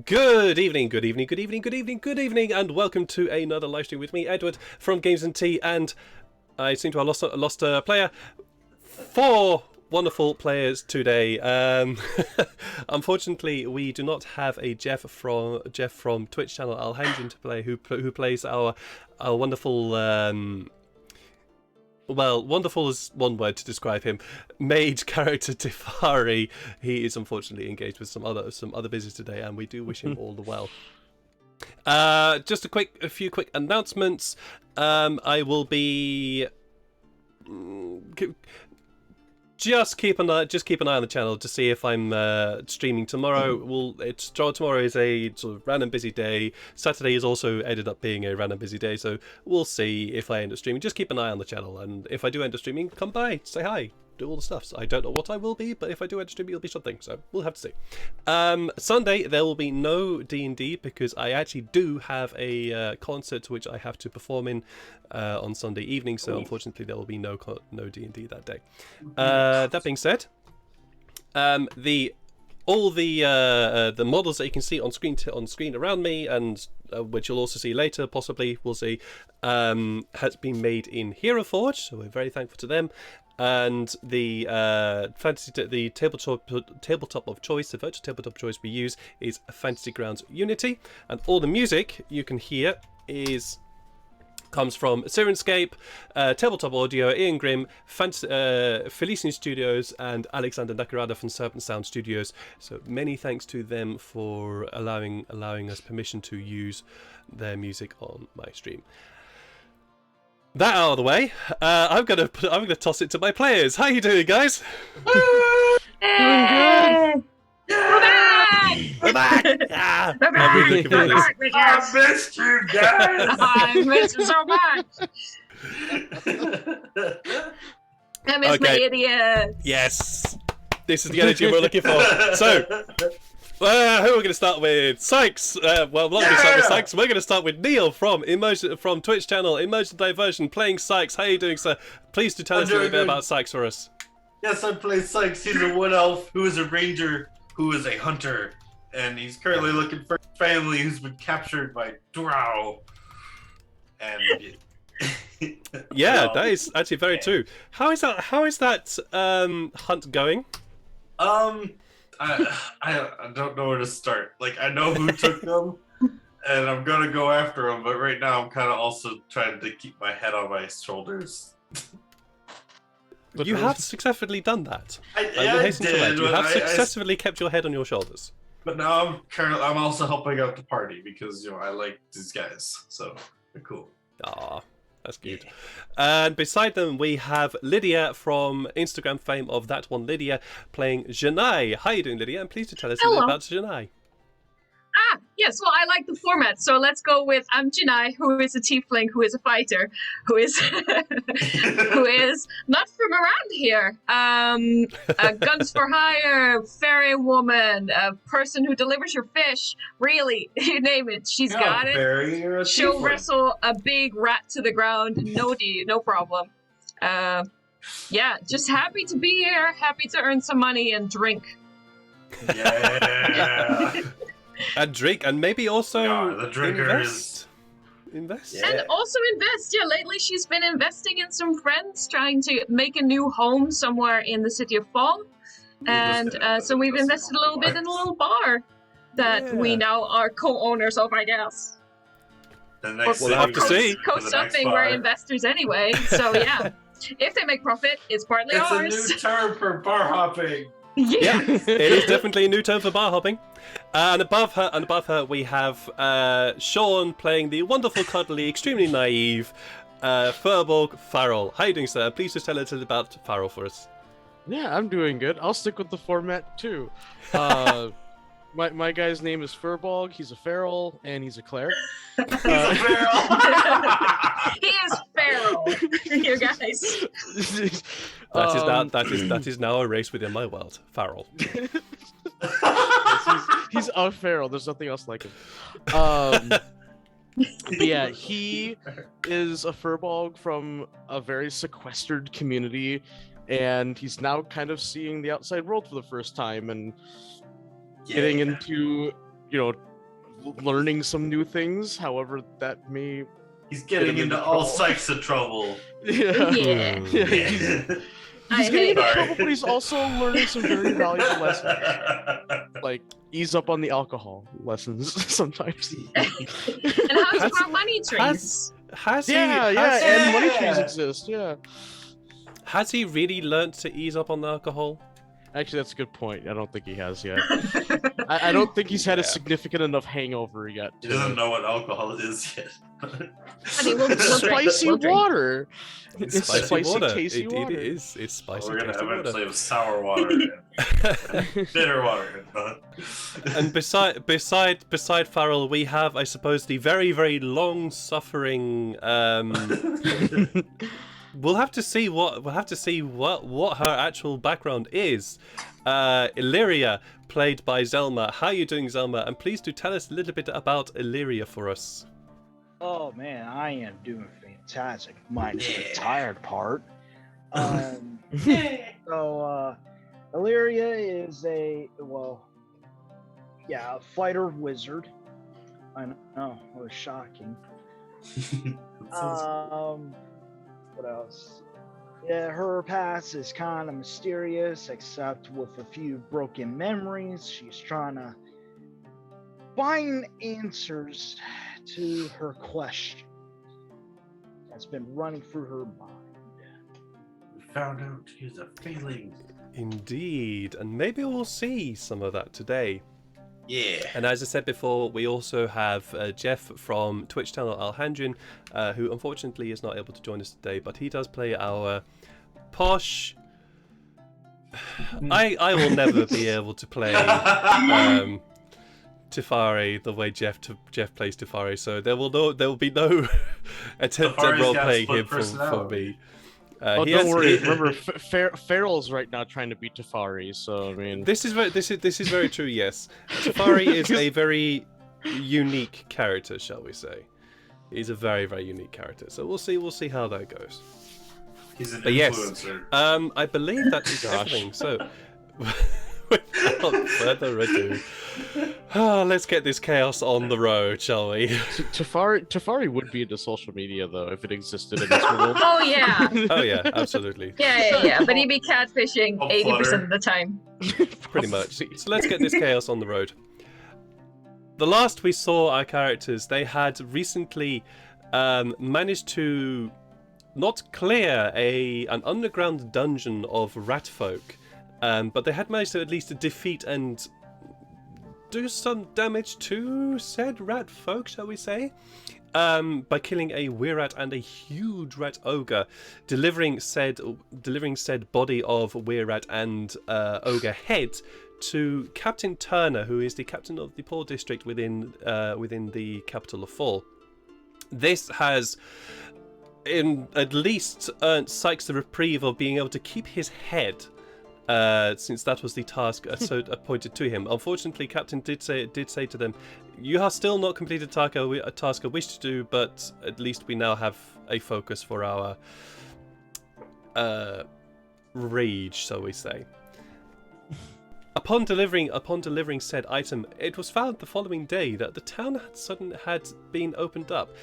Good evening, and welcome to another live stream with me, Edward, from Games and Tea, and I seem to have lost a player. 4 wonderful players today. Unfortunately, we do not have a Jeff from Twitch channel. I'll hand him to play who plays our wonderful. Well, wonderful is one word to describe him. Mage character Tifari. He is unfortunately engaged with some other business today, and we do wish him all the well. Just a few quick announcements. I will be just keep an eye on the channel to see if I'm streaming tomorrow. Tomorrow is a sort of random busy day. Saturday is also ended up being a random busy day, so we'll see if I end up streaming. Just keep an eye on the channel, and if I do end up streaming, come by, say hi, do all the stuff. So I don't know what I will be, but if I do end up streaming, it'll be something. So we'll have to see. Sunday there will be no D&D because I actually do have a concert which I have to perform in on Sunday evening. So unfortunately, there will be no D&D that day. That being said, all the models that you can see on screen around me, and which you'll also see later, possibly we'll see, has been made in Heroforge. So we're very thankful to them. And the tabletop of choice, the virtual tabletop of choice we use is Fantasy Grounds Unity, and all the music you can hear comes from Sirenscape, Tabletop Audio, Ian Grimm, Felician Studios, and Alexander Nakarada from Serpent Sound Studios. So many thanks to them for allowing us permission to use their music on my stream. That out of the way, I'm gonna toss it to my players. How you doing, guys? Hey! We're back! We're back! Yeah. I'm really looking for this. I missed you guys! I missed you so much! I miss my idiot! Yes! This is the energy we're looking for. So, who are we going to start with? Sykes! Well, we're not going to start with Sykes. We're going to start with Neil from Twitch channel, Emotion Diversion, playing Sykes. How are you doing, sir? Please do tell us a little bit about Sykes for us. Yes, I play Sykes. He's a wood elf who is a ranger who is a hunter. And he's currently looking for a family who's been captured by Drow. And yeah, that is actually very true. How is that hunt going? I don't know where to start. Like, I know who took them, and I'm gonna go after them, but right now I'm kind of also trying to keep my head on my shoulders. You have successffully done that. I did. You have successfully kept your head on your shoulders. But now I'm also helping out the party because I like these guys, so they're cool. Ah, that's good. And beside them we have Lydia from Instagram fame of That One Lydia playing Janai. How are you doing, Lydia? And please do tell us a bit about Janai. Yes, well, I like the format, so let's go with Janai, who is a tiefling, who is a fighter, who is who is not from around here. Guns for hire, fairy woman, a person who delivers your fish. Really, you name it, she's got it. She'll wrestle a big rat to the ground, no problem. Yeah, just happy to be here, happy to earn some money and drink. Yeah. And drink, and maybe also the drinkers. Invest. Yeah. And also invest. Yeah, lately she's been investing in some friends, trying to make a new home somewhere in the city of Fall. And so we've invested a little bit in a little bar that we now are co-owners of, I guess. We'll have to see. Co-stuffing, we're investors anyway. So yeah, if they make profit, it's partly ours. It's a new term for bar hopping. Yeah, it is definitely a new term for bar hopping. And above her, we have Sean playing the wonderful, cuddly, extremely naive Furbolg Farrell. How are you doing, sir? Please just tell us a little about Farrell for us. Yeah, I'm doing good. I'll stick with the format too. My guy's name is Furbolg. He's a feral and he's a cleric. He's a feral. He is feral. You guys. That is now a race within my world. Feral. Yes, he's a feral. There's nothing else like him. But yeah, he is a Furbolg from a very sequestered community, and he's now kind of seeing the outside world for the first time and getting into learning some new things. However, that may. He's getting Get him into into all trouble. types of trouble. Yeah. Yeah. He's getting into Sorry. trouble, but he's also learning some very valuable lessons. Like ease up on the alcohol lessons sometimes. And how to Has- grow money trees. Has he? And money trees Yeah. exist. Yeah. Has he really learnt to ease up on the alcohol? Actually, that's a good point. I don't think he has yet. I don't think he's had a Yeah. significant enough hangover yet. He doesn't know what alcohol is yet. Honey, we'll Spicy we'll drink. water. It's Spicy water. tasty It water. is. It's spicy, We're gonna tasty eventually water. have sour water and bitter water. And beside Farrell, we have, I suppose, the very, very long-suffering. We'll have to see what her actual background is. Elyria, played by Zelma. How are you doing, Zelma? And please do tell us a little bit about Elyria for us. Oh man, I am doing fantastic. Minus the Yeah. tired part. So, Elyria is a fighter wizard. I know, it was shocking. What else? Yeah, her past is kind of mysterious, except with a few broken memories. She's trying to find answers to her question that's been running through her mind. We found out she's a failing. Indeed, and maybe we'll see some of that today. Yeah. And as I said before, we also have Jeff from Twitch channel Alhandrian, who unfortunately is not able to join us today, but he does play our posh. I will never be able to play Tefari the way Jeff plays Tefari, so there will be no attempt at Tefari's role got playing split him for personality. me. Oh, He don't has- worry. he- Remember, Farrell's right now trying to beat Tefari. So I mean, This is very true. Yes, Tefari is a very unique character, shall we say? He's a very, very unique character. So we'll see how that goes. He's an But yes, influencer. I believe that is Gosh. everything. So without further ado, let's get this chaos on the road, shall we? Tefari would be into social media though if it existed in this world. Oh yeah. Oh yeah, absolutely, Yeah. But he'd be catfishing Oh, 80% flutter. of the time. pretty much. So let's get this chaos on the road. The last we saw our characters, they had recently managed to not clear an underground dungeon of rat folk, but they had managed to at least defeat and do some damage to said rat folk, shall we say, by killing a wererat and a huge rat ogre, delivering said body of wererat and ogre head to Captain Turner, who is the captain of the Poor District within the capital of Fall. This has at least earned Sykes the reprieve of being able to keep his head, since that was the task appointed to him. Unfortunately, Captain did say to them, "You have still not completed a task I wish to do, but at least we now have a focus for our rage, shall we say." Upon delivering said item, it was found the following day that the town had been opened up.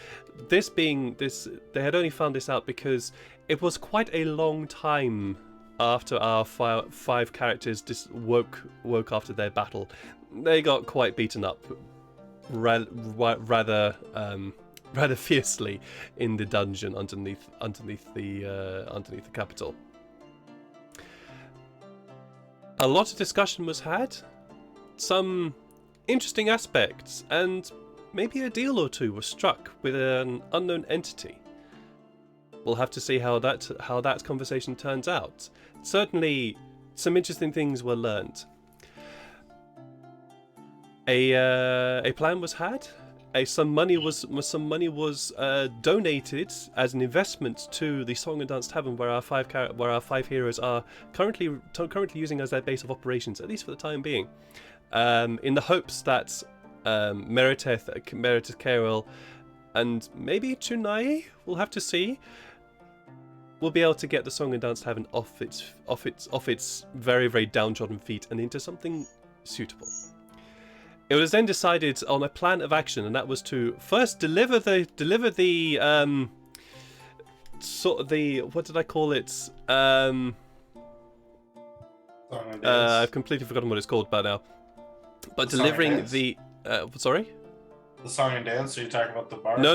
They had only found this out because it was quite a long time after our five characters just woke after their battle. They got quite beaten up, rather fiercely in the dungeon underneath the capital. A lot of discussion was had, some interesting aspects, and maybe a deal or two were struck with an unknown entity. We'll have to see how that conversation turns out. Certainly, some interesting things were learned. A plan was had. Some money was donated as an investment to the Song and Dance Tavern, where our five heroes are currently using as their base of operations, at least for the time being, in the hopes that Meredith Carroll, and maybe Chunai, we'll have to see, will be able to get the Song and Dance Tavern off its very, very downtrodden feet and into something suitable. It was then decided on a plan of action, and that was to first deliver the sort of the, what did I call it? Song and dance. I've completely forgotten what it's called by now. But The song and delivering dance? the sorry? The song and dance. Are you talking about the bar? No.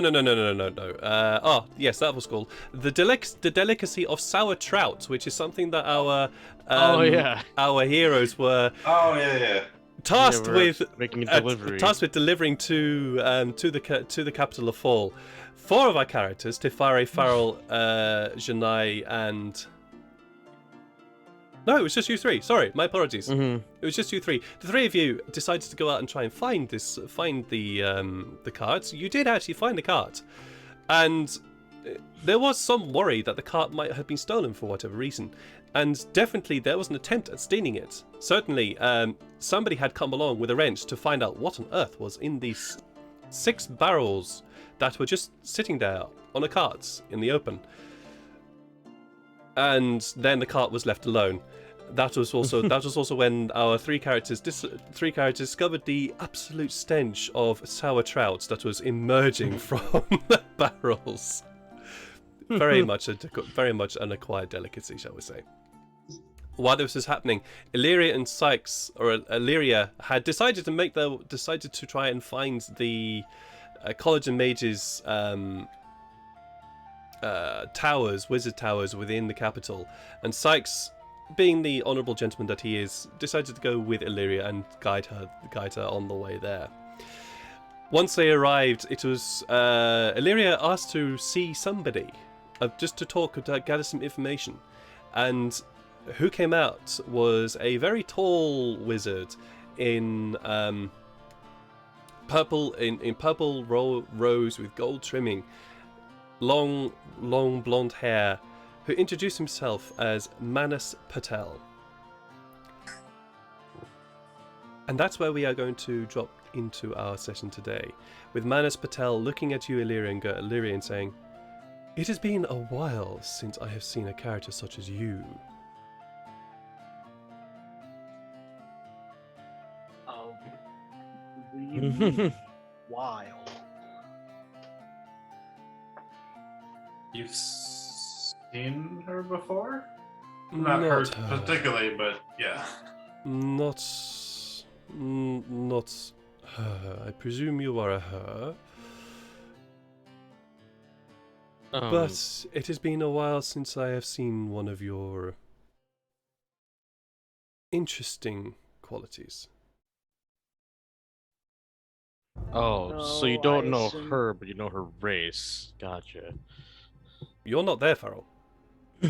Oh, yes, that was called the delicacy of sour trout, which is something that our our heroes were Oh yeah. tasked we're with making a delivery. tasked with delivering to the capital of Fall. 4 of our characters, Tifare, Farrell, Janai, and no, it was just you 3. Sorry, my apologies. Mhm. It was just you 3. The 3 of you decided to go out and try and find the cards. You did actually find the card, and there was some worry that the card might have been stolen for whatever reason, and definitely there was an attempt at stealing it. Certainly, somebody had come along with a wrench to find out what on earth was in these 6 barrels that were just sitting there on the carts in the open. And then the cart was left alone. That was also when our 3 characters discovered the absolute stench of sour trout that was emerging from the barrels. Very much an acquired delicacy, shall we say. While this was happening, Elyria and Sykes, or Elyria, had decided to try and find the College of Mages towers, wizard towers within the capital, and Sykes, being the honourable gentleman that he is, decided to go with Elyria and guide her on the way there. Once they arrived, it was Elyria asked to see somebody, just to talk, to gather some information, and who came out was a very tall wizard in purple rose with gold trimming, long blonde hair, who introduced himself as Manas Patel. And that's where we are going to drop into our session today, with Manas Patel looking at you, Elyria, and saying, "It has been a while since I have seen a character such as you." Oh, what do you mean? Wild. You've seen her before? Not her particularly, but yeah. Not her. I presume you are a her. But it has been a while since I have seen one of your interesting qualities. So you No, don't I know assume- her, but you know her race. Gotcha. You're not there, Farrell.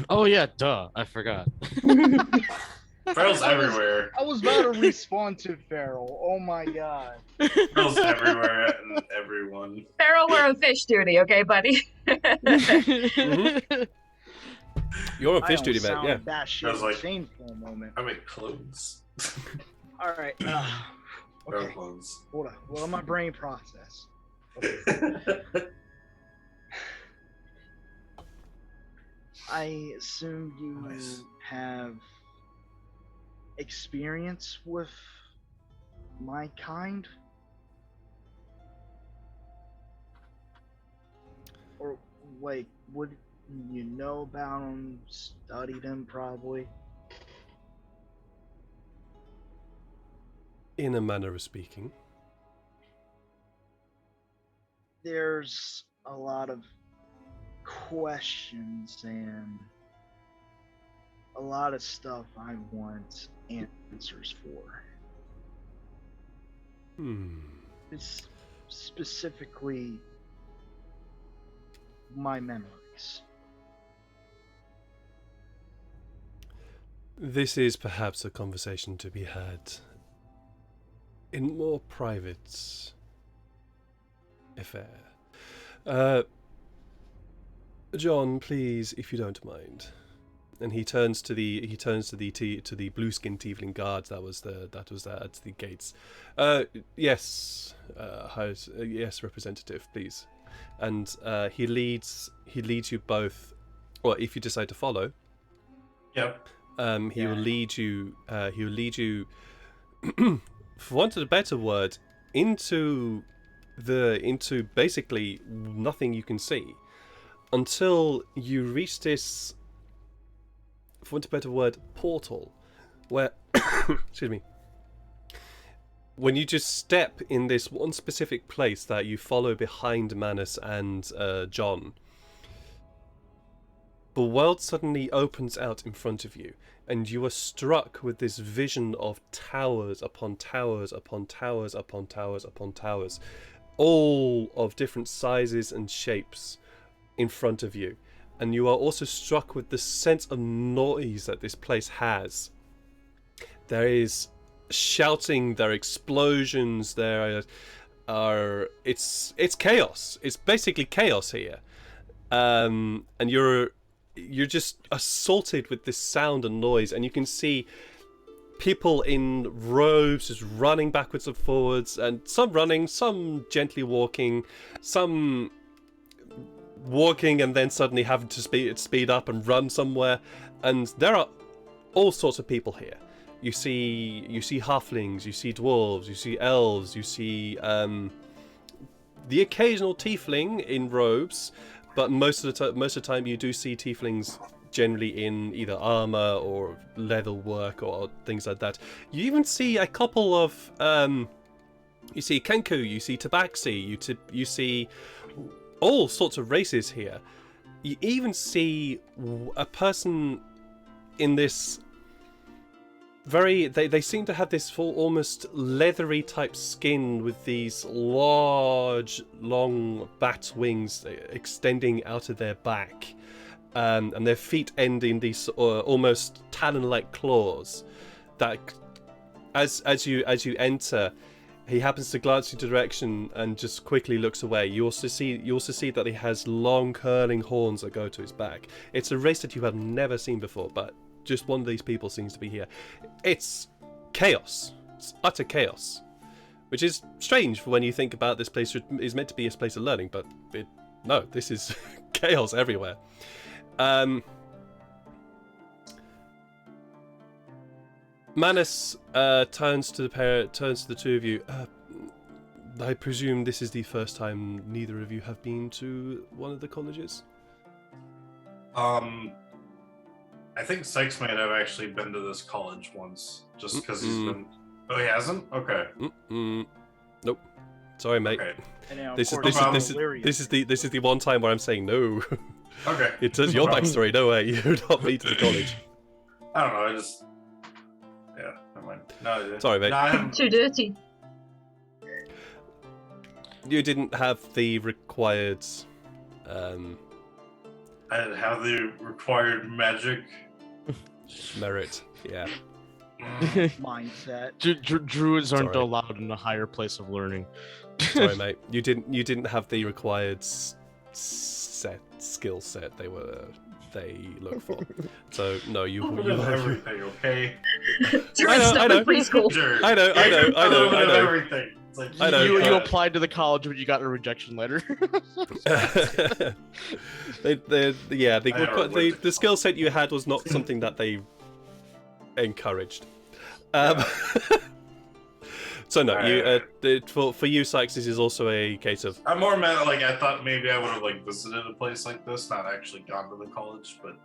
Oh yeah, duh. I forgot. Farrell's everywhere. I was about to respond to Farrell. Oh my god. Farrell's everywhere and everyone. Farrell, we're on fish duty, okay, buddy? You're on I fish don't duty, mate. sound Yeah. that shit I was like- insane for a moment. I make clothes. All right. Farrell Okay. clothes. Hold on. Well, my brain process. I assume you Nice. have experience with my kind? Or, like, would you know about them, study them probably? In a manner of speaking. There's a lot of questions and a lot of stuff I want answers for. It's specifically my memories. This is perhaps a conversation to be had in more private affair. John, please, if you don't mind. And he turns to the blue skinned tiefling guard that was at the gates. Yes, yes, representative, please. And he leads you both, or if you decide to follow. Yep. He will lead you. For want of a better word, into basically nothing you can see until you reach this, for want of a better word, portal, where excuse me, when you just step in this one specific place that you follow behind Manus and John, the world suddenly opens out in front of you, and you are struck with this vision of towers upon towers upon towers upon towers upon towers, all of different sizes and shapes in front of you. And you are also struck with the sense of noise that this place has. There is shouting, there are explosions, there are it's chaos. It's basically chaos here. And you're just assaulted with this sound and noise, and you can see people in robes just running backwards and forwards, and some running, some gently walking, some walking and then suddenly having to speed up and run somewhere. And there are all sorts of people here. You see halflings, you see dwarves, you see elves, you see the occasional tiefling in robes, but most of the time you do see tieflings generally in either armor or leather work or things like that. You even see a couple of you see Kenku, you see Tabaxi, you see all sorts of races here. You even see a person in this very, they seem to have this full, almost leathery type skin with these large, long bat wings extending out of their back, and their feet end in these almost talon-like claws. That, as you enter, he happens to glance in your direction and just quickly looks away. You also see that he has long curling horns that go to his back. It's a race that you have never seen before, but just one of these people seems to be here. It's chaos. It's utter chaos, which is strange for when you think about this place is meant to be a place of learning, but no, this is chaos everywhere. Manus turns to the two of you. I presume this is the first time neither of you have been to one of the colleges? I think Sykes might have actually been to this college once, just because he's been. Oh, he hasn't? Okay. Nope. Sorry, mate. Okay. This is the one time where I'm saying no. Okay. It says your backstory. No way, you're not been to the college. I don't know. I just. Yeah. Never mind. No. Sorry, mate. No, I haven't. Too dirty. You didn't have the required. I didn't have the required magic. Merit, yeah. Mindset. Druids aren't Sorry. allowed in a higher place of learning. Sorry, mate. You didn't have the required skill set they look for. So no, you everything, okay? I know. Preschool. Sure. I know. Everything. It's like I know. You applied to the college, but you got a rejection letter. The skill set you had was not something that they encouraged. So no, for you, Sykes, this is also a case of. I'm more mad. Like I thought maybe I would have like visited a place like this, not actually gone to the college, but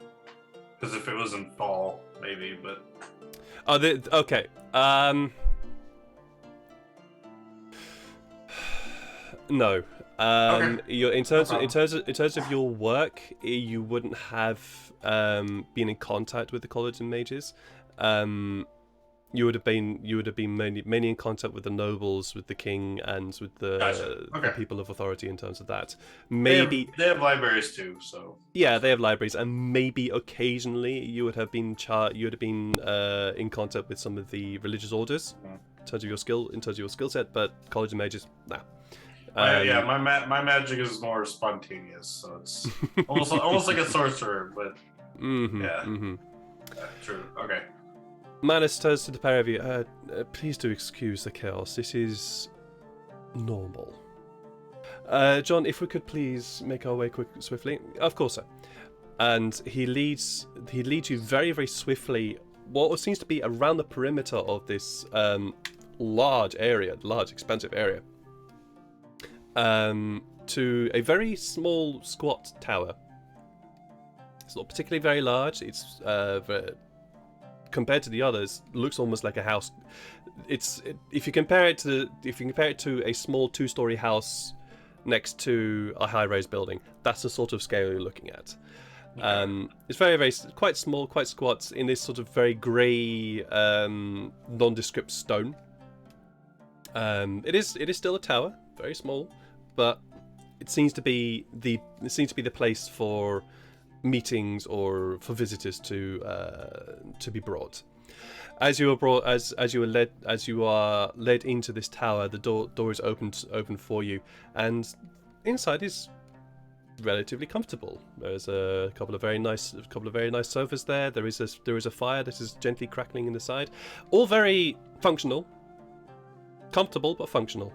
because if it was in fall, maybe. But okay. No. Okay. In terms of your work, you wouldn't have been in contact with the College of Mages. You would have been mainly in contact with the nobles, with the king, and with Gotcha. Okay. the people of authority in terms of that. Maybe they have libraries too, so yeah, they have libraries, and maybe occasionally you would have been in contact with some of the religious orders in terms of your skill set. But College of Mages, nah. Yeah, my magic is more spontaneous, so it's almost like a sorcerer, but yeah, true. Okay. Manus turns to the pair of you. Please do excuse the chaos. This is normal. John, if we could please make our way swiftly. Of course, sir. And he leads you very, very swiftly. What seems to be around the perimeter of this large area, large expansive area, to a very small squat tower. It's not particularly very large. It's compared to the others, looks almost like a house. If you compare it to a small 2-story house next to a high-rise building, that's the sort of scale you're looking at. It's very, very quite small, quite squat in this sort of very grey, nondescript stone. It is still a tower, very small, but it seems to be the place for meetings or for visitors to be brought. As you are led into this tower, the door is open for you, and inside is relatively comfortable. There's a couple of very nice sofas there. There is a fire that is gently crackling in the side. All very functional, comfortable but functional.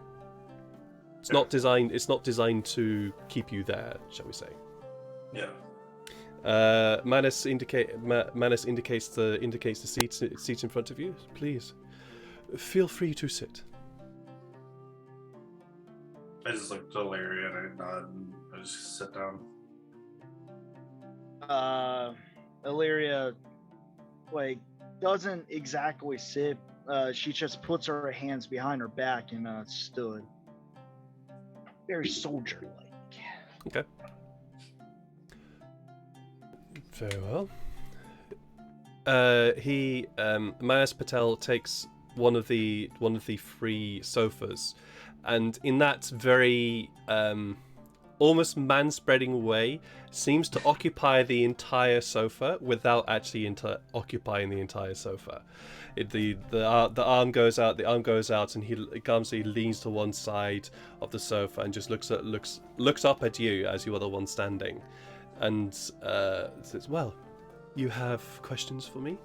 It's not designed to keep you there, shall we say? Yeah. Manus indicates the seats in front of you. Please, feel free to sit. I just looked at Elyria and I nod and I just sit down. Elyria, doesn't exactly sit. She just puts her hands behind her back and stood. Very soldier-like. Okay. Very well. Manus Patel takes one of the free sofas, and in that very almost man-spreading way, seems to occupy the entire sofa without actually occupying the entire sofa. The arm goes out, and he leans to one side of the sofa and just looks up at you as you are the one standing, and says, "Well, you have questions for me?"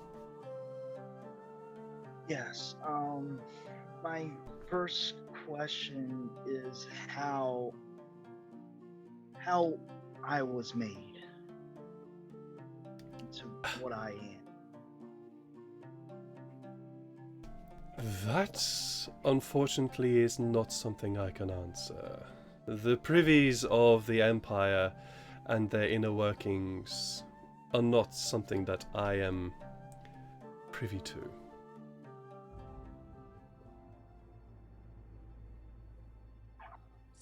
Yes. My first question is how I was made into what I am. That, unfortunately, is not something I can answer. The privies of the Empire and their inner workings are not something that I am privy to.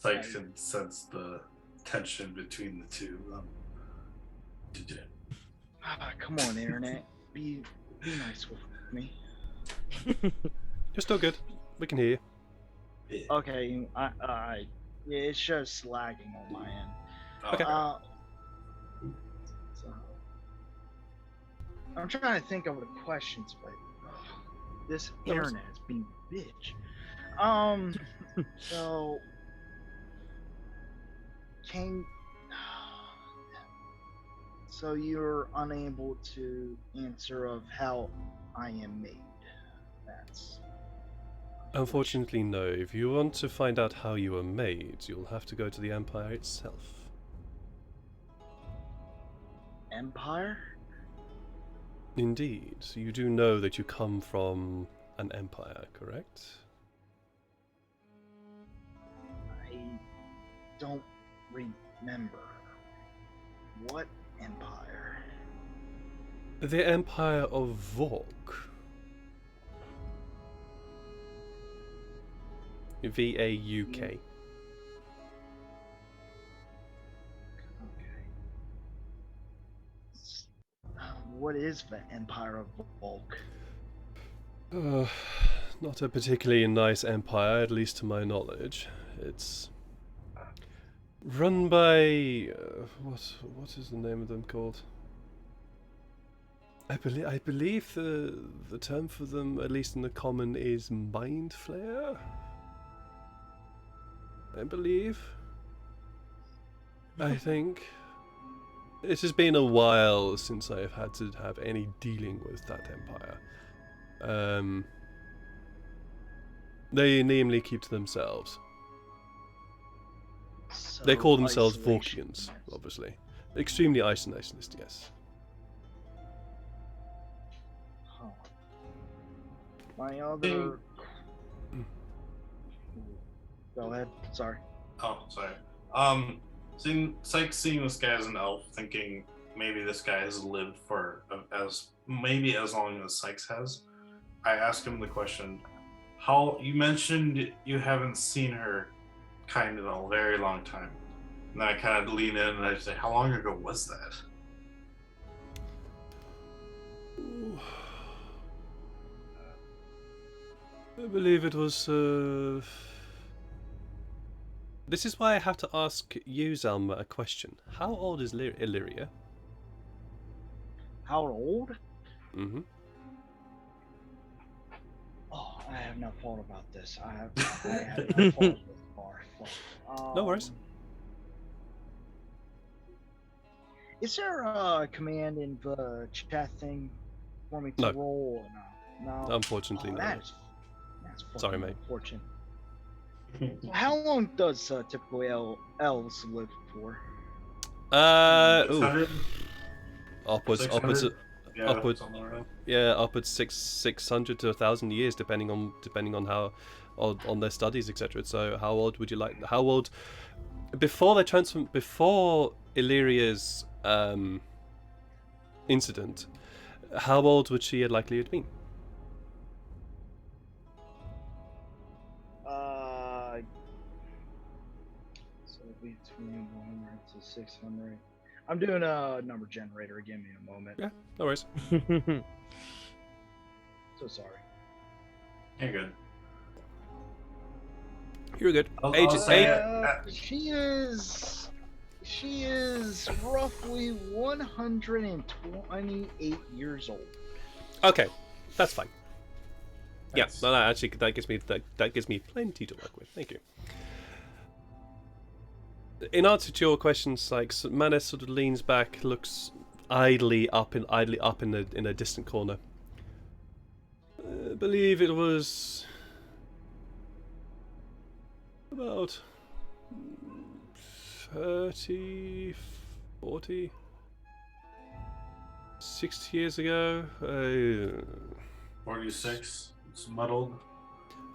I can sense the tension between the two. Come on, internet. Be nice with me. You're still good. We can hear you. Okay, yeah, it's just lagging on my end. Okay. So, I'm trying to think of the questions, but this internet is being a bitch. So, so you're unable to answer of how I am made. That's Unfortunately, no. If you want to find out how you were made, you'll have to go to the Empire itself. Empire? Indeed. You do know that you come from an empire, correct? I don't remember. What empire? The Empire of Vork. V-A-U-K. Okay. What is the Empire of Volk? Not a particularly nice empire, at least to my knowledge. It's run by what is the name of them called? I believe the term for them, at least in the common, is Mind Flayer. I believe. I think. It has been a while since I've had to have any dealing with that empire. They namely keep to themselves. So They call themselves isolation. Vorkians, obviously. Extremely isolationist, yes. Huh. My other Go ahead. Sorry. Oh, sorry. Seeing this guy as an elf, thinking maybe this guy has lived for as long as Sykes has. I ask him the question: how you mentioned you haven't seen her kind in a very long time. And then I kind of lean in and I say, how long ago was that? I believe it was. This is why I have to ask you, Zelma, a question. How old is Elyria? How old? Mm-hmm. Oh, I have not thought about this. I have not thought this far. Fuck. No worries. Is there a command in the chat thing for me to No. roll? No. Unfortunately, no. That's fucking Sorry, mate. unfortunate. How long does typically elves live for? Ooh. 600? Upwards, 600? Yeah, upwards, something like that. yeah, upwards 600 to 1,000 years, depending on how on their studies, etc. So, how old would you like? How old before Illyria's incident? How old would she have likely have been? So between 100 to 600. I'm doing a number generator. Give me a moment. Yeah, no worries. So sorry. You're good. You're good. I'll say- She is roughly 128 years old. Okay, that's fine. Yeah, That's- no, actually, that gives me plenty to work with. Thank you. In answer to your questions, like Manus sort of leans back, looks idly up in a distant corner. I believe it was about 30, 40, 60 years ago. 46. It's muddled.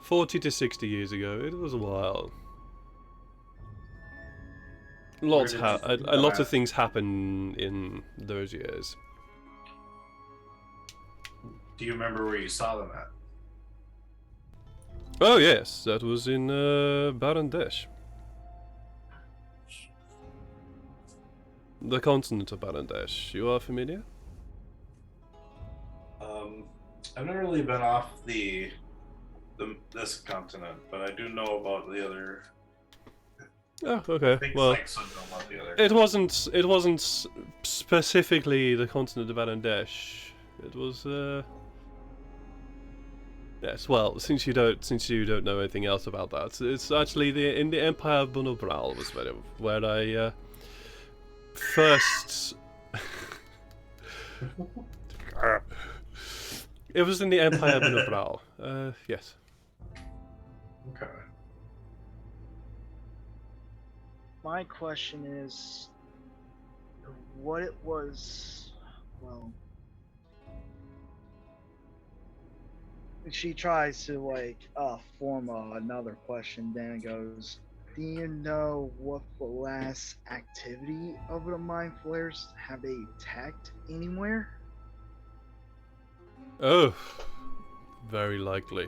40 to 60 years ago. It was a while. A lot of things happen in those years. Do you remember where you saw them at? Oh yes, that was in Barandesh. The continent of Barandesh. You are familiar? I've never really been off this continent, but I do know about the other. Oh, I okay. think Well, Sykes would know about the other. it wasn't specifically the continent of Barandesh. It was yes. Well, since you don't know anything else about that, it's actually in the Empire of Bunobral was where I first. It was in the Empire of Bunobral. Yes. Okay. My question is, what it was. Well, she tries to form another question. Then goes, "Do you know what the last activity of the mind flares have they attacked anywhere?" Oh, very likely.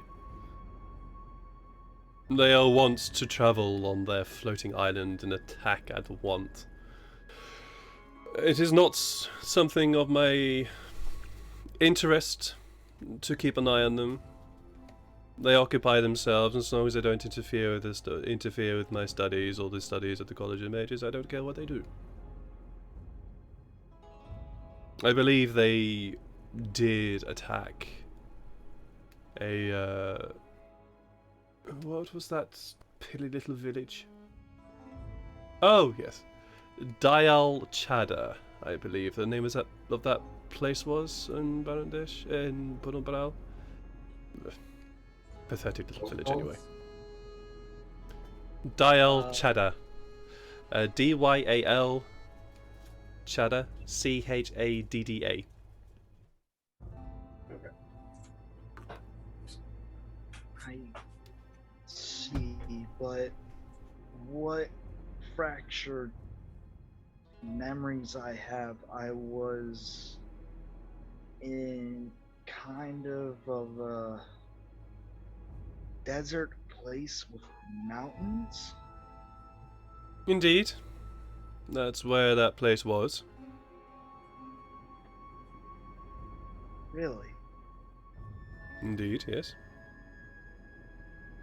They are wont to travel on their floating island and attack at want. It is not something of my interest to keep an eye on them. They occupy themselves, and as long as they don't interfere with my studies or the studies at the College of Mages, I don't care what they do. I believe they did attack a what was that pilly little village? Oh yes, Dial Chada, I believe the name of that place was in Barandesh, in Bunobral. Pathetic little village anyway. Dial Chada, Dyal Chada, Chadda. I see, but what fractured memories I have, I was in kind of a desert place with mountains. Indeed. That's where that place was. Really? Indeed, yes.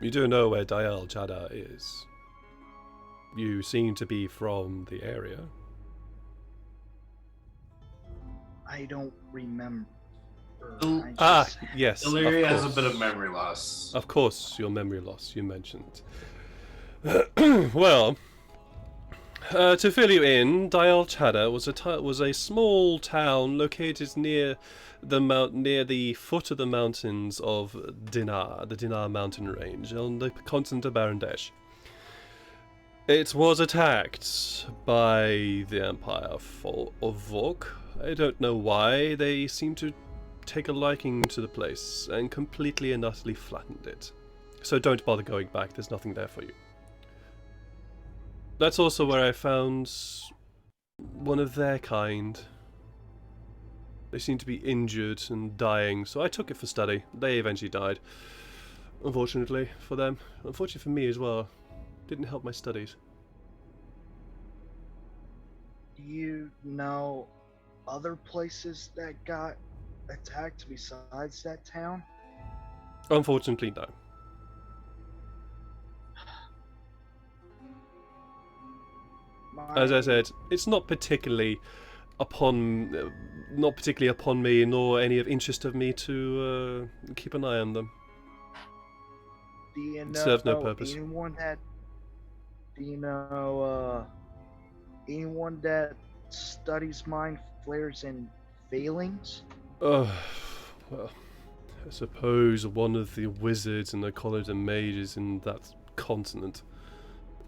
You do know where Dial Chada is. You seem to be from the area. I don't remember. Oh, Yes, of Elyria has a course. bit of memory loss. Of course, your memory loss, you mentioned. Well, to fill you in, Dial Chada was a small town located near the foot of the mountains of Dinar, the Dinar mountain range, on the continent of Barandesh. It was attacked by the Empire of Vork. I don't know why. They seem to take a liking to the place and completely and utterly flattened it. So don't bother going back, there's nothing there for you. That's also where I found one of their kind. They seemed to be injured and dying, so I took it for study. They eventually died. Unfortunately for them. Unfortunately for me as well. Didn't help my studies. Do you know other places that got attacked besides that town? Unfortunately, no. As I said, it's not particularly upon me, nor any of interest of me to keep an eye on them. Do you know Serves no purpose. anyone that studies mind flares and failings? Well, I suppose one of the wizards in the College of Mages in that continent,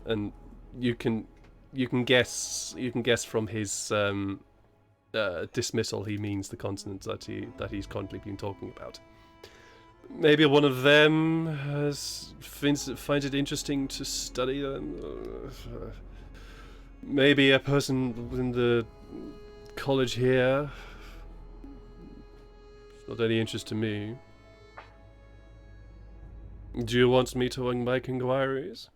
and you can guess from his dismissal he means the continent that he's currently been talking about. Maybe one of them finds it interesting to study them. Maybe a person in the college here. It's not any interest to me. Do you want me to make inquiries?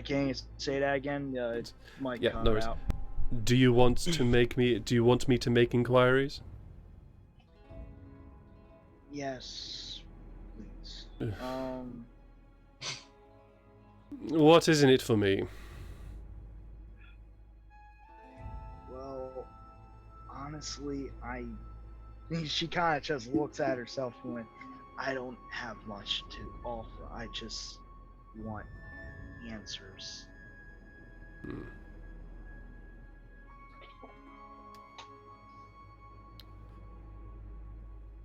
Can you say that again? It might Yeah, cut no worries. out. Do you want me to make inquiries? Yes, please. What is in it for me? Well, honestly, she kind of just looks at herself and went, I don't have much to offer. I just want answers.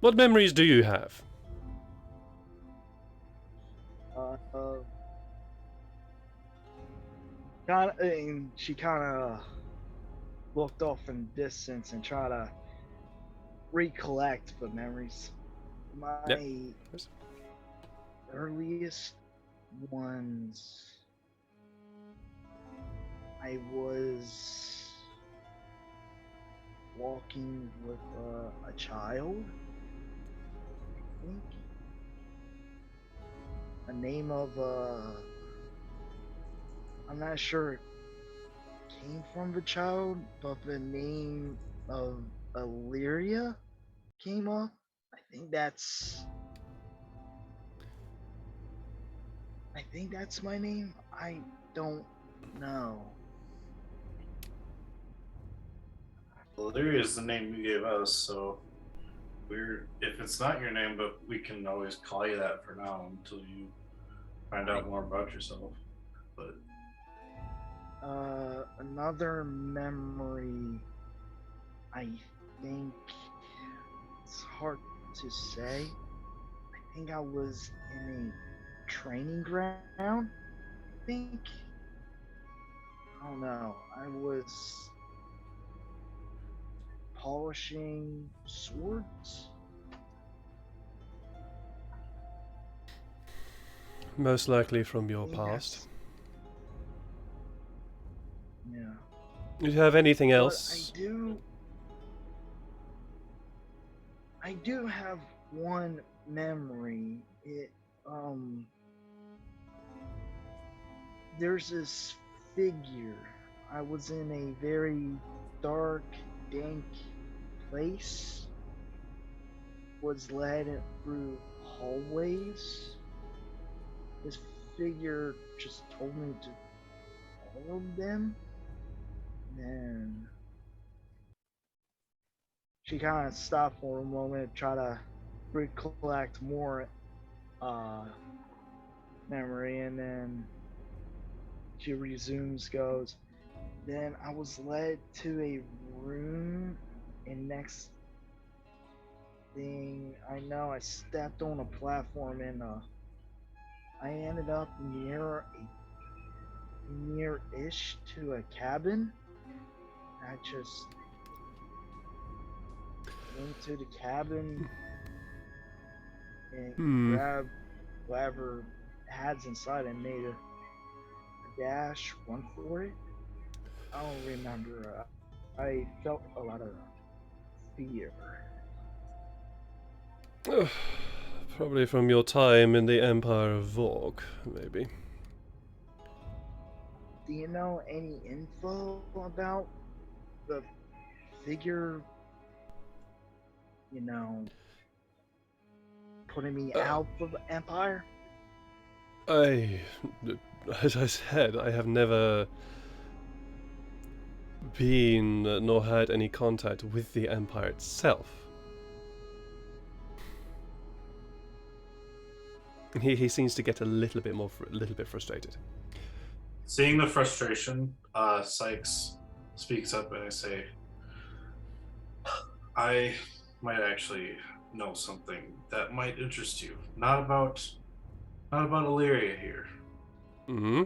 What memories do you have? She kind of looked off in the distance and tried to recollect the memories. My Yes. earliest ones, I was walking with a child, I think. The name of I'm not sure it came from the child, but the name of Elyria came up. I think that's my name. I don't know. Elyria is the name you gave us, so if it's not your name, but we can always call you that for now until you find out more about yourself. But another memory, I think it's hard to say. I think I was in a training ground. I think. I don't know. I was polishing swords. most likely from your past. Yeah. Do you have anything But else? I do have one memory. There's this figure. I was in a very dark, dank place. Was led through hallways. This figure just told me to follow them. And she kind of stopped for a moment, try to recollect more memory, and then she resumes, goes, then I was led to a room, and next thing I know, I stepped on a platform, and I ended up near-ish to a cabin. I just went to the cabin and grabbed whatever had's inside and made a dash, run for it. I don't remember. I felt a lot of fear. Probably from your time in the Empire of Vorg, maybe. Do you know any info about the figure, putting me out of the Empire? As I said, I have never been nor had any contact with the Empire itself. He seems to get a little bit frustrated. Seeing the frustration, Sykes speaks up and I say, I might actually know something that might interest you. Not about Elyria here. Mm-hmm.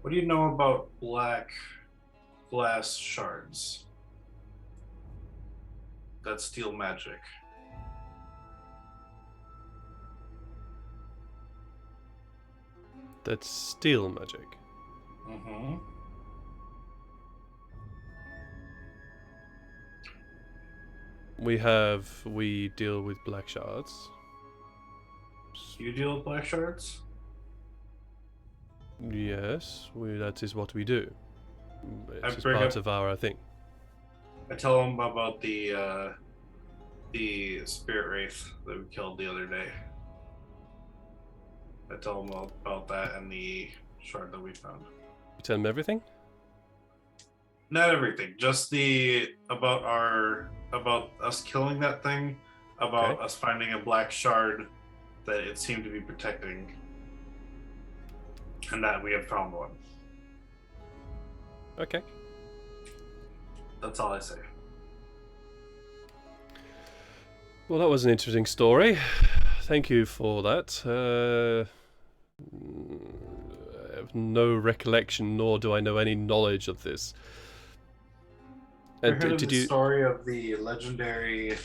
What do you know about black glass shards? That steal magic. That's steel magic. Mm-hmm. We deal with black shards. You deal with black shards? Yes, that is what we do. It's just bring part up- of our thing. I tell him about the spirit wraith that we killed the other day. I tell him about that and the shard that we found. You tell him everything? Not everything, just about us killing that thing, about Okay. us finding a black shard that it seemed to be protecting, and that we have found one. Okay. That's all I say. Well, that was an interesting story. Thank you for that. I have no recollection, nor do I know any knowledge of this. You And heard of did the you? story of the legendary,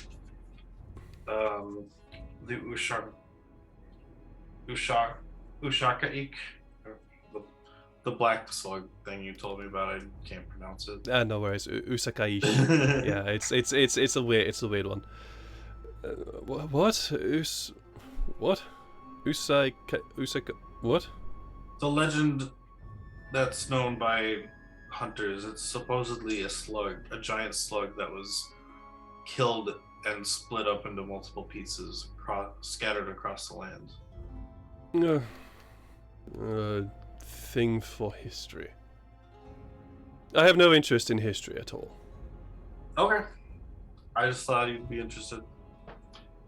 the Ushaka-ik? The black slug thing you told me about. I can't pronounce it. No worries. Usakaish. Yeah, it's a weird one. What? What? Usaka? What? The legend that's known by hunters. It's supposedly a slug, a giant slug that was killed and split up into multiple pieces, scattered across the land. Thing for history. I have no interest in history at all. Okay. I just thought you'd be interested.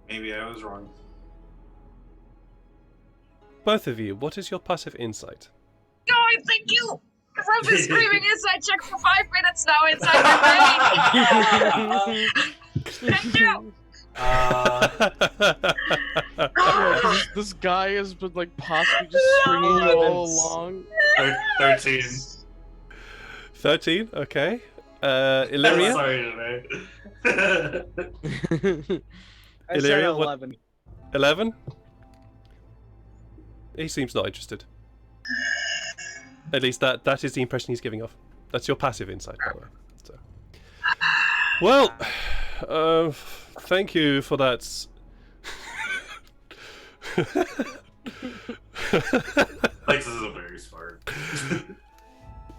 Maybe I was wrong. Both of you, what is your passive insight? God, thank you! Because I've been screaming insight check for 5 minutes now inside my brain. Thank you! This guy has been like possibly just stringing you all along. 13. 13, okay. Elyria? Sorry today. I said Elyria, what- 11. 11? He seems not interested. At least that is the impression he's giving off. That's your passive insight, by the way. So. Well, thank you for that. Like, this is a very smart.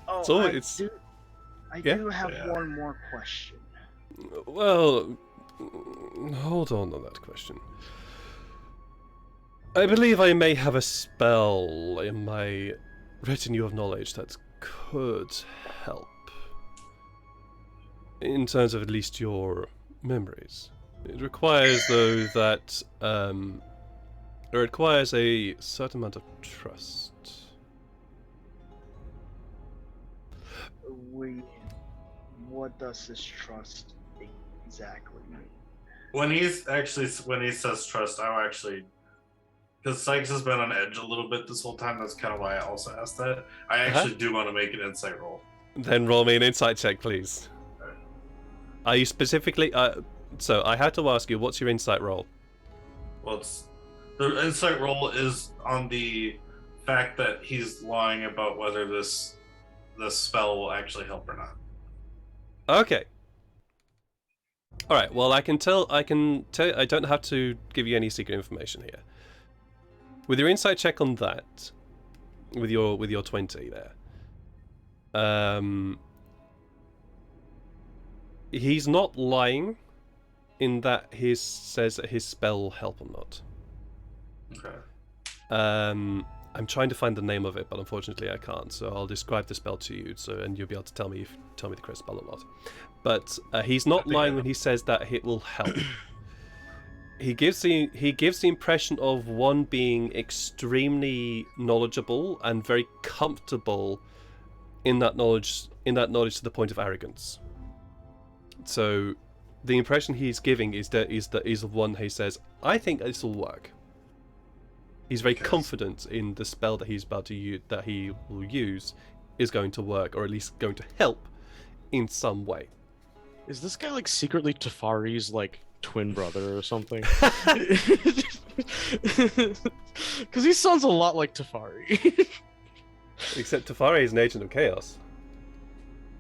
Oh, So I it's- do, I yeah? do have Yeah. one more question. Well, hold on that question. I believe I may have a spell in my retinue of knowledge that could help. In terms of at least your memories. It requires, though, that it requires a certain amount of trust. What does this trust exactly mean? When he says trust, I'll actually, because Sykes has been on edge a little bit this whole time. That's kind of why I also asked that. I actually do want to make an insight roll. Then roll me an insight check, please. Are you specifically... so, I had to ask you, what's your insight roll? Well, the insight roll is on the fact that he's lying about whether this spell will actually help or not. Okay. Alright, well I can tell I don't have to give you any secret information here. With your insight check on that, with your 20 there, he's not lying in that he says that his spell will help or not. Okay. I'm trying to find the name of it, but unfortunately I can't. So I'll describe the spell to you, and you'll be able to tell me the correct spell or not. But he's not lying when he says that it will help. He gives the impression of one being extremely knowledgeable and very comfortable in that knowledge to the point of arrogance. So the impression he's giving is of one he says, I think this will work. He's very confident in the spell that he's about to use, that he will use, is going to work, or at least going to help in some way. Is this guy like secretly Tafari's like twin brother or something? Because he sounds a lot like Tafari. Except Tefari is an agent of chaos.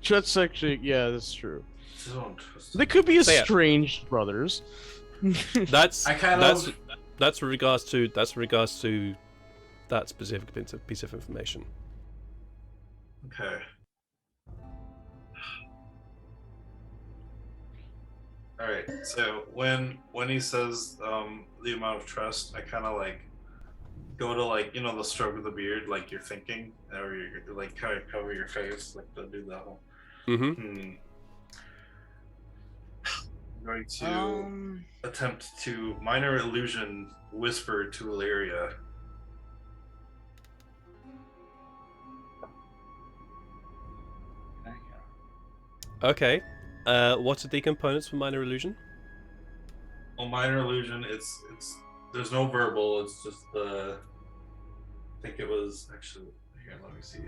That's actually, yeah, that's true. Don't trust They could be So, yeah. estranged brothers. That's I kind that's of- that's with regards to that specific piece of information. Okay. All right. So when he says the amount of trust, I kind of like go to like the stroke of the beard, like you're thinking, or you're like kind of cover your face, like to do that whole. Mm-hmm. I'm going to attempt to minor illusion whisper to Elyria. Okay. What are the components for minor illusion? Well, minor illusion, it's there's no verbal. It's just the. I think it was actually here. Let me see.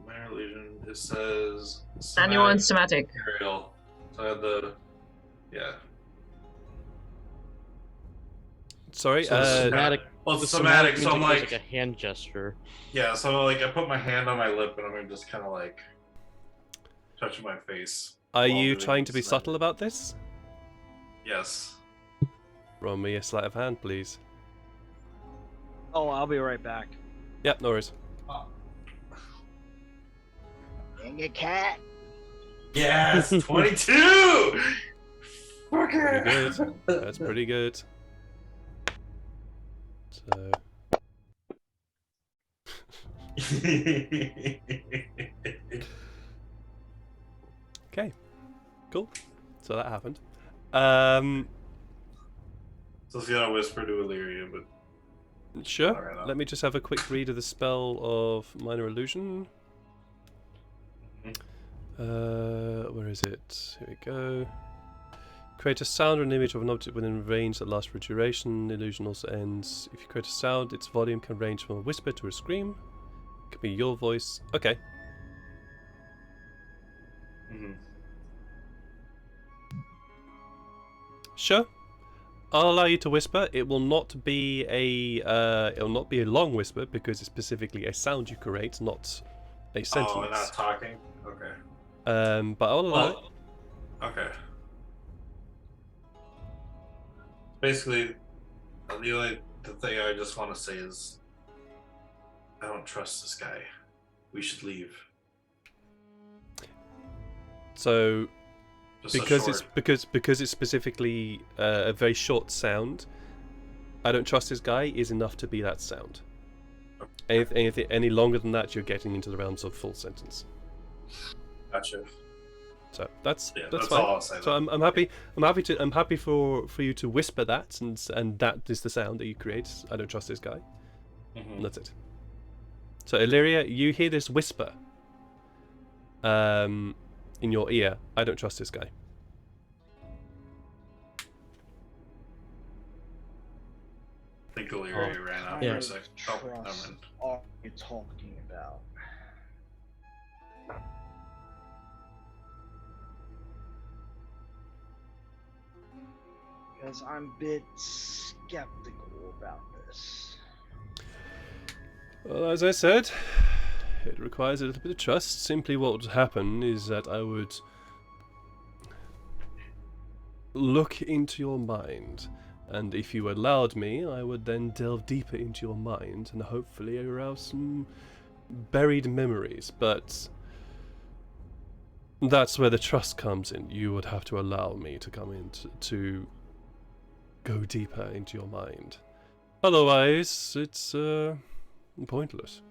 Minor illusion. It says. Manual and somatic. Material. So I had the. Yeah. Sorry. So the somatic- Well, The it's somatic. means So I'm it goes like, a hand gesture. yeah. So like, I put my hand on my lip and I'm just kind of like touching my face. Are while you doing trying to be somatic. subtle about this? Yes. Roll me a sleight of hand, please. Oh, I'll be right back. Yep, no worries. Dang it, cat. Yes. 22. Pretty good. That's pretty good. So. Okay. Cool. So that happened. So it's gonna whisper to Elyria, but Sure. Alright, Let me just have a quick read of the spell of minor illusion. Where is it? Here we go. Create a sound or an image of an object within range that lasts for a duration. Illusion also ends. If you create a sound, its volume can range from a whisper to a scream. It could be your voice. Okay. mhm. Sure. I'll allow you to whisper. It will not be a long whisper because it's specifically a sound you create, not a sentence. Oh, not talking. Okay. But I'll allow it. Okay. Basically, the thing I just want to say is, I don't trust this guy. We should leave. So, Just a because short- it's specifically a very short sound, I don't trust this guy is enough to be that sound. Anything any longer than that, you're getting into the realms of full sentence. Gotcha. So that's Yeah, that's that's fine. all I'll say. So I'm happy for you to whisper that, and that is the sound that you create. I don't trust this guy, and that's it. So Elyria, you hear this whisper in your ear. I don't trust this guy. I think Elyria ran out Yeah. for a sec. Oh, never Trust mind. are you talking about? Because I'm a bit skeptical about this. Well, as I said, it requires a little bit of trust. Simply what would happen is that I would look into your mind, and if you allowed me, I would then delve deeper into your mind and hopefully arouse some buried memories. But that's where the trust comes in. You would have to allow me to come in to go deeper into your mind. Otherwise, it's pointless.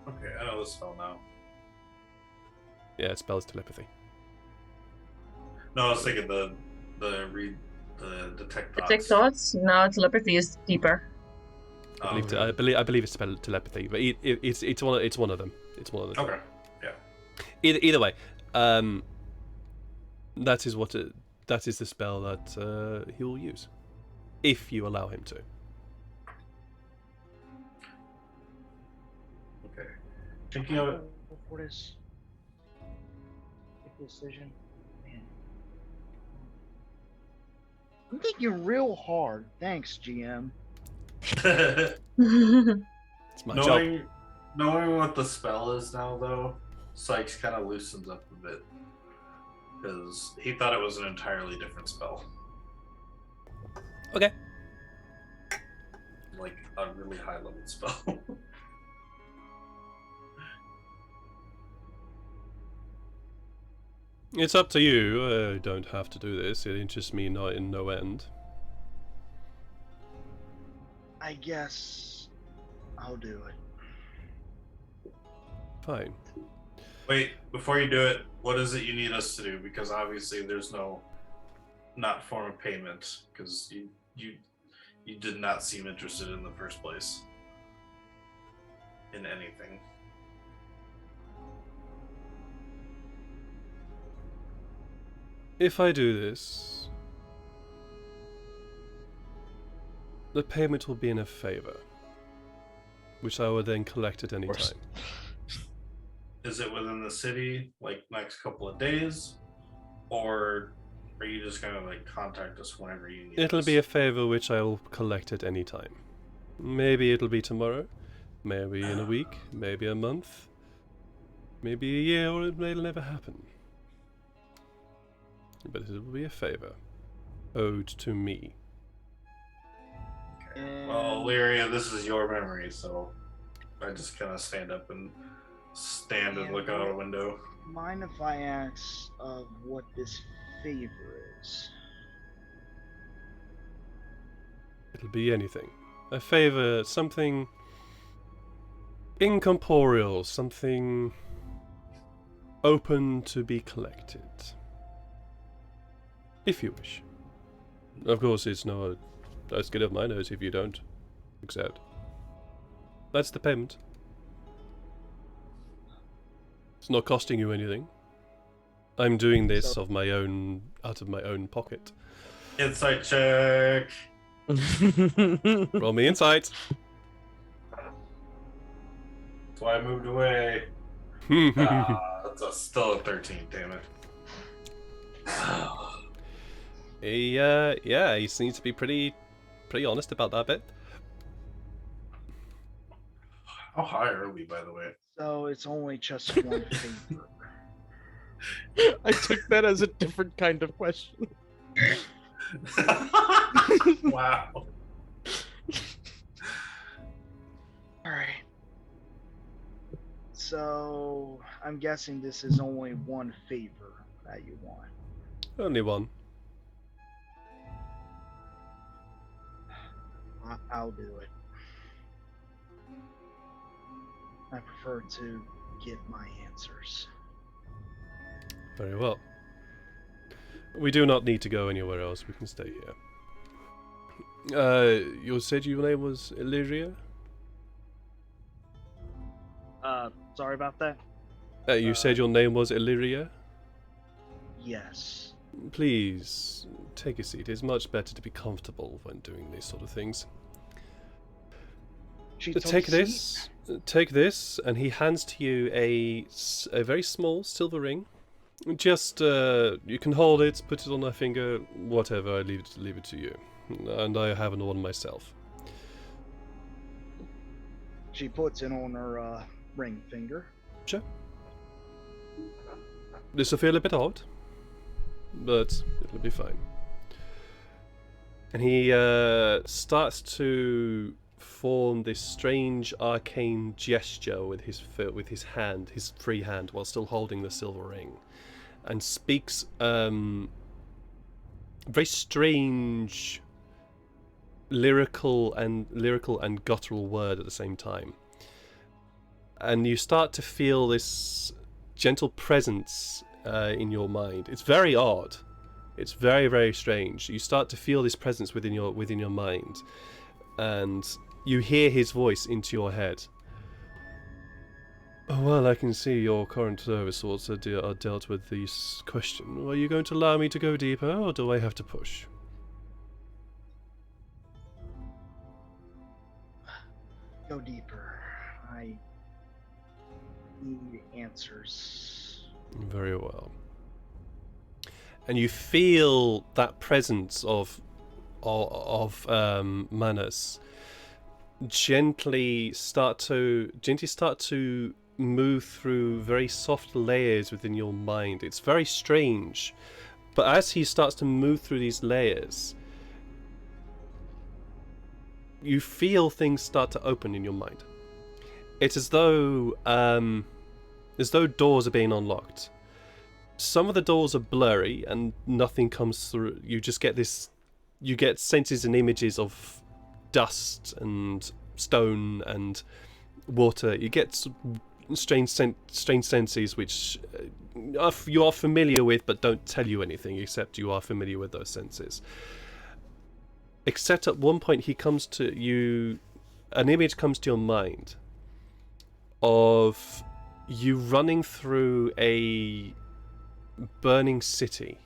Okay, I know the spell now. Yeah, it spells telepathy. No, I was thinking the detect thoughts. Detect thoughts? No, telepathy is deeper. I believe, Oh, I believe it's spelled telepathy, but it's one of them. It's one of them. okay. Yeah. Either way, that is the spell that he will use, if you allow him to. Okay. Thinking of it. For this decision, man. I'm thinking real hard. Thanks, GM. It's my job. Knowing what the spell is now, though, Sykes kind of loosens up a bit because he thought it was an entirely different spell, Okay. like a really high level spell. It's up to you. I don't have to do this. It interests me not in no end. I guess I'll do it. Fine. Wait, before you do it, what is it you need us to do? Because obviously there's not form of payment because you did not seem interested in the first place in anything. If I do this, the payment will be in a favor, which I will then collect at any course. time. Is it within the city, like next couple of days, or are you just gonna like contact us whenever you need It'll us? be a favor which I will collect at any time. Maybe it'll be tomorrow, maybe in a week, maybe a month, maybe a year, or it may never happen. But it will be a favor owed to me. Okay. Well, Elyria, this is your memory, so I just kind of stand up and and look out a window. Mind if I ask what this favor is? It'll be anything. A favor, something incorporeal, something open to be collected. If you wish. Of course, it's not a skin of my nose if you don't accept. That's the payment. It's not costing you anything. I'm doing this So- of my own, out of my own pocket. Insight check. Roll me insight. That's why I moved away. That's still a 13, damn it. He seems to be pretty honest about that bit. How high are we, by the way? So it's only just one favor. I took that as a different kind of question. Wow. All right. So I'm guessing this is only one favor that you want. Only one. I'll do it. I prefer to give my answers. Very well. We do not need to go anywhere else. We can stay here. You said your name was Elyria? Sorry about that. You said your name was Elyria? Yes. Please, take a seat. It's much better to be comfortable when doing these sort of things. She Take this, and he hands to you a very small silver ring. Just, you can hold it, put it on my finger, whatever, I leave it to you. And I have one myself. She puts it on her ring finger. Sure. This will feel a bit odd, but it'll be fine. And he starts to form this strange arcane gesture with his hand, his free hand, while still holding the silver ring, and speaks very strange lyrical and guttural word at the same time. And you start to feel this gentle presence in your mind. It's very odd. It's very, very strange. You start to feel this presence within your mind, and you hear his voice into your head. Oh, well, I can see your current service also are dealt with this question. Are you going to allow me to go deeper, or do I have to push? Go deeper. I need answers. Very well. And you feel that presence of Manus gently start to move through very soft layers within your mind. It's very strange, but as he starts to move through these layers, you feel things start to open in your mind. It's as though doors are being unlocked. Some of the doors are blurry and nothing comes through. You just get senses and images of dust and stone and water. You get strange senses which you are familiar with, but don't tell you anything except you are familiar with those senses. Except at one point an image comes to your mind of you running through a burning city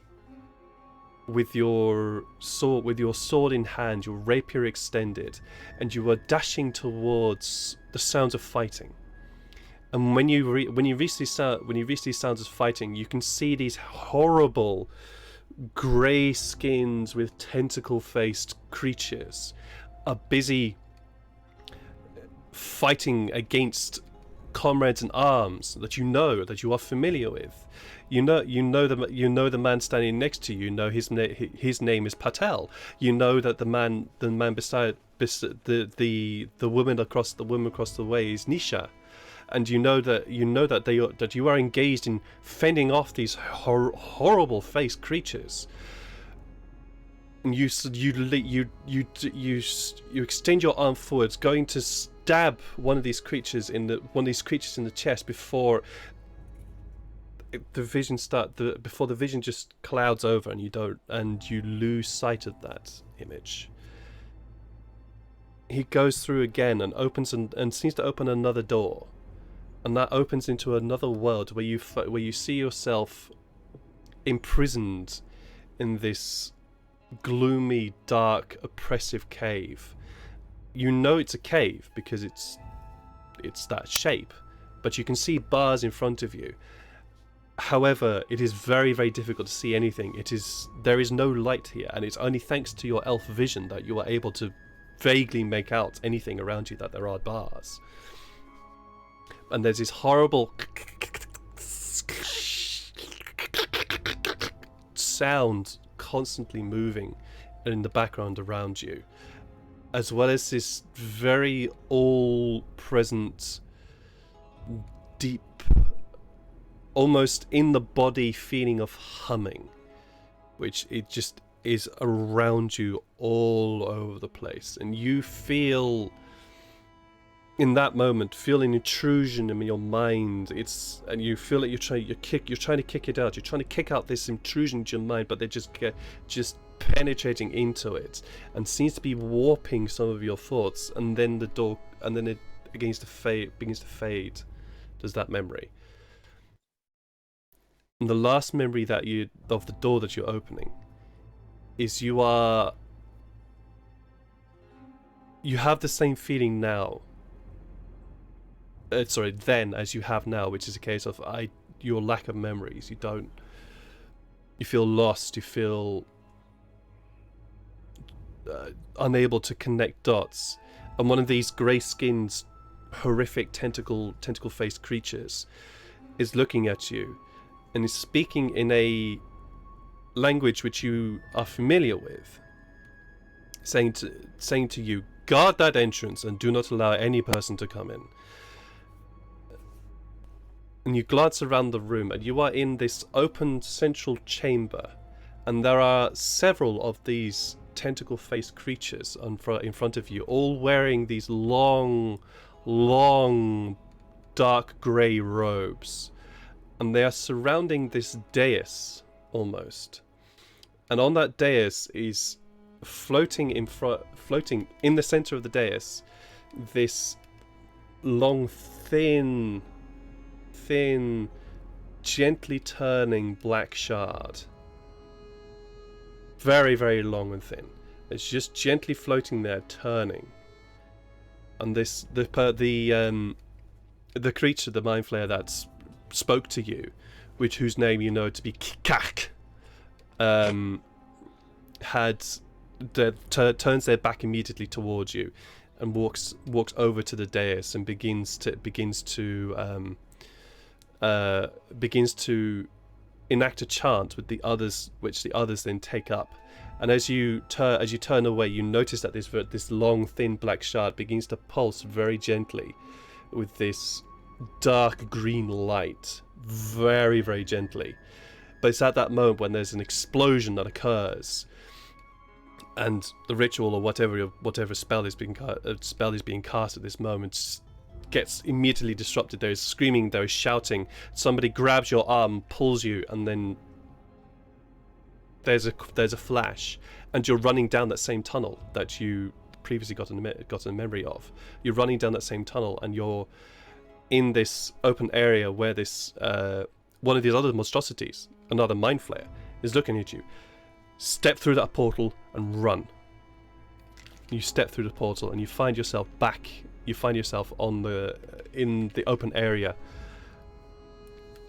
with your sword in hand, your rapier extended, and you are dashing towards the sounds of fighting. And when you reach these sounds of fighting, you can see these horrible grey skins with tentacle-faced creatures are busy fighting against comrades in arms that you are familiar with. You know the man standing next to you. You know his name is Patel. You know that the man beside the woman across the way is Nisha, and you know that you are engaged in fending off these horrible faced creatures. And you extend your arm forwards, going to stab one of these creatures in the chest before the vision just clouds over and you lose sight of that image. He goes through again and opens and seems to open another door, and that opens into another world where you see yourself imprisoned in this gloomy, dark, oppressive cave. You know it's a cave because it's that shape, but you can see bars in front of you. However, it is very, very difficult to see anything. There is no light here, and it's only thanks to your elf vision that you are able to vaguely make out anything around you, that there are bars. And there's this horrible sound constantly moving in the background around you, as well as this very all-present, deep, almost in the body feeling of humming, which it just is around you all over the place. And you feel, in that moment, feel an intrusion in your mind. And you feel that you're trying to kick it out. You're trying to kick out this intrusion into your mind, but they just penetrating into it, and seems to be warping some of your thoughts. And then it begins to fade. Does that memory? And the last memory of the door that you're opening is you have the same feeling now. Then as you have now, which is a case of your lack of memories. You feel lost. You feel unable to connect dots. And one of these grey-skinned, horrific tentacle-faced creatures is looking at you and is speaking in a language which you are familiar with, saying to you, "Guard that entrance and do not allow any person to come in." And you glance around the room, and you are in this open central chamber, and there are several of these tentacle-faced creatures in front of you, all wearing these long, dark grey robes. And they are surrounding this dais, almost. And on that dais is floating in the center of the dais, this long, thin, gently turning black shard. Very, very long and thin. It's just gently floating there, turning. And the creature, the mind flayer that spoke to you, whose name you know to be Kikak, turns their back immediately towards you, and walks over to the dais and begins to enact a chant with the others, which the others then take up. And as you turn away, you notice that this long, thin black shard begins to pulse very gently with this dark green light, very, very gently. But it's at that moment when there's an explosion that occurs, and the ritual or whatever spell is being cast at this moment gets immediately disrupted. There is screaming, there is shouting. Somebody grabs your arm, pulls you, and then there's a flash, and you're running down that same tunnel that you previously got a memory of. You're running down that same tunnel, and you're in this open area where this one of these other monstrosities, another mind flayer, is looking at you. Step through that portal and run. You step through the portal and you find yourself back. You find yourself in the open area,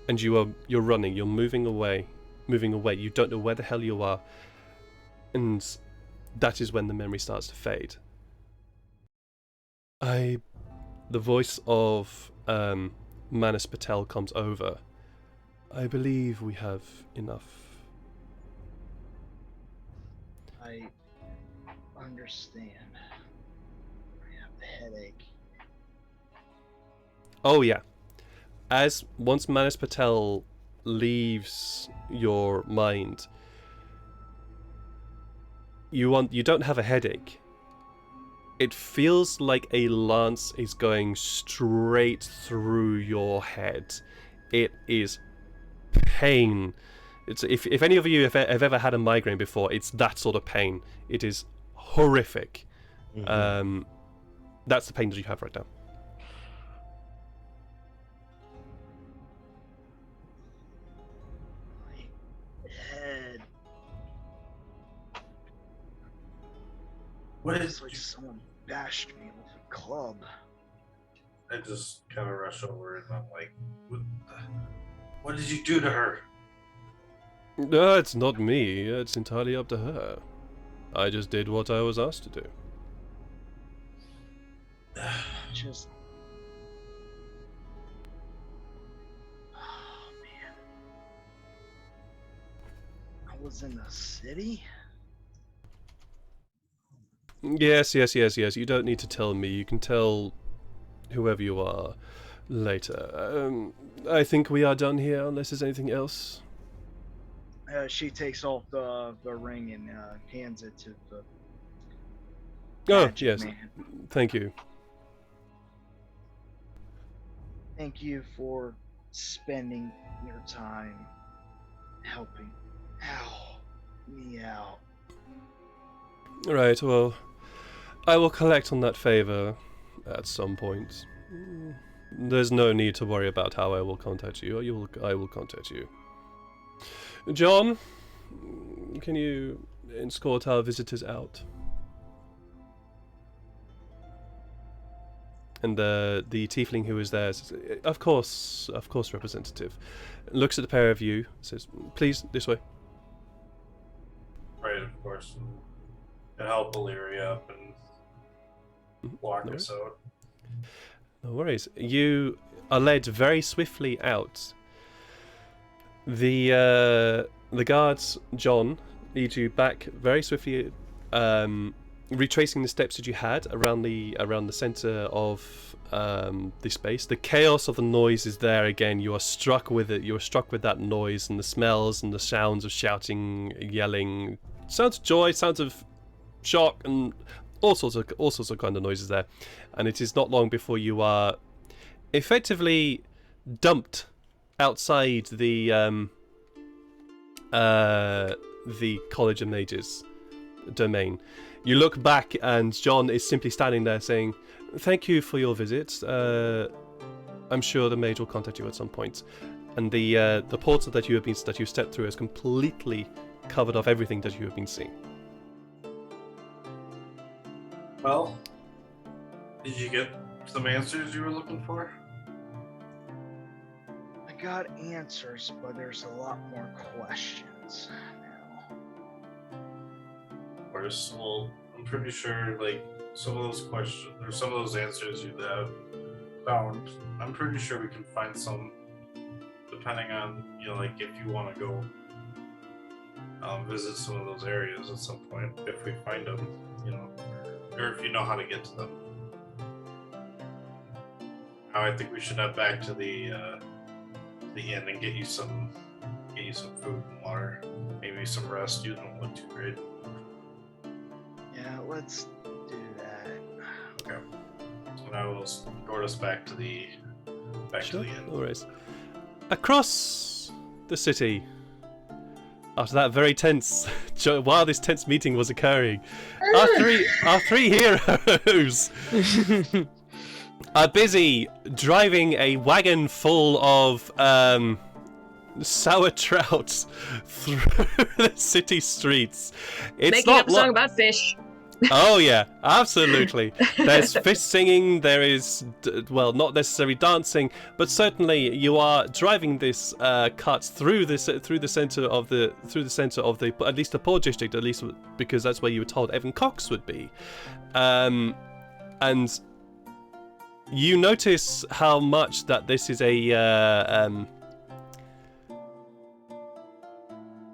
and you're running. You're moving away. You don't know where the hell you are, and that is when the memory starts to fade. The voice of Manas Patel comes over. I believe we have enough. I understand. I have the headache. Oh yeah. Once Manas Patel leaves your mind, you don't have a headache. It feels like a lance is going straight through your head. It is pain. If any of you have ever had a migraine before, it's that sort of pain. It is horrific. Mm-hmm. That's the pain that you have right now. My head. What It's is like someone bashed me with a club. I just kind of rush over and I'm like, what the... What did you do to her? No, it's not me. It's entirely up to her. I just did what I was asked to do. Just. Oh, man. I was in the city? Yes. You don't need to tell me. You can tell whoever you are later. I think we are done here, unless there's anything else. She takes off the ring and hands it to the Oh, magic yes. man. Thank you. Thank you for spending your time helping me out. Right, well, I will collect on that favor at some point. There's no need to worry about how I will contact you. I will contact you. John, can you escort our visitors out? And the tiefling who is there says, of course, representative. Looks at the pair of you, says, please, this way. Right, of course. And help Elyria up and walk No us out. No worries. You are led very swiftly out. The guards, John, lead you back very swiftly, retracing the steps that you had around the center of the space. The chaos of the noise is there again. You are struck with it. You are struck with that noise and the smells and the sounds of shouting, yelling, sounds of joy, sounds of shock, and all sorts of kind of noises there. And it is not long before you are effectively dumped outside the College of Mages domain. You look back and John is simply standing there saying, "Thank you for your visit. I'm sure the mage will contact you at some point." And the portal that you stepped through has completely covered off everything that you have been seeing. Well, did you get some answers you were looking for? I got answers, but there's a lot more questions now. Of course, well, I'm pretty sure, like, some of those questions, or some of those answers you have found, I'm pretty sure we can find some, depending on, like, if you want to go visit some of those areas at some point, if we find them, or if you know how to get to them. Now I think we should head back to the inn and get you some food and water, maybe some rest. You don't look too great. Yeah, let's do that. Okay. And I will escort us back to the inn. No worries. Across the city, after that very tense, while this tense meeting was occurring, our three heroes are busy driving a wagon full of sour trout through the city streets. It's Making not up a song about fish. Oh yeah, absolutely. There's fish singing. There is, not necessarily dancing, but certainly you are driving this cart through the center of the at least the poor district, at least because that's where you were told Evan Cox would be, and you notice how much that this is a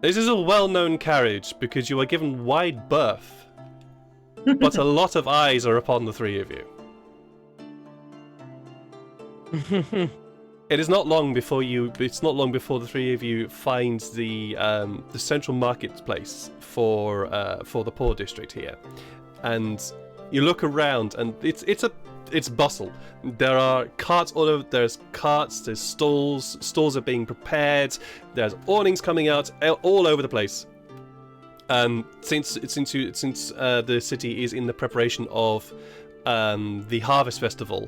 well-known carriage because you are given wide berth. But a lot of eyes are upon the three of you. It's not long before the three of you find the central marketplace for the poor district here, and you look around and it's bustle. There are carts all over. There's carts. There's stalls. Stalls are being prepared. There's awnings coming out all over the place. Since the city is in the preparation of the Harvest Festival,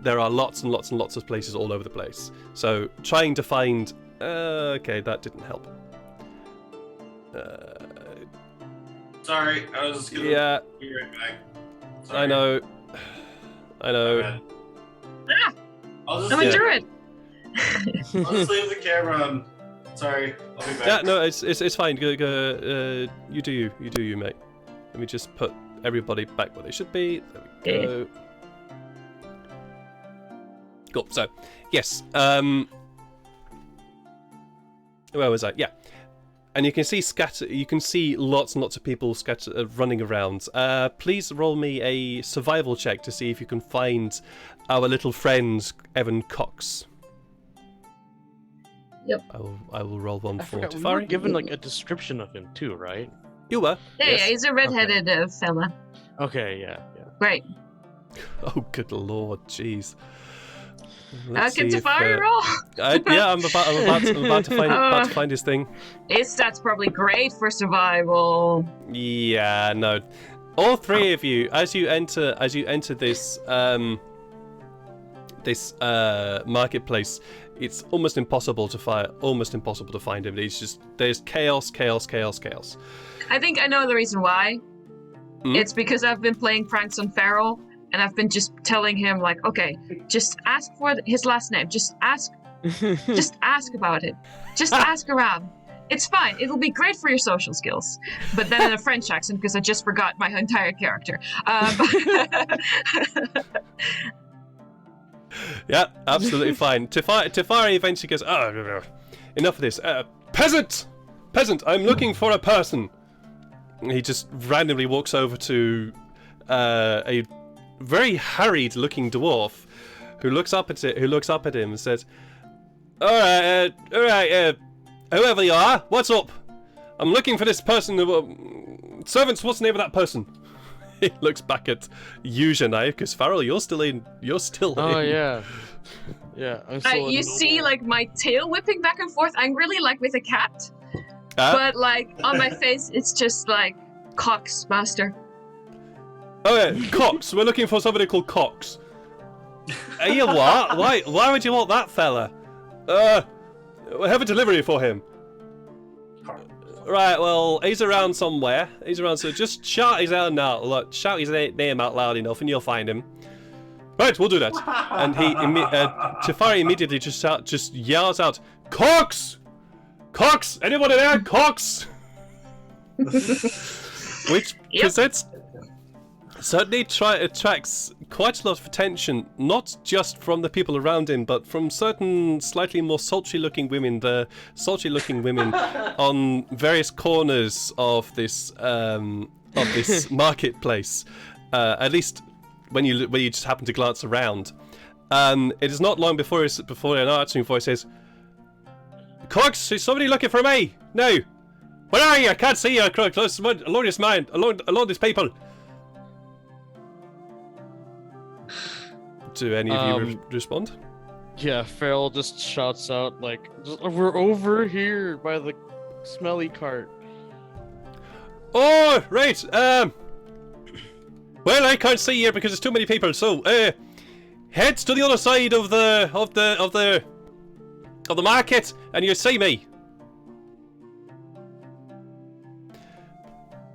there are lots and lots and lots of places all over the place. So trying to find... okay, that didn't help. Sorry, I was just gonna be right back. Sorry. I know. My bad. Ah! I'll just I'm a druid. Let's leave the camera on. Sorry, I'll be back. Yeah, no, it's fine. You do you, mate. Let me just put everybody back where they should be. There we go. Cool. So, yes. Where was I? Yeah. And you can see You can see lots and lots of people running around. Please roll me a survival check to see if you can find our little friend Evan Cox. Yep. I will roll one I for forgot, we Tefari. were given like a description of him too, right? You were. Yeah, yes. yeah, he's a redheaded fella. Okay, yeah. Great. Oh, good lord, jeez. Can see if, Tefari roll? Yeah, I'm about to find his thing. His stats probably great for survival. Yeah, no. All three of you, as you enter this marketplace, it's almost impossible to find him. There's chaos. I think I know the reason why. Hmm? It's because I've been playing pranks on Farrell, and I've been just telling him like, okay, just ask for his last name. Just ask about it. Just ask around. It's fine. It'll be great for your social skills. But then in a French accent, because I just forgot my entire character. Yeah, absolutely fine. Tefari eventually goes, oh, enough of this. Peasant! I'm looking for a person. And he just randomly walks over to a very harried-looking dwarf who looks up at him and says, all right, whoever you are, what's up? I'm looking for this person. Servants, what's the name of that person? He looks back at you, Janai, because Farrell, you're still in. Oh yeah. I'm still you see like my tail whipping back and forth angrily, like with a cat. But like on my face, it's just like Cox, master. Okay, Cox. We're looking for somebody called Cox. You what? Why would you want that fella? We have a delivery for him. Right, well, he's around somewhere. So just shout his name out. Look, shout his name out loud enough, and you'll find him. Right, we'll do that. And Tefari immediately just yells out, Cox! Cox! Anybody there? Cox! Which certainly attracts quite a lot of attention, not just from the people around him, but from certain slightly more sultry-looking women. The sultry-looking women on various corners of this marketplace. At least when you just happen to glance around. It is not long before an answering voice says, Cox, is somebody looking for me? No. Where are you? I can't see you close along this man, along these people. Do any of you respond? Yeah, Farrell just shouts out like, we're over here by the smelly cart. Oh, right. Well, I can't see here because there's too many people. So, head to the other side of the market, and you see me.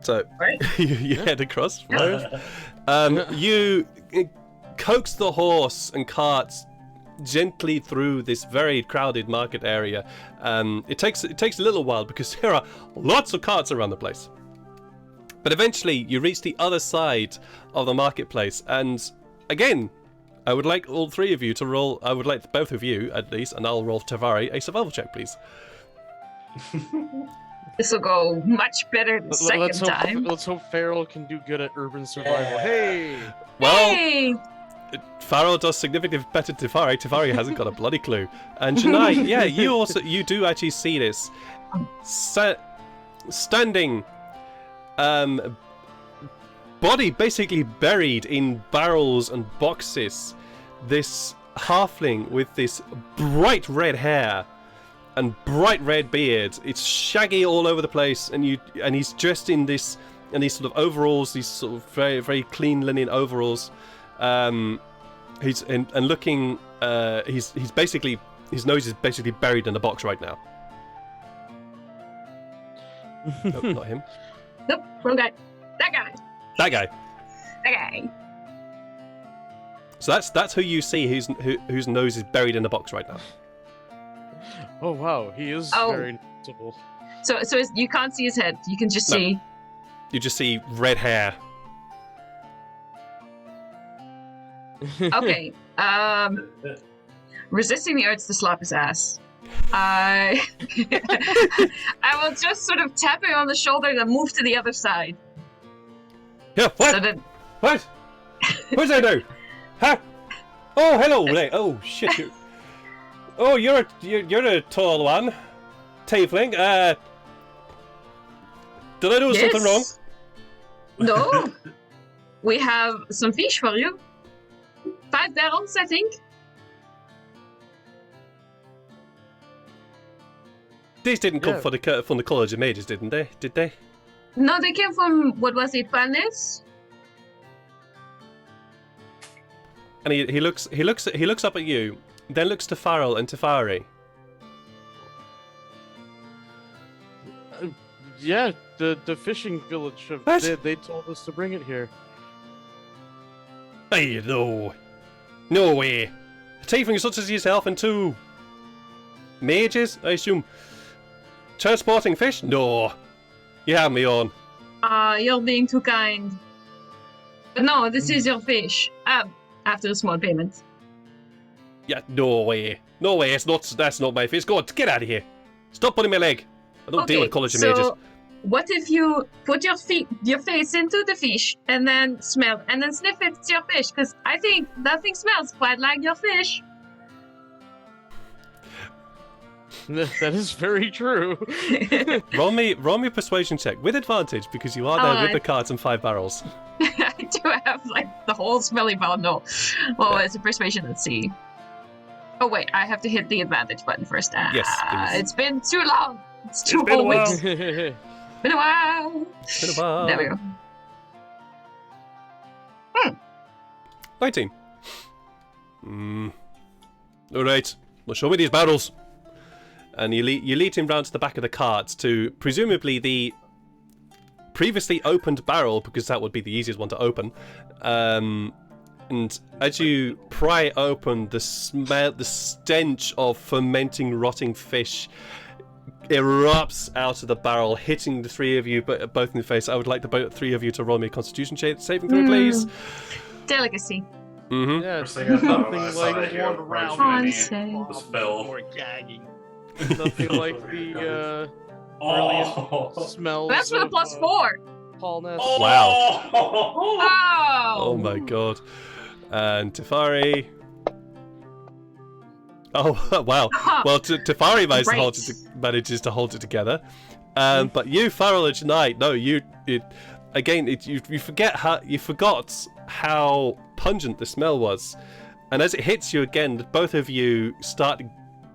So, you head across. You coax the horse and cart gently through this very crowded market area. It takes a little while because there are lots of carts around the place. But eventually, you reach the other side of the marketplace, and again, I would like all three of you to roll. I would like both of you, at least, and I'll roll Tefari a survival check, please. This will go much better the second time. Let's hope Farrell can do good at urban survival. Hey! Well, hey! Farrell does significantly better than Tefari. Tefari hasn't got a bloody clue. And Janai, yeah, you do actually see this. Standing, body basically buried in barrels and boxes, this halfling with this bright red hair and bright red beard. It's shaggy all over the place, and he's dressed in these sort of overalls, these sort of very, very clean linen overalls. He's looking. He's basically, his nose is basically buried in a box right now. Nope, not him. Nope, wrong guy. That guy. That guy. That guy. So that's who you see, whose nose is buried in a box right now. Oh wow, he is Oh. very noticeable. So you can't see his head. You can just No. see. You just see red hair. Okay. Resisting the urge to slap his ass. I will just sort of tap him on the shoulder and then move to the other side. Yeah, what? So that What? What's that do? Huh? Oh, hello, Ray. Oh, shit. You're a tall one. Tiefling. Did I do something wrong? No. We have some fish for you. 5 barrels, I think. These didn't come Yeah. from the College of Mages, didn't they? Did they? No, they came from, what was it, Panes? And he looks up at you, then looks to Farrell and Tefari. Yeah, the fishing village. What? They told us to bring it here. Hey, no way. A tiefling such as yourself and 2 mages, I assume. Transporting fish? No. You have me on. You're being too kind. But no, this is your fish. After a small payment. Yeah, no way. No way, that's not my fish. Go on, get out of here. Stop pulling my leg. I don't deal with College of Mages. What if you put your face into the fish and then smell and then sniff it? It's your fish, because I think that thing smells quite like your fish. That is very true. roll me a persuasion check with advantage because you are there with the carts and 5 barrels. I do have like the whole smelly bone. No. Well, it's a persuasion. Let's see. Oh wait, I have to hit the advantage button first. Yes, please. It's been too long. It's 2 been a whole while. weeks. Been a while. It's been a while. There we go. Right, team. Alright, well, show me these barrels. And you lead him round to the back of the cart to presumably the previously opened barrel, because that would be the easiest one to open. And as you pry open, the stench of fermenting, rotting fish erupts out of the barrel, hitting the 3 of you both in the face. I would like the 3 of you to roll me a Constitution saving throw, please. Delicacy. Mm-hmm. Yeah, First thing I thought when I nothing saw like that hero one approach round me save. was Phil. More gagging. nothing like the Oh. smells. That's for the of, +4. Paulness. Wow. Wow. Oh my god. And Tefari. Oh, wow. Well, Tefari manages to hold it together. But you, Farrell and Janai, no, you forgot how pungent the smell was. And as it hits you again, both of you start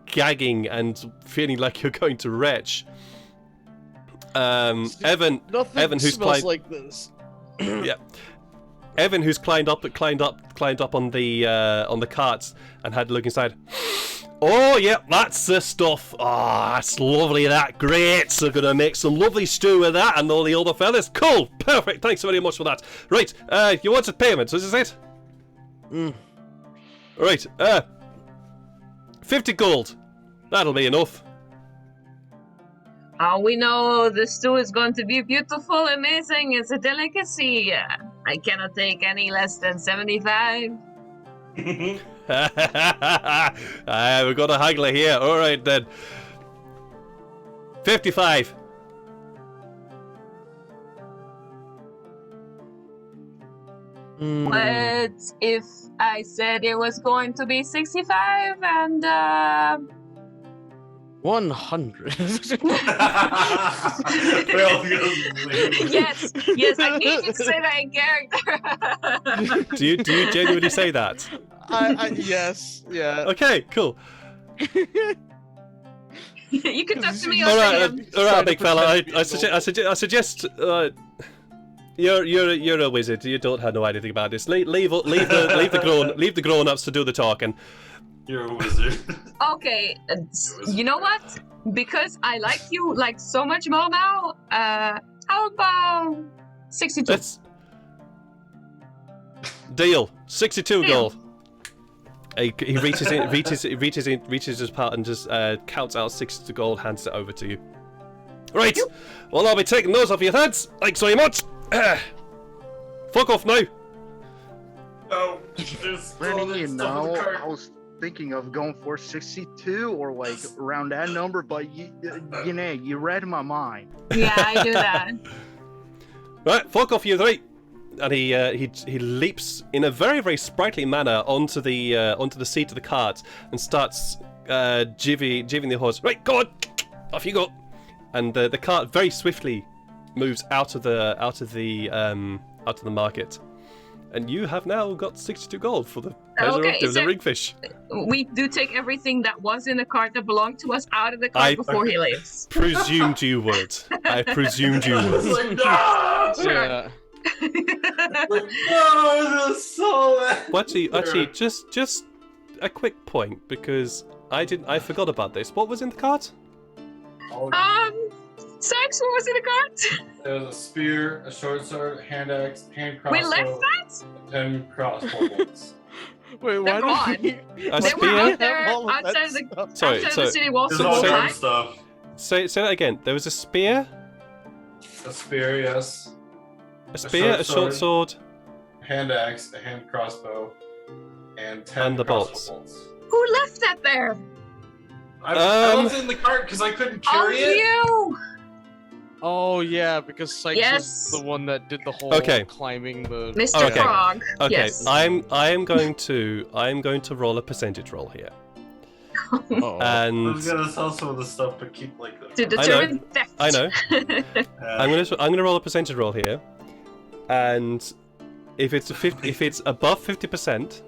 gagging and feeling like you're going to retch. Evan, Nothing who's smells like this. yeah. Evan, who's climbed up on the carts and had a look inside. Oh, yeah, that's the stuff. Oh, that's lovely, that. Great. So gonna make some lovely stew with that and all the other fellas. Cool. Perfect. Thanks very much for that. Right, you wanted payment, is this it? Right, 50 gold. That'll be enough. We know the stew is going to be beautiful, amazing. It's a delicacy. I cannot take any less than 75. We've got a haggler here. All right then. 55. But if I said it was going to be 65 and 100. yes, I need you to say that in character. Do you genuinely say that? Yes, yeah. Okay, cool. You can talk to me All on right, big fella. I suggest. You're a wizard. You don't know anything about this. Leave the grown-ups to do the talking. You're a wizard. Okay, you know what? Because I like you like so much more now. How about 62? Let's deal. 62 Deal. gold. He reaches his part and just counts out 60 gold, hands it over to you. Right. Well, I'll be taking those off your heads. Thanks very much. Fuck off now. Oh, just Brandon, you know, I was thinking of going for 62 or like around that number, but you read my mind. Yeah, I do that. Right, fuck off, you three. And he leaps in a very, very sprightly manner onto the seat of the cart and starts jivvying the horse. Right, go on, off you go. And the cart very swiftly moves out of the market. And you have now got 62 gold for the pleasure of delivering fish. We do take everything that was in the cart that belonged to us out of the cart before he leaves. Presumed you would. I presumed you would. Like, no! Yeah. Like, no, this is so bad. Well, actually, just a quick point because I forgot about this. What was in the cart? Sykes, what was in the cart? There was a spear, a short sword, hand axe, hand crossbow, We left that? 10 crossbow bolts. Wait, They're why gone. did A They were out spear? there All of that outside the stuff. Sorry, outside so the city walls There's the all whole sorts time. of stuff. say that again. There was a spear, A spear, yes. a short sword, Hand axe, a hand crossbow, and 10 And the crossbow bolts. Who left that there? I left it in the cart because I couldn't carry it. You! Oh yeah, because Sykes Yes. was the one that did the whole Okay. climbing the. Mr. Okay. Frog. Okay, Yes. I am going to roll a percentage roll here, Uh-oh. I and was gonna sell some of the stuff, but keep like the. To determine theft. I know. I'm gonna roll a percentage roll here, and if it's above 50%,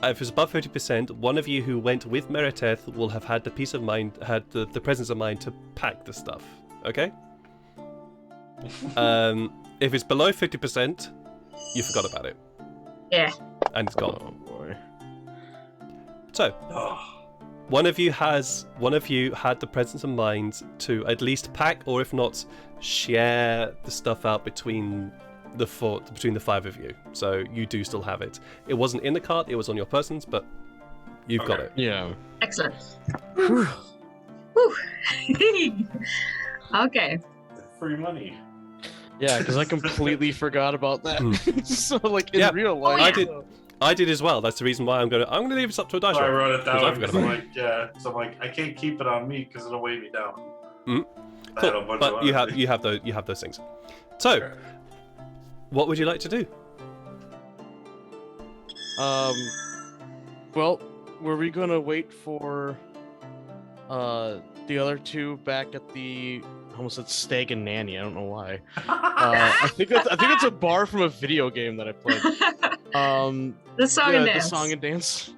if it's above 50%, one of you who went with Mereteth will have had the the presence of mind to pack the stuff. Okay. If it's below 50%, you forgot about it. Yeah. And it's gone. Oh boy. So. Oh, One of you had the presence of mind to at least pack, or if not, share the stuff out between the five of you. So you do still have it. It wasn't in the cart; it was on your persons, but you've got Okay. it. Yeah. Excellent. Okay. free money. Yeah, because I completely forgot about that. So like in Yeah. real life. I did. I did as well. That's the reason why I'm gonna leave this up to a dice So I roll. wrote it Because I down forgot because I'm about like, yeah. So I'm like, I can't keep it on me because it'll weigh me down. Mhm. I had a Cool. bunch But of you other have those things. So, what would you like to do? Well, were we gonna wait for the other two back at the I almost said Stag and Nanny, I don't know why. I think it's a bar from a video game that I played. The song Yeah, and the dance. song and dance.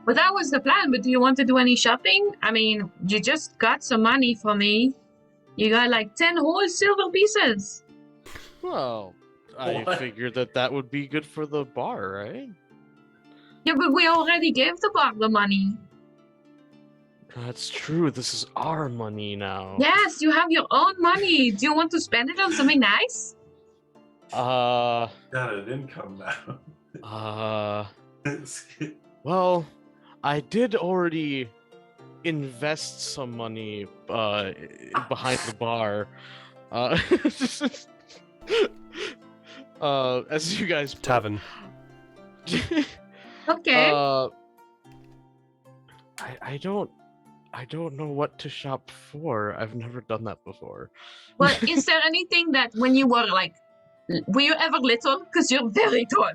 But that was the plan. But do you want to do any shopping? I mean, you just got some money for me. You got like 10 whole silver pieces. Well, I What? figured that would be good for the bar, right? Yeah, but we already gave the bar the money. That's true. This is our money now. Yes, you have your own money. Do you want to spend it on something nice? Uh, got an income now. well, I did already invest some money behind the bar. As you guys put- Tavern. Okay. I don't know what to shop for. I've never done that before. Well, is there anything that when you were like, were you ever little? Because you're very tall.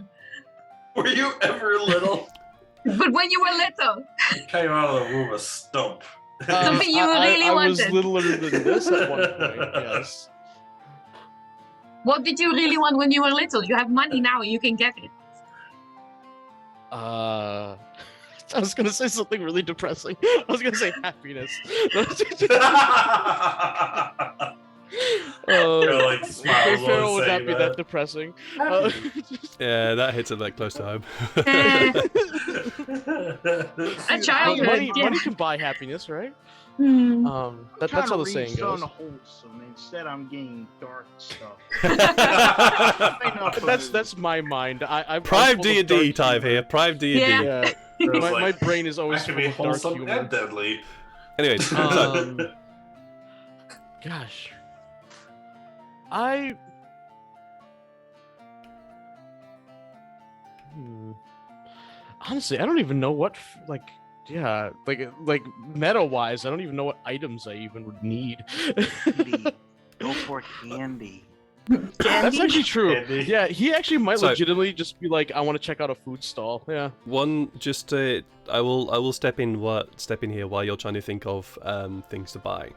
Were you ever little? But when you were little, You came out of the womb a stump. Something you really I was wanted. littler than this at one point, yes. what did you really want when you were little? You have money now, you can get it. I was gonna say something really depressing. I was gonna say happiness. Like, smiles while Pharaoh would saying not be that depressing. Yeah, that hits it like close to home. A childhood, money, yeah. money can buy happiness, right? Hmm. That's Trying how to the saying read goes. something wholesome. Instead, I'm getting dark stuff. That's my mind. I'm Prime full of D&D dark time humor. here. Prime D&D. Yeah. Yeah, It's my like, brain is always that can full be of dark wholesome humor. and deadly. Anyways, so Gosh, honestly, I don't even know what like meta-wise, I don't even know what items I even would need. Candy. Go for candy. That's actually true. Candy. Yeah, he actually might So- legitimately just be like, I want to check out a food stall. Yeah. one just I will step in here while you're trying to think of things to buy.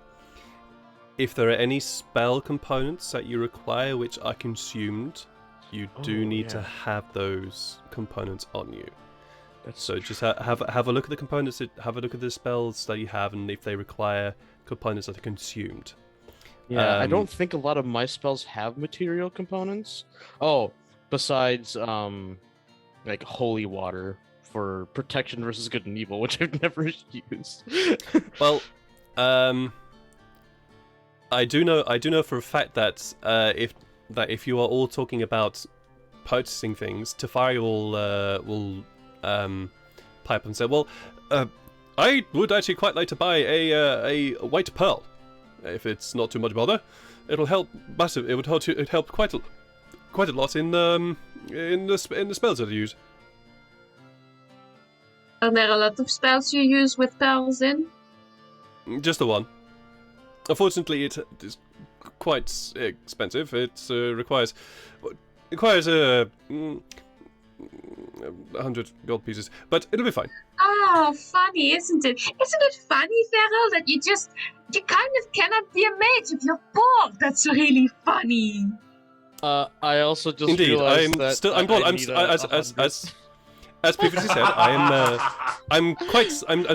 If there are any spell components that you require which are consumed, you do Oh, need to yeah. have those components on you. That's So just have a look at the components, have a look at the spells that you have, and if they require components that are consumed. Yeah, I Um, don't think a lot of my spells have material components. Oh, besides like holy water for protection versus good and evil, which I've never used. Well, I do know for a fact that if you are all talking about purchasing things, Tefari will pipe and say, "Well, I would actually quite like to buy a white pearl. If it's not too much bother, it'll help massive. It would help quite a lot in the spells that I use." Are there a lot of spells you use with pearls in? Just the one. Unfortunately, it is quite expensive. It requires 100 gold pieces, but it'll be fine. Oh, funny, isn't it? Isn't it funny, Farrell, that you kind of cannot be a mage if you're poor? That's really funny. I also just Indeed, realized I'm that still. I need a As previously said, I'm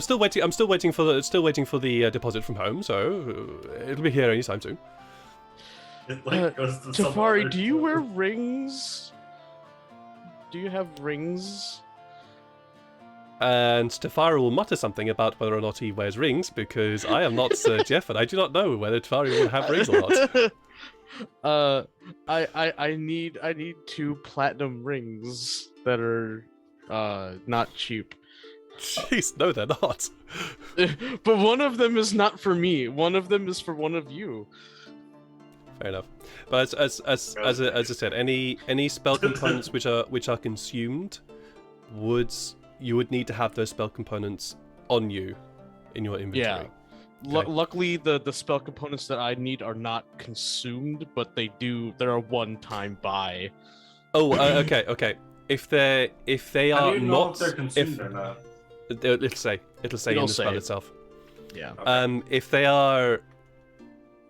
still waiting. I'm still waiting for the deposit from home, so it'll be here anytime soon. It like goes to some Tefari, other do you door. wear rings? Do you have rings? And Tefari will mutter something about whether or not he wears rings, because I am not Sir Jeff, and I do not know whether Tefari will have rings or not. I need 2 platinum rings that are not cheap. Jeez, no, they're not. But one of them is not for me. One of them is for one of you. Fair enough. But as I said, any spell components which are consumed, you would need to have those spell components on you in your inventory. Yeah. Okay. Luckily, the spell components that I need are not consumed, but they're a one-time buy. Oh, okay. If they How are do you know not, if they're consumed or not? it'll say in It'll the spell say. itself. Yeah.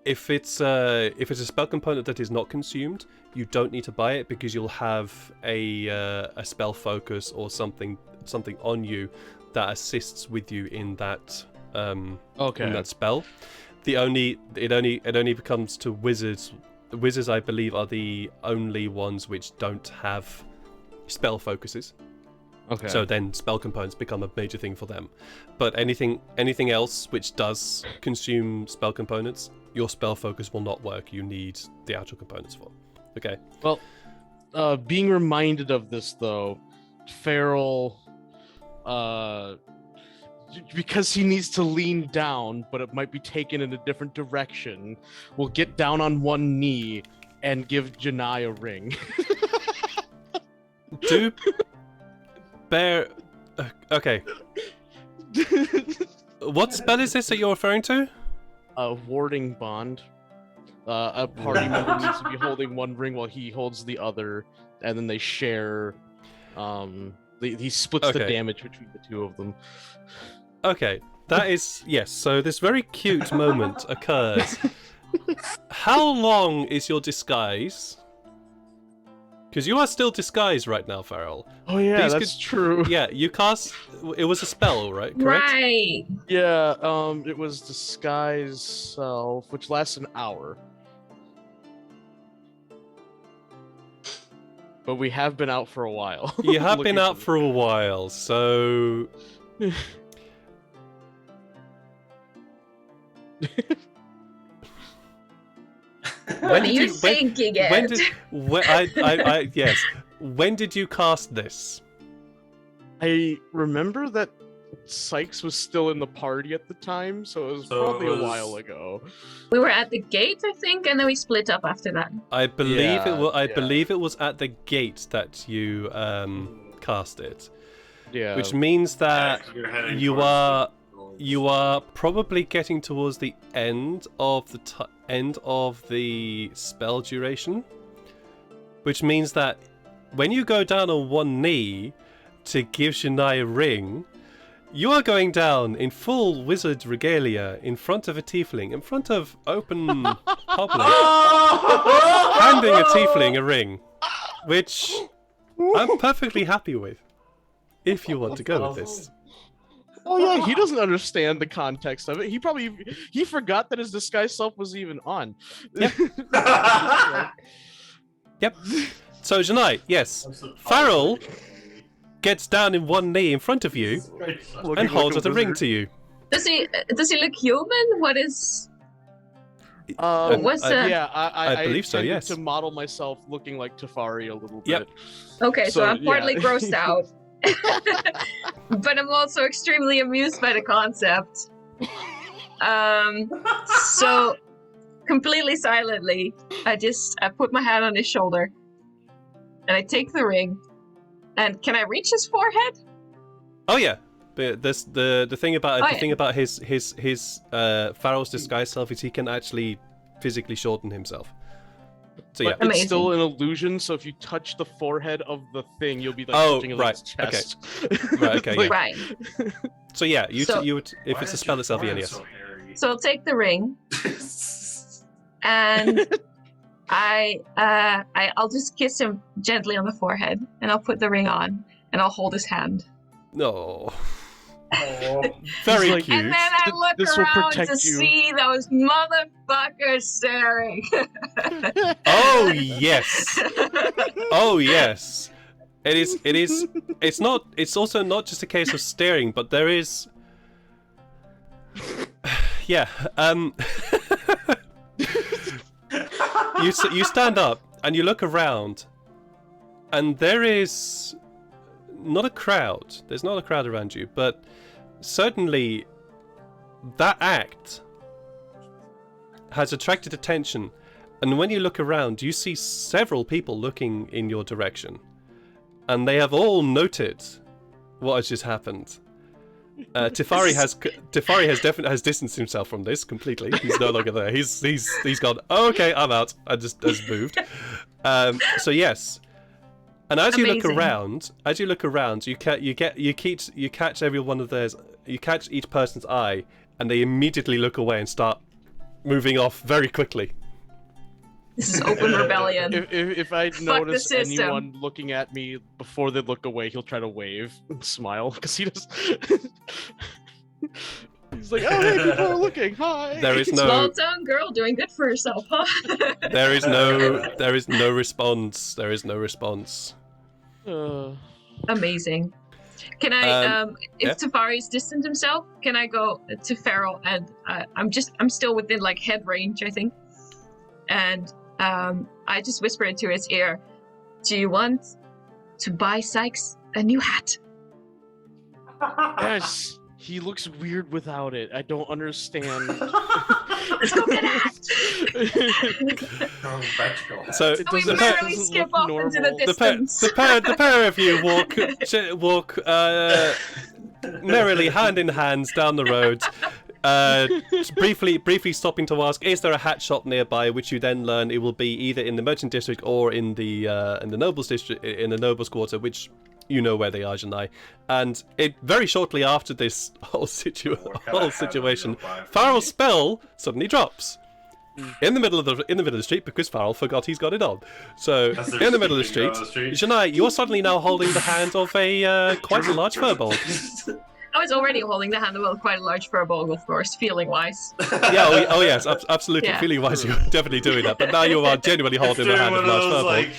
If it's a spell component that is not consumed, you don't need to buy it because you'll have a spell focus or something on you that assists with you in that Okay. in that spell. It only becomes to wizards. Wizards, I believe, are the only ones which don't have spell focuses. Okay. So then spell components become a major thing for them. But anything else which does consume spell components, your spell focus will not work. You need the actual components for. Okay. Well, being reminded of this though, Farrell, because he needs to lean down, but it might be taken in a different direction, will get down on one knee and give Janai a ring. Do bear. Okay. What spell is this that you're referring to? A warding bond. A party member needs to be holding one ring while he holds the other, and then they share. He splits the Okay. damage between the two of them. Okay, that is yes. So this very cute moment occurs. How long is your disguise? Because you are still disguised right now, Farrell. Oh yeah, These that's true. Yeah, you cast. It was a spell, right? Correct. Right. Yeah, it was disguise self, which lasts an hour. but we have been out for a while. You have been Looking out for a while, so What are you thinking, Ed? Yes. When did you cast this? I remember that Sykes was still in the party at the time, so it was So it probably was- a while ago. We were at the gate, I think, and then we split up after that. I believe Yeah, believe it was at the gate that you cast it, Yeah. which means that You're heading you towards are the village. you are probably getting towards the end of the spell duration, which means that when you go down on one knee to give Shania a ring, you are going down in full wizard regalia in front of a tiefling, in front of open public, handing a tiefling a ring, which I'm perfectly happy with, if you want to go with this. Oh yeah, he doesn't understand the context of it. He forgot that his disguised self was even on. Yep. So, Janai, yes, Farrell gets down in one knee in front of you and holds out a ring to you. Does he look human? What is? What's Yeah, I believe so, tended yes. to model myself looking like Tefari a little Yep. bit. Okay, so I'm partly yeah. grossed out, but I'm also extremely amused by the concept. So completely silently, I put my hand on his shoulder, and I take the ring. And can I reach his forehead? Oh yeah, but the thing about Oh, the yeah. thing about his Farrell's disguised self is he can actually physically shorten himself. So yeah. But it's still Amazing. an illusion, so if you touch the forehead of the thing, you'll be like Oh, touching right, his chest. Right, okay, Like, Right. So yeah, So- you would if it's a spell itself, yeah, yes. So I'll take the ring, and I'll just kiss him gently on the forehead, and I'll put the ring on, and I'll hold his hand. No, Oh. very like- cute. And then I look This will around protect to you. see those motherfuckers staring. Oh yes, oh yes. It is. It's not. It's also not just a case of staring, but there is. Yeah. You stand up and you look around, and there is not a crowd. There's not a crowd around you, but certainly that act has attracted attention. And when you look around, you see several people looking in your direction, and they have all noted what has just happened. Tefari has distanced himself from this completely. He's no longer there. He's gone. Oh, okay, I'm out. I just moved. So yes, and as you look around, you catch every one of theirs. You catch each person's eye, and they immediately look away and start moving off very quickly. This is open rebellion. If I the notice system. anyone looking at me before they look away, he'll try to wave and smile because he does. He's like, "Oh, hey, people are looking. Hi." There is Small no. town girl doing good for herself, huh? There is no response. There is no response. Amazing. Can I, if yeah. Tefari's distanced himself, can I go to Farrell and I'm still within like head range, I think, and I just whisper into his ear, "Do you want to buy Sykes a new hat?" Yes, he looks weird without it. I don't understand. Let's go get a hat. So It We doesn't- merrily doesn't skip look off into the normal. distance. the pair of you walk merrily hand in hand down the road, briefly stopping to ask, "Is there a hat shop nearby?" Which you then learn it will be either in the merchant district or in the nobles district, in the nobles quarter, which you know where they are, Janai. And it very shortly after this whole situation, Farrell's spell suddenly drops. In the middle of the street, because Farrell forgot he's got it on. So in the middle of the street, Janai, you're suddenly now holding the hand of a quite a large furbolg. I was already holding the hand of quite a large furbolg, of course, feeling-wise. Yeah, yes, absolutely. Yeah. Feeling wise, you're definitely doing that. But now you are genuinely holding the hand of a large furbolg.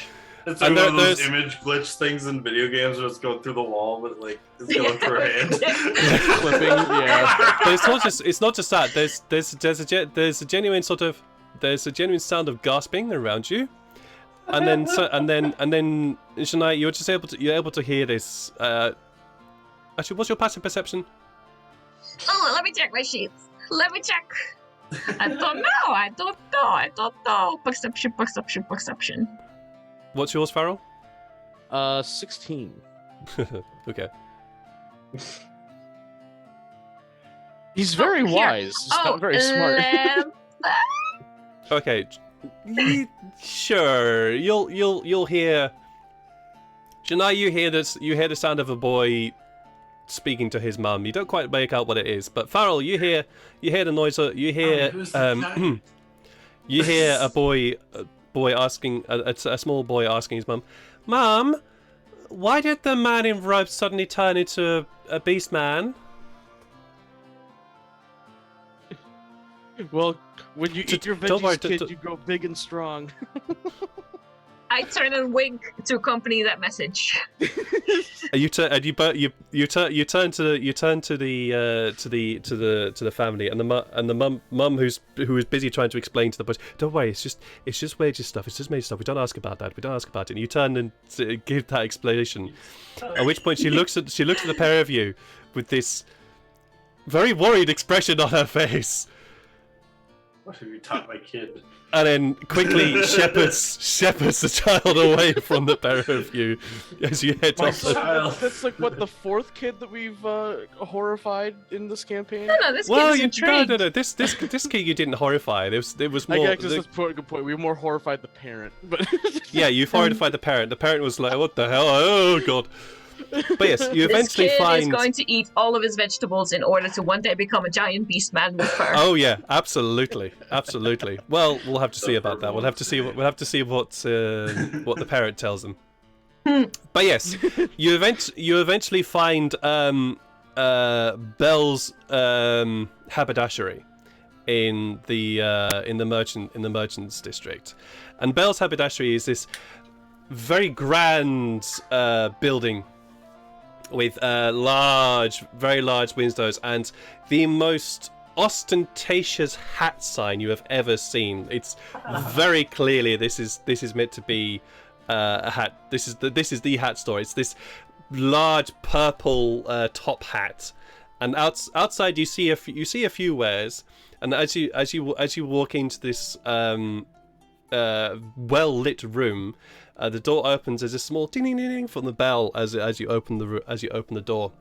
It's And like one of those there's- image glitch things in video games where it's going through the wall, but like it's going through her hand. Clipping, yeah. But it's not just that. There's a genuine sort of genuine sound of gasping around you, and then Shania, you're able to hear this. Actually, what's your passive perception? Oh, let me check my sheets. Let me check. I don't know. Perception. What's yours, Farrell? 16. Okay. He's very here. wise. He's not very smart. Okay. Sure. You'll hear. Shania, you hear this. You hear the sound of a boy speaking to his mum. You don't quite make out what it is, but Farrell, you hear the noise. You hear who's the guy? you hear a boy asking a small boy asking his mum, "Mum, why did the man in robes suddenly turn into a beast man?" Well, when you eat your Don't worry, veggies, kid, you grow big and strong. I turn and wink to accompany that message. You turn to the family, and the mum who is busy trying to explain to the boys. Don't worry, it's just major stuff. It's just major stuff. We don't ask about that. We don't ask about it. And you turn and give that explanation. At which point she looks at the pair of you with this very worried expression on her face, What have you taught my kid? and then quickly shepherds the child away from the pair of you as you head My off. child. That's like what, the fourth kid that we've horrified in this campaign. No, this kid Well, is intrigued. no. This kid you didn't horrify. It was I more. guess that's a good point. We more horrified the parent, but Yeah, you horrified the parent. The parent was like, "What the hell? Oh god!" But yes, you eventually this kid find. is going to eat all of his vegetables in order to one day become a giant beast man with fur. Oh yeah, absolutely. Well, we'll have to see about that. We'll have to see what the parent tells them. But yes, you eventually find Belle's haberdashery in the merchants district, and Belle's haberdashery is this very grand building with very large windows and the most ostentatious hat sign you have ever seen. It's very clearly this is meant to be a hat. This is the hat store. It's this large purple top hat, and outside you see a few wares. And as you walk into this well lit room, the door opens. There's a small ding ding ding ding from the bell as you open the door.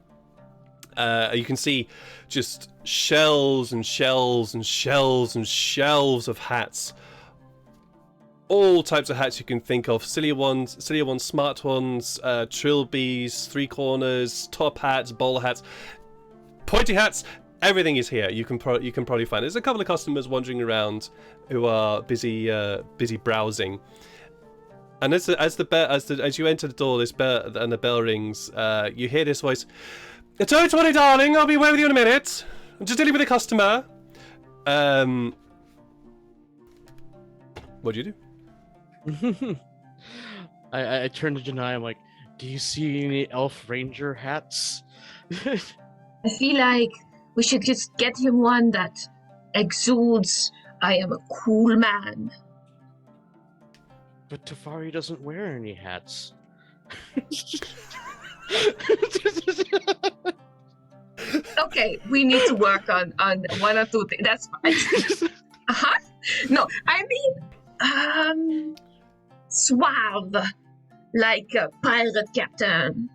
You can see just shelves and shelves and shelves and shelves of hats. All types of hats you can think of: silly ones, smart ones, trilbies, three corners, top hats, bowler hats, pointy hats. Everything is here. You can probably find. There's a couple of customers wandering around who are busy browsing. And as you enter the door, and the bell rings, you hear this voice. "Don't worry, darling. I'll be away with you in a minute. I'm just dealing with a customer." What do you do? I turn to Janai. I'm like, "Do you see any elf ranger hats?" I feel like we should just get him one that exudes, "I am a cool man." But Tafari doesn't wear any hats. Okay, we need to work on one or two things. That's fine. No, I mean, suave, like a pirate captain.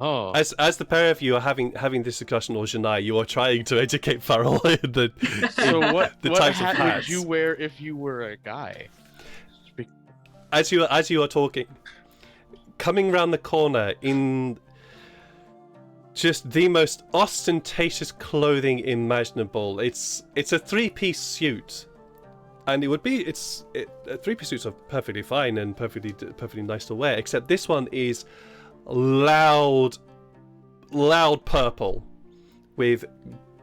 Oh, As the pair of you are having this discussion, or Janai, you are trying to educate Farrell in the so what the what types of hat hats. would you wear if you were a guy? As you are talking, coming round the corner in just the most ostentatious clothing imaginable. It's a three-piece suit, and three-piece suits are perfectly fine and perfectly nice to wear. Except this one is loud purple with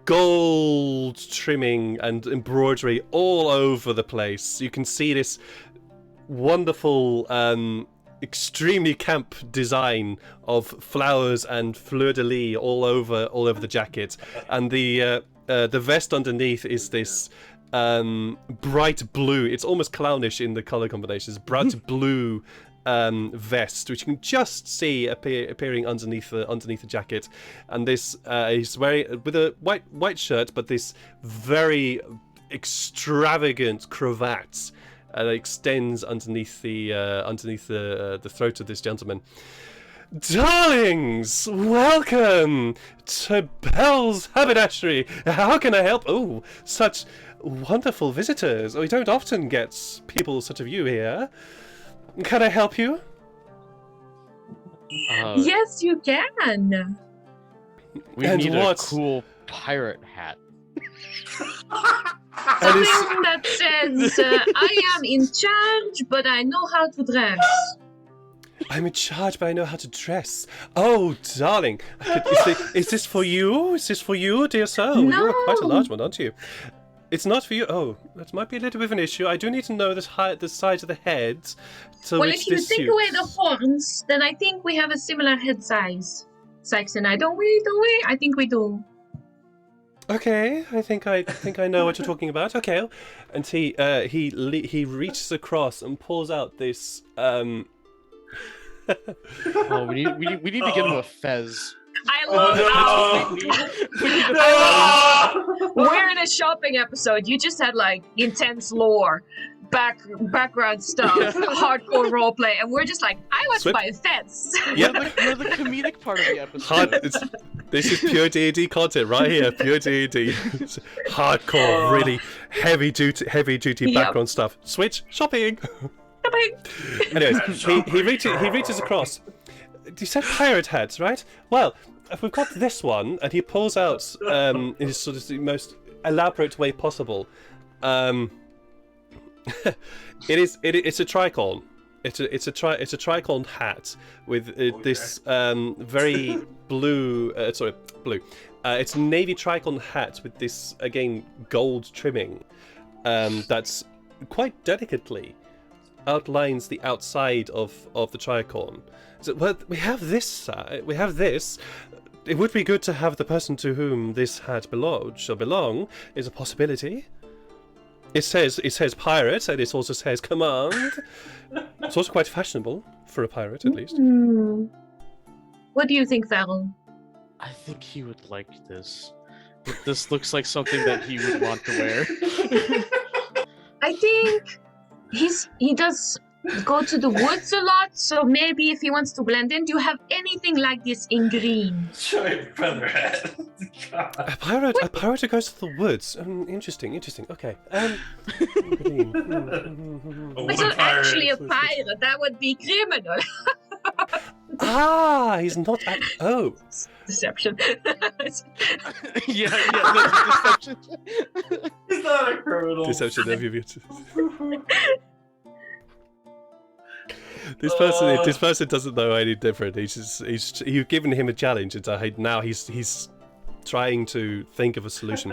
gold trimming and embroidery all over the place. You can see this wonderful, extremely camp design of flowers and fleur-de-lis all over the jacket, and the vest underneath is this bright blue. It's almost clownish in the color combinations. Bright blue vest, which you can just see appearing underneath the jacket, and this he's wearing with a white shirt, but this very extravagant cravat that extends underneath the throat of this gentleman. Darlings, welcome to Bell's Haberdashery. How can I help? Oh, such wonderful visitors. We don't often get people such of you here. Can I help you? Yes, you can. We And need what? a cool pirate hat. Something that says, I am in charge, but I know how to dress. I'm in charge, but I know how to dress. Oh, darling. Is this for you? Is this for you, dear sir? Oh, No. you're quite a large one, aren't you? It's not for you. Oh, that might be a little bit of an issue. I do need to know the size of the head to Well, which if you this take suits. away the horns, then I think we have a similar head size. Sykes and I, don't we? I think we do. Okay, I think I know what you're talking about. Okay, and he reaches across and pulls out this Oh, we need to get him a fez. I love how we're in a shopping episode. You just had like intense lore, background stuff, hardcore roleplay, and we're just like, I want to Swip. buy a fence. Yep. We're the comedic part of the episode. This is pure D&D content right here. Pure D&D. It's hardcore, really heavy duty Yep. background stuff. Switch shopping. Anyways, he reaches across. You said pirate hats, right? Well, if we've got this one, and he pulls out in his sort of the most elaborate way possible. It's a tricorn. It's a tricorn hat with this very blue. Blue. It's a navy tricorn hat with this again gold trimming. That's quite delicately outlines the outside of the tricorn. So, well, we have this. We have this. It would be good to have the person to whom this hat shall belong is a possibility. It says pirate, and it also says command. It's also quite fashionable for a pirate, at least. What do you think, Farrell? I think he would like this. This looks like something that he would want to wear. I think he does go to the woods a lot, so maybe if he wants to blend in, do you have anything like this in green? Show your brother hat. A pirate who goes to the woods. Interesting. Okay. Green. It's not actually a pirate. That would be criminal. He's not. Oh. Deception. yeah, that's deception. He's not a criminal. Deception of you. This person doesn't know any different. You've given him a challenge, and so now he's trying to think of a solution.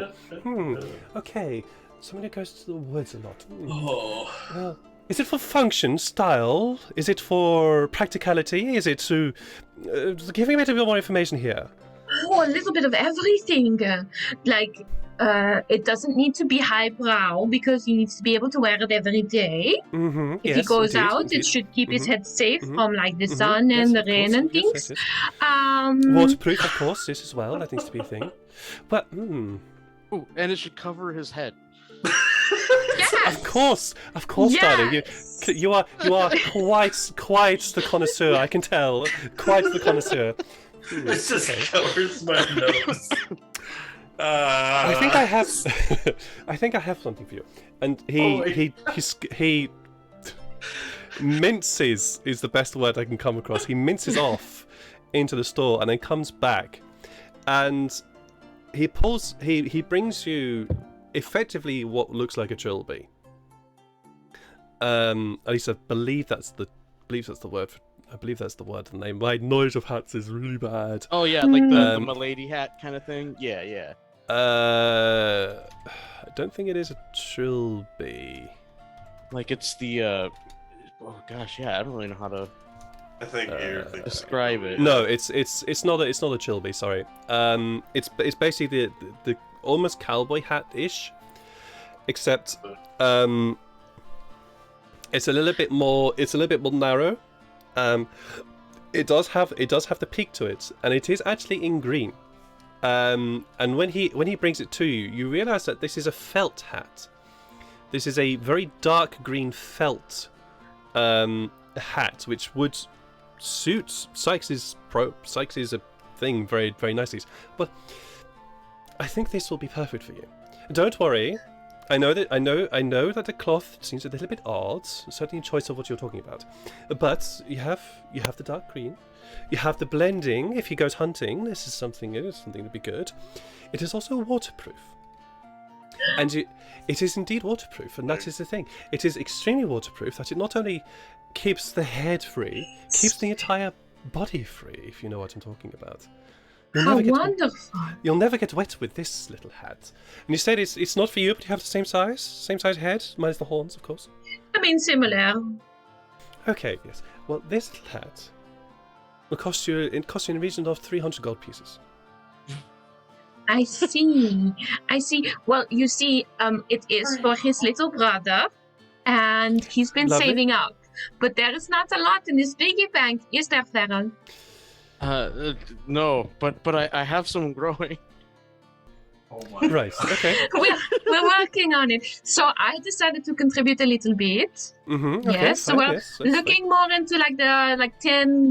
Okay. Someone who goes to the woods a lot. Well, is it for function, style? Is it for practicality? Is it to... give me a bit more information here. Oh, a little bit of everything. It doesn't need to be highbrow because he needs to be able to wear it every day. Mm-hmm. If he goes out, it should keep his head safe from like the sun and the rain and things. Waterproof, of course, this as well. That needs to be a thing. But, Ooh, and it should cover his head. Yes! Of course, darling. Yes! You are quite the connoisseur. I can tell, quite the connoisseur. It just covers my nose. I think I have. I think I have something for you. And he minces is the best word I can come across. He minces off into the store and then comes back, and he brings you effectively what looks like a trilby. At least I believe that's the word. I believe that's the word. The name. My knowledge of hats is really bad. Oh yeah, like the milady hat kind of thing. Yeah. I don't think it is a trilby. Like it's the Oh gosh, yeah, I don't really know how to I think you're thinking describe it. No, it's not a Chilby. Sorry. It's basically the almost cowboy hat-ish, except it's a little bit more narrow. It does have the peak to it, and it is actually in green. And when he brings it to you, you realize that this is a felt hat. This is a very dark green felt hat, which would suit Sykes' a thing very, very nicely. But I think this will be perfect for you. Don't worry. I know that the cloth seems a little bit odd, certainly in choice of what you're talking about. But you have the dark green. You have the blending. If he goes hunting, this is something to be good. It is also waterproof. And it is indeed waterproof, and that is the thing. It is extremely waterproof that it not only keeps the head free, keeps the entire body free, if you know what I'm talking about. How wonderful! You'll never get wet with this little hat. And you said it's not for you, but you have the same size head, minus the horns, of course. I mean, similar. Okay, yes. Well, this little hat will cost you in the region of 300 gold pieces. I see. Well, you see, it is for his little brother, and he's been Lovely. saving up. But there is not a lot in his piggy bank, is there, Farrell? No, but I have some growing. Oh my. Right. Okay. We're working on it. So I decided to contribute a little bit. Mm-hmm. Okay, Yes, so fine, we're yes, that's looking more into like the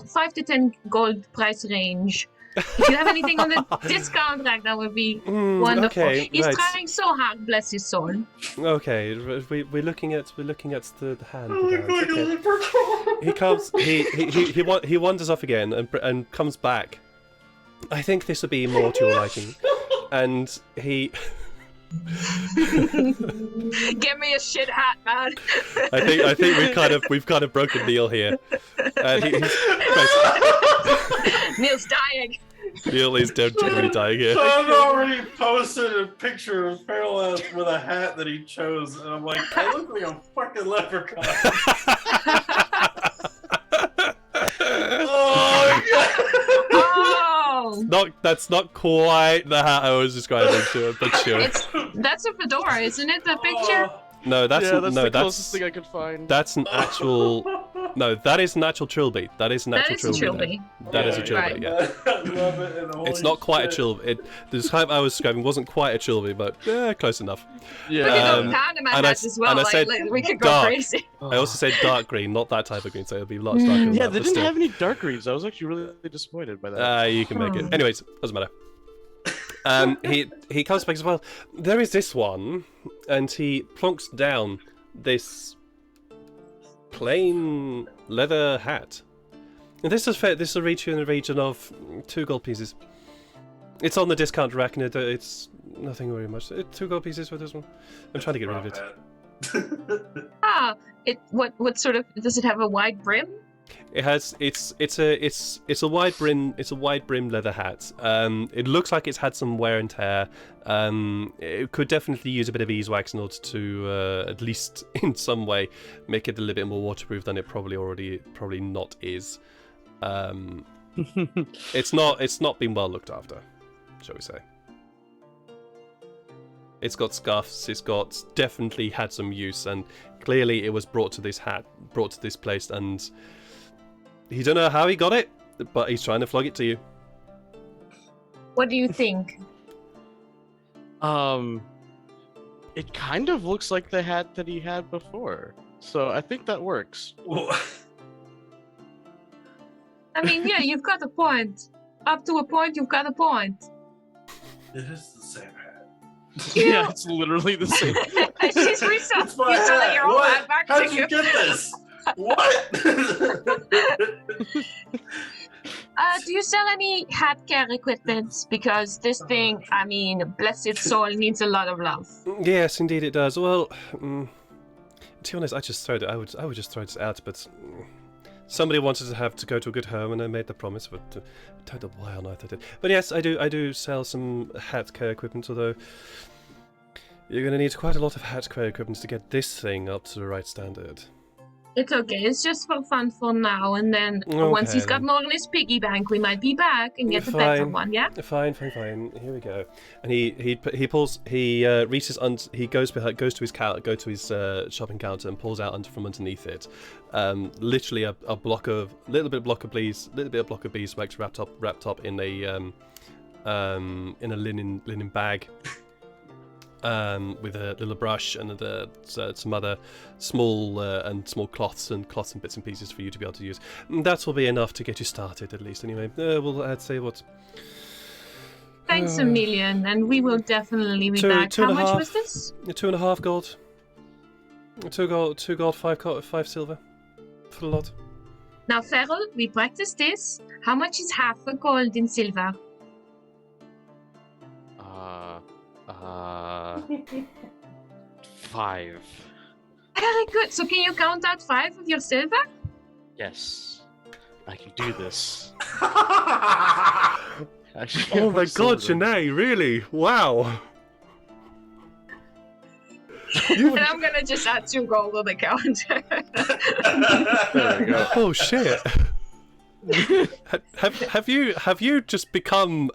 5 to 10 gold price range. If you have anything on the discount rack, that would be wonderful. Okay, He's right. trying so hard, bless his soul. Okay, we're looking at the hand. Oh my guys, god, okay. He comes. He wanders off again and comes back. I think this would be more to your liking. And he. Give me a shit hat, man. I think we've kind of broken Neil here. Neil's dying. Neil is genuinely dying here. Sean already posted a picture of Parallax with a hat that he chose, and I'm like, I look like a fucking leprechaun. Oh my god! Oh, That's not quite the hat I was describing, sure, but sure. that's a fedora, isn't it? The picture. No, that's the closest thing I could find. That's an actual. No, that is an actual trilby. That is an actual That is a trilby. trilby. That is a Yeah, trilby. right. Yeah. I love it. And It's holy not quite a shit. trilby. The type I was describing wasn't quite a trilby, but close enough. But you Yeah. know, Panama and I hats s- as well. and I Like, said we could go dark. crazy. I also said dark green, not that type of green, so it'll be lots darker than Yeah, that, they but didn't still. have any dark greens. I was actually really disappointed by that. You can make it. Anyways, doesn't matter. He comes back as well. There is this one, and he plonks down this plain leather hat. And this is fair. This will reach you in the region of 2 gold pieces. It's on the discount rack, and it's nothing very much. 2 gold pieces for this one. I'm trying to get rid of it. What sort of, does it have a wide brim? It has it's a wide brim leather hat. It looks like it's had some wear and tear. It could definitely use a bit of beeswax in order to at least in some way make it a little bit more waterproof than it probably not is. It's not been well looked after, shall we say. It's got scuffs, it's got definitely had some use, and clearly it was brought to this place, and he don't know how he got it, but he's trying to flog it to you. What do you think? It kind of looks like the hat that he had before, so I think that works. Well, I mean, yeah, you've got a point. Up to a point, you've got a point. it is the same hat. Yeah, it's literally the same. She's reselling It's my hat. your own What? hat back How'd to you you. get this? What? Do you sell any hat care equipment? Because this thing, I mean, bless its soul, needs a lot of love. Yes, indeed it does. Well, to be honest, I would just throw this out, but somebody wanted to go to a good home, and I made the promise, but I don't know why on earth I did. But yes, I do sell some hat care equipment, although you're going to need quite a lot of hat care equipment to get this thing up to the right standard. It's okay. It's just for fun for now, and then once he's got then. more in his piggy bank, we might be back and get the better Fine. one. Yeah. Fine. Here we go. And he reaches under. He goes to his shopping counter and pulls out from underneath it, literally a little bit of block of bees wax wrapped up in a linen bag. With a little brush and some other small cloths and bits and pieces for you to be able to use. That will be enough to get you started, at least. Anyway, I'd say what. Thanks a million, and we will definitely be back. How much was this? 2.5 gold. 2 gold, 5 silver for the lot. Now, Feral, we practice this. How much is half a gold in silver? 5. Very good. So can you count out 5 of your silver? Yes, I can do this. Actually, oh my god, Janae, really? Wow. And I'm gonna just add 2 gold on the counter. There we go. Oh shit. have you just become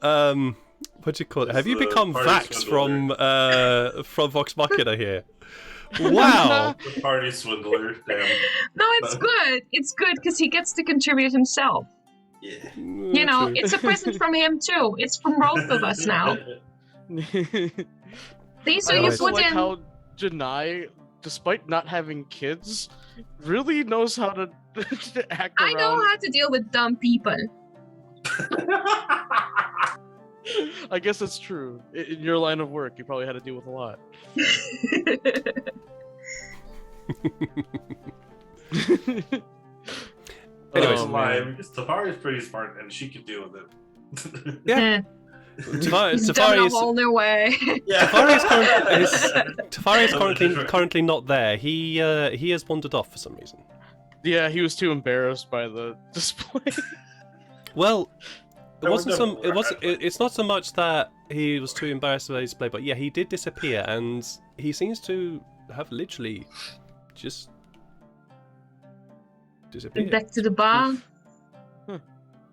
what do you call it? Have you become Vax from Vox Machina here? Wow. The party swindler. Damn. No, it's good. It's good because he gets to contribute himself. Yeah. You know, it's a present from him too. It's from both of us now. These I are you also put like in. how Janai, despite not having kids, really knows how to act I around. know how to deal with dumb people. I guess that's true. In your line of work, you probably had to deal with a lot. Anyways, Tafari's pretty smart and she could deal with it. Yeah. He's done a whole new way. Tafari is currently not there. He has wandered off for some reason. Yeah, he was too embarrassed by the display. Well, it's not so much that he was too embarrassed by his display, but yeah, he did disappear, and he seems to have literally just disappeared. Back to the bar.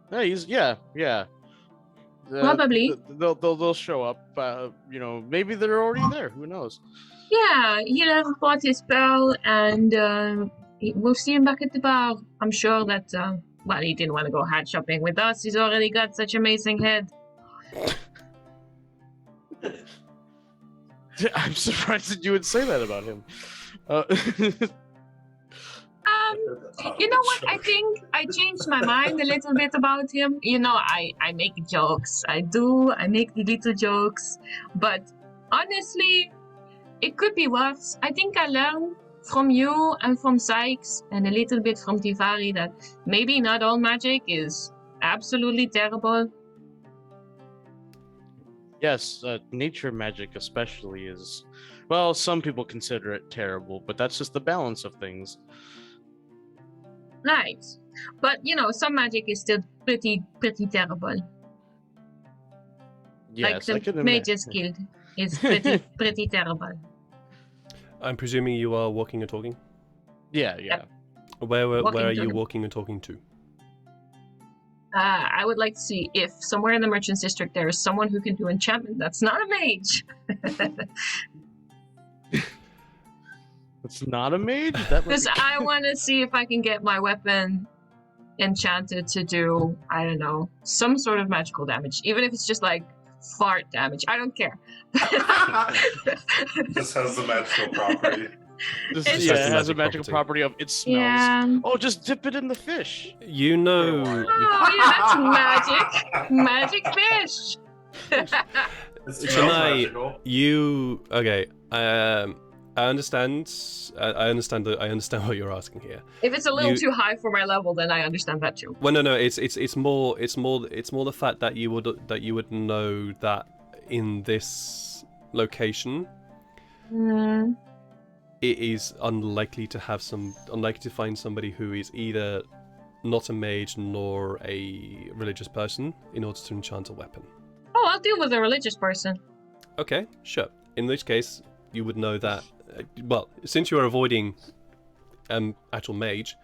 Yeah. Probably. They'll show up. Maybe they're already there. Who knows? Yeah, he bought his spell, and we'll see him back at the bar. I'm sure that. Well, he didn't want to go hat shopping with us. He's already got such amazing head. I'm surprised that you would say that about him. You know what? I think I changed my mind a little bit about him. You know, I make jokes. I make the little jokes. But honestly, it could be worse. I think I learned from you and from Sykes and a little bit from Tivari that maybe not all magic is absolutely terrible. Yes, nature magic especially is, well, some people consider it terrible, but that's just the balance of things. Right. But, some magic is still pretty terrible. Yes, like the Mages Guild is pretty terrible. I'm presuming you are walking and talking? Yeah. Where are you to. walking and talking to? I would like to see if somewhere in the Merchants District there is someone who can do enchantment that's not a mage. It's not a mage? Because I want to see if I can get my weapon enchanted to do, I don't know, some sort of magical damage. Even if it's just like fart damage. I don't care. This has the magical property. It has a magical property of it smells. Yeah. Oh, just dip it in the fish. You know. Oh, yeah, that's magic. Magic fish. Shania, you okay? I understand. I understand what you're asking here. If it's a little too high for my level, then I understand that too. Well, no. It's more the fact that you would know that in this location, it is unlikely to find somebody who is either not a mage nor a religious person in order to enchant a weapon. Oh, I'll deal with a religious person. Okay, sure. In which case, you would know that. Well, since you are avoiding actual mage.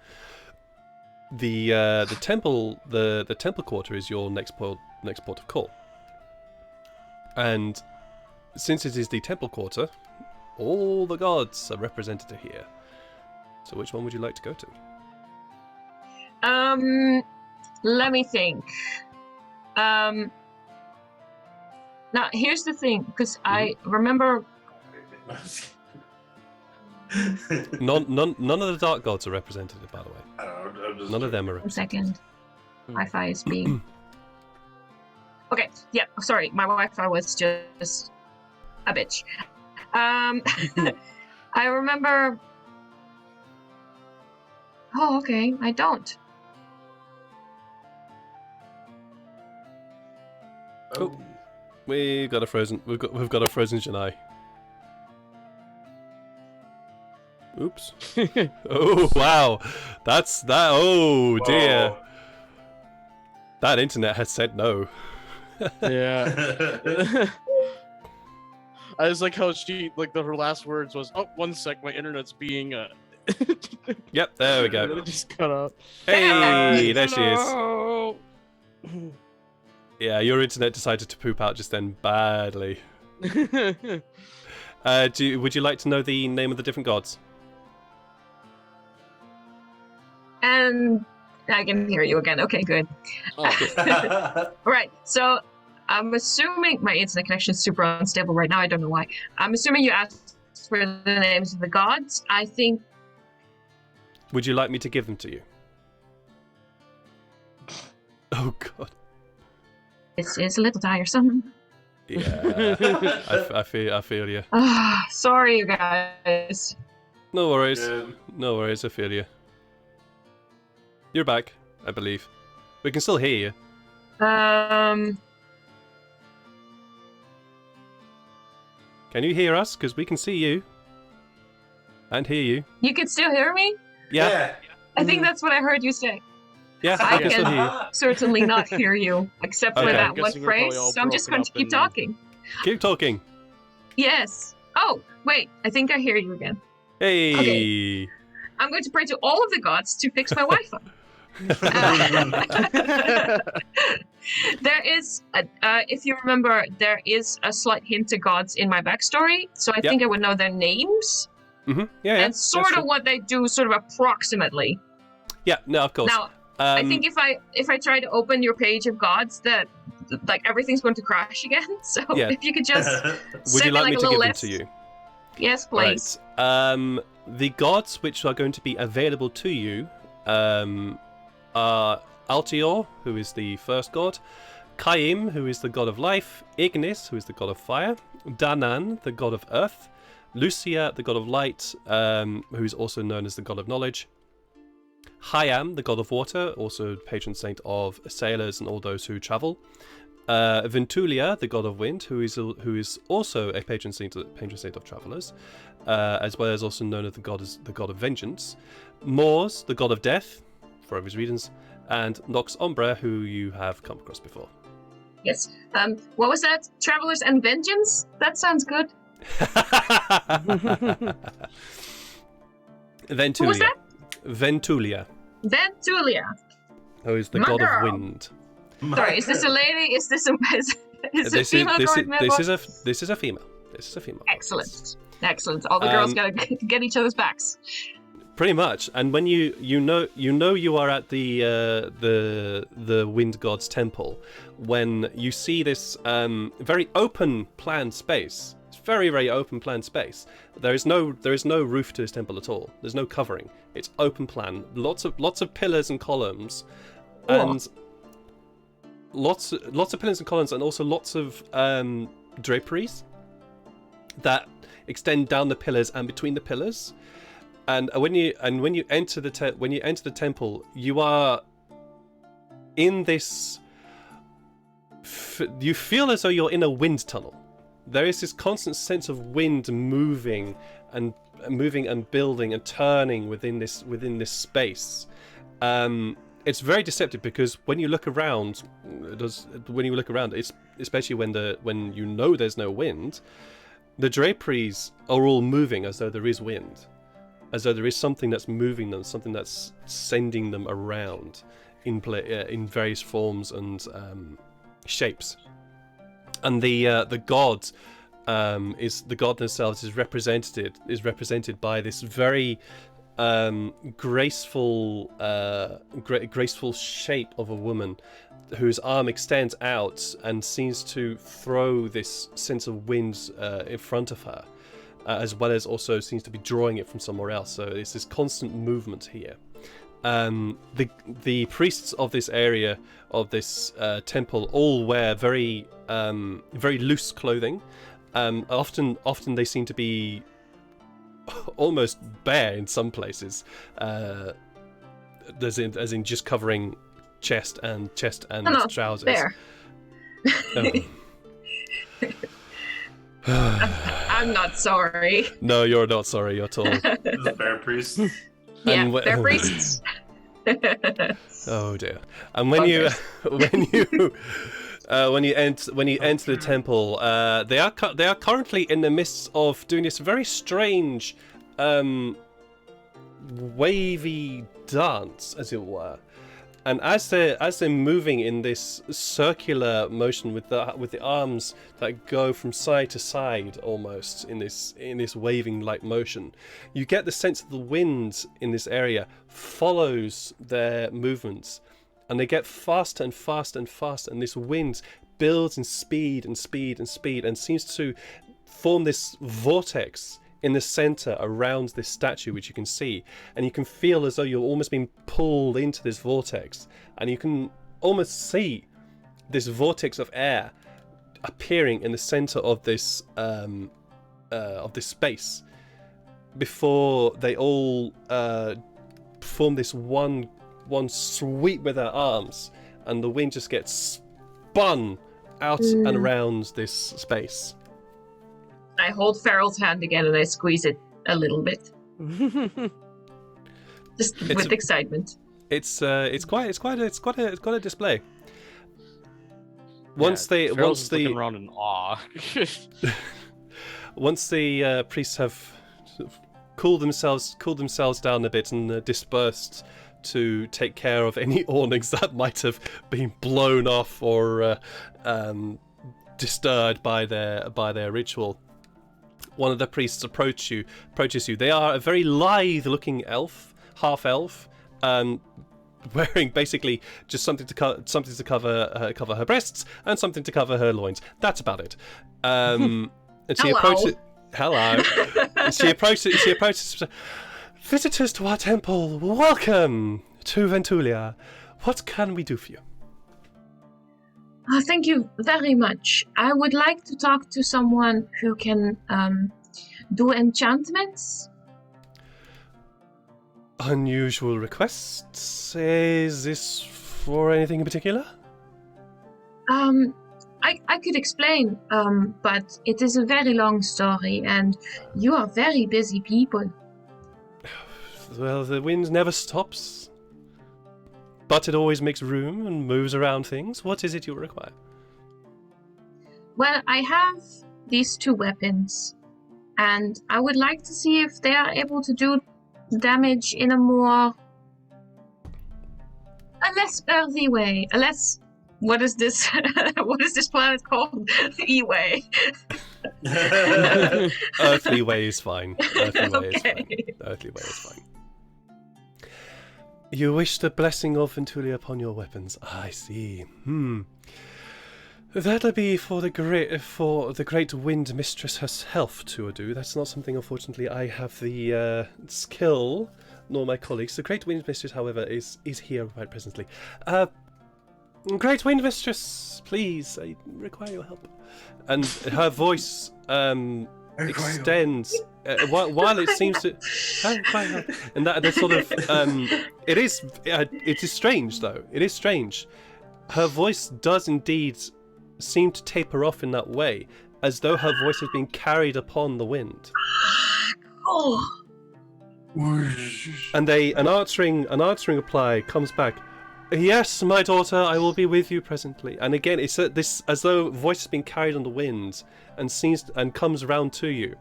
The temple quarter is your next port of call, and since it is the temple quarter, all the gods are represented here. So which one would you like to go to? Let me think. Now here's the thing, because I remember. None of the dark gods are represented, by the way. I don't know, I'm just None of them are One represented. second. Wi-Fi is being. Okay, yeah, sorry, my Wi-Fi was just a bitch. I remember. Oh, okay, I don't. Oh. We've got a frozen Janai. Oops. Oh wow, that's that. Oh dear, Whoa. that internet has said no. Yeah. I was like how she her last words was, "Oh, 1 sec, my internet's being Yep, there we and then go. it just cut out. Hey, there she is. Hello. Yeah, your internet decided to poop out just then badly. Would you like to know the name of the different gods? And I can hear you again. Okay, good. Oh, Right, so I'm assuming my internet connection is super unstable right now. I don't know why. I'm assuming you asked for the names of the gods. I think. Would you like me to give them to you? Oh god. It's a little tiresome. Yeah, I feel you. Sorry, you guys. No worries. Good. No worries, I feel you. You're back, I believe. We can still hear you. Um, Can you hear us? Because we can see you. And hear you. you can still hear me? Yeah, I think that's what I heard you say. yeah, I I can still can- hear you. Certainly not hear you, except for Okay. that I'm one guessing we're probably phrase. all So I'm just broken going to up keep and- talking. Keep talking. Yes. Oh, wait. I think I hear you again. Hey! I'm going to pray to all of the gods to fix my Wi-Fi. There is, if you remember, there is a slight hint to gods in my backstory, so I Yep. think I would know their names Mm-hmm. Yeah, and that's sort true. of what they do, sort of approximately. Yeah, no, of course. Now, I think if I try to open your page of gods, that everything's going to crash again. So Yeah. if you could just would send you like me me a to little give them list. to you? Yes, please. Right. The gods which are going to be available to you are Altior, who is the first god, Kaim, who is the god of life, Ignis, who is the god of fire, Danan, the god of earth, Lucia, the god of light, who is also known as the god of knowledge, Hyam, the god of water, also patron saint of sailors and all those who travel, Ventulia, the god of wind, who is also a patron saint of travelers, as well as also known as the god of vengeance, Mors, the god of death, for obvious reasons, and Nox Umbra, who you have come across before. Yes. What was that? Travelers and Vengeance? That sounds good. Ventulia. Who was that? Ventulia, Ventulia. who is the My god girl. of wind. Sorry, is this a lady? Is this a a female god member? This is a female. This is a female. Excellent. Excellent. All the girls gotta get each other's backs. Pretty much. And when you know you are at the wind god's temple when you see this very open planned space. It's very, very open planned space. There is no roof to this temple at all. There's no covering. It's open plan. Lots of pillars and columns, and lots of pillars and columns, and also lots of draperies that extend down the pillars and between the pillars. And when you enter the temple, you are in this. You feel as though you're in a wind tunnel. There is this constant sense of wind moving and building and turning within this space. It's very deceptive because when you look around, it's especially when you know there's no wind, the draperies are all moving as though there is wind. as though there is something that's moving them, something that's sending them around in various forms and shapes. And the god themselves is represented by this very graceful shape of a woman whose arm extends out and seems to throw this sense of wind in front of her, as well as also seems to be drawing it from somewhere else. So it's this constant movement here. The priests of this area, of this temple, all wear very loose clothing. Often they seem to be almost bare in some places, as in just covering chest and trousers. Bare. I'm not sorry. No, you're not sorry at all. The bear priest. Yeah, they're priests. Oh dear! And when you enter the temple, they are currently in the midst of doing this very strange, wavy dance, as it were. And as they're moving in this circular motion with the arms that go from side to side almost in this waving like motion, you get the sense that the wind in this area follows their movements, and they get faster and faster and faster, and this wind builds in speed and speed and speed, and seems to form this vortex in the center around this statue, which you can see, and you can feel as though you're almost being pulled into this vortex, and you can almost see this vortex of air appearing in the center of this space before they all form this one sweep with their arms, and the wind just gets spun out and around this space. I hold Farrell's hand again and I squeeze it a little bit, just with excitement. It's quite a display. Farrell's looking around in awe. Once the priests have sort of cooled themselves down a bit and dispersed to take care of any awnings that might have been blown off or disturbed by their ritual, one of the priests approaches you. They are a very lithe-looking half elf, wearing basically just something to cover her breasts and something to cover her loins. That's about it. And she approaches. Hello. She approaches. Visitors to our temple, welcome to Ventulia. What can we do for you? Thank you very much. I would like to talk to someone who can do enchantments. Unusual requests. Is this for anything in particular? I could explain, but it is a very long story, and you are very busy people. Well, the wind never stops, but it always makes room and moves around things. What is it you require? Well, I have these two weapons, and I would like to see if they are able to do damage in a less earthy way. A less... What is this? What is this planet called? E-way. Earthly way is fine. Earthly way is fine. You wish the blessing of Ventulia upon your weapons. I see. That'll be for the great wind mistress herself to do. That's not something, unfortunately, I have the skill, nor my colleagues. The great wind mistress, however, is here right presently. Great wind mistress, please, I require your help. And her voice extends while it seems to. And that sort of it is strange though. It is strange. Her voice does indeed seem to taper off in that way, as though her voice has been carried upon the wind. Oh. And an answering reply comes back. Yes, my daughter, I will be with you presently. And again, it's this as though voice has been carried on the wind and comes round to you.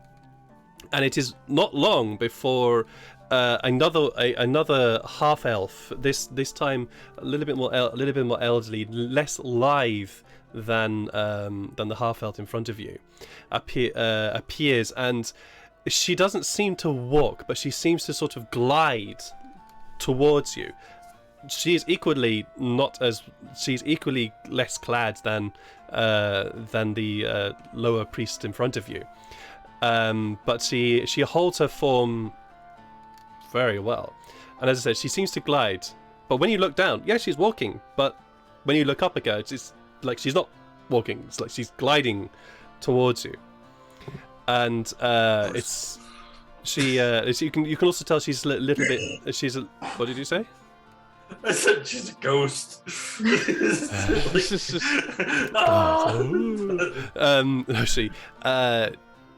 And it is not long before another half elf. This time a little bit more elderly, less lithe than the half elf in front of you, appears, and she doesn't seem to walk, but she seems to sort of glide towards you. She's equally less clad than the lower priest in front of you, but she holds her form very well, and as I said, she seems to glide. But when you look down, yeah, she's walking. But when you look up again, it's like she's not walking. It's like she's gliding towards you, and you can also tell she's a little bit. What did you say? I said she's a ghost.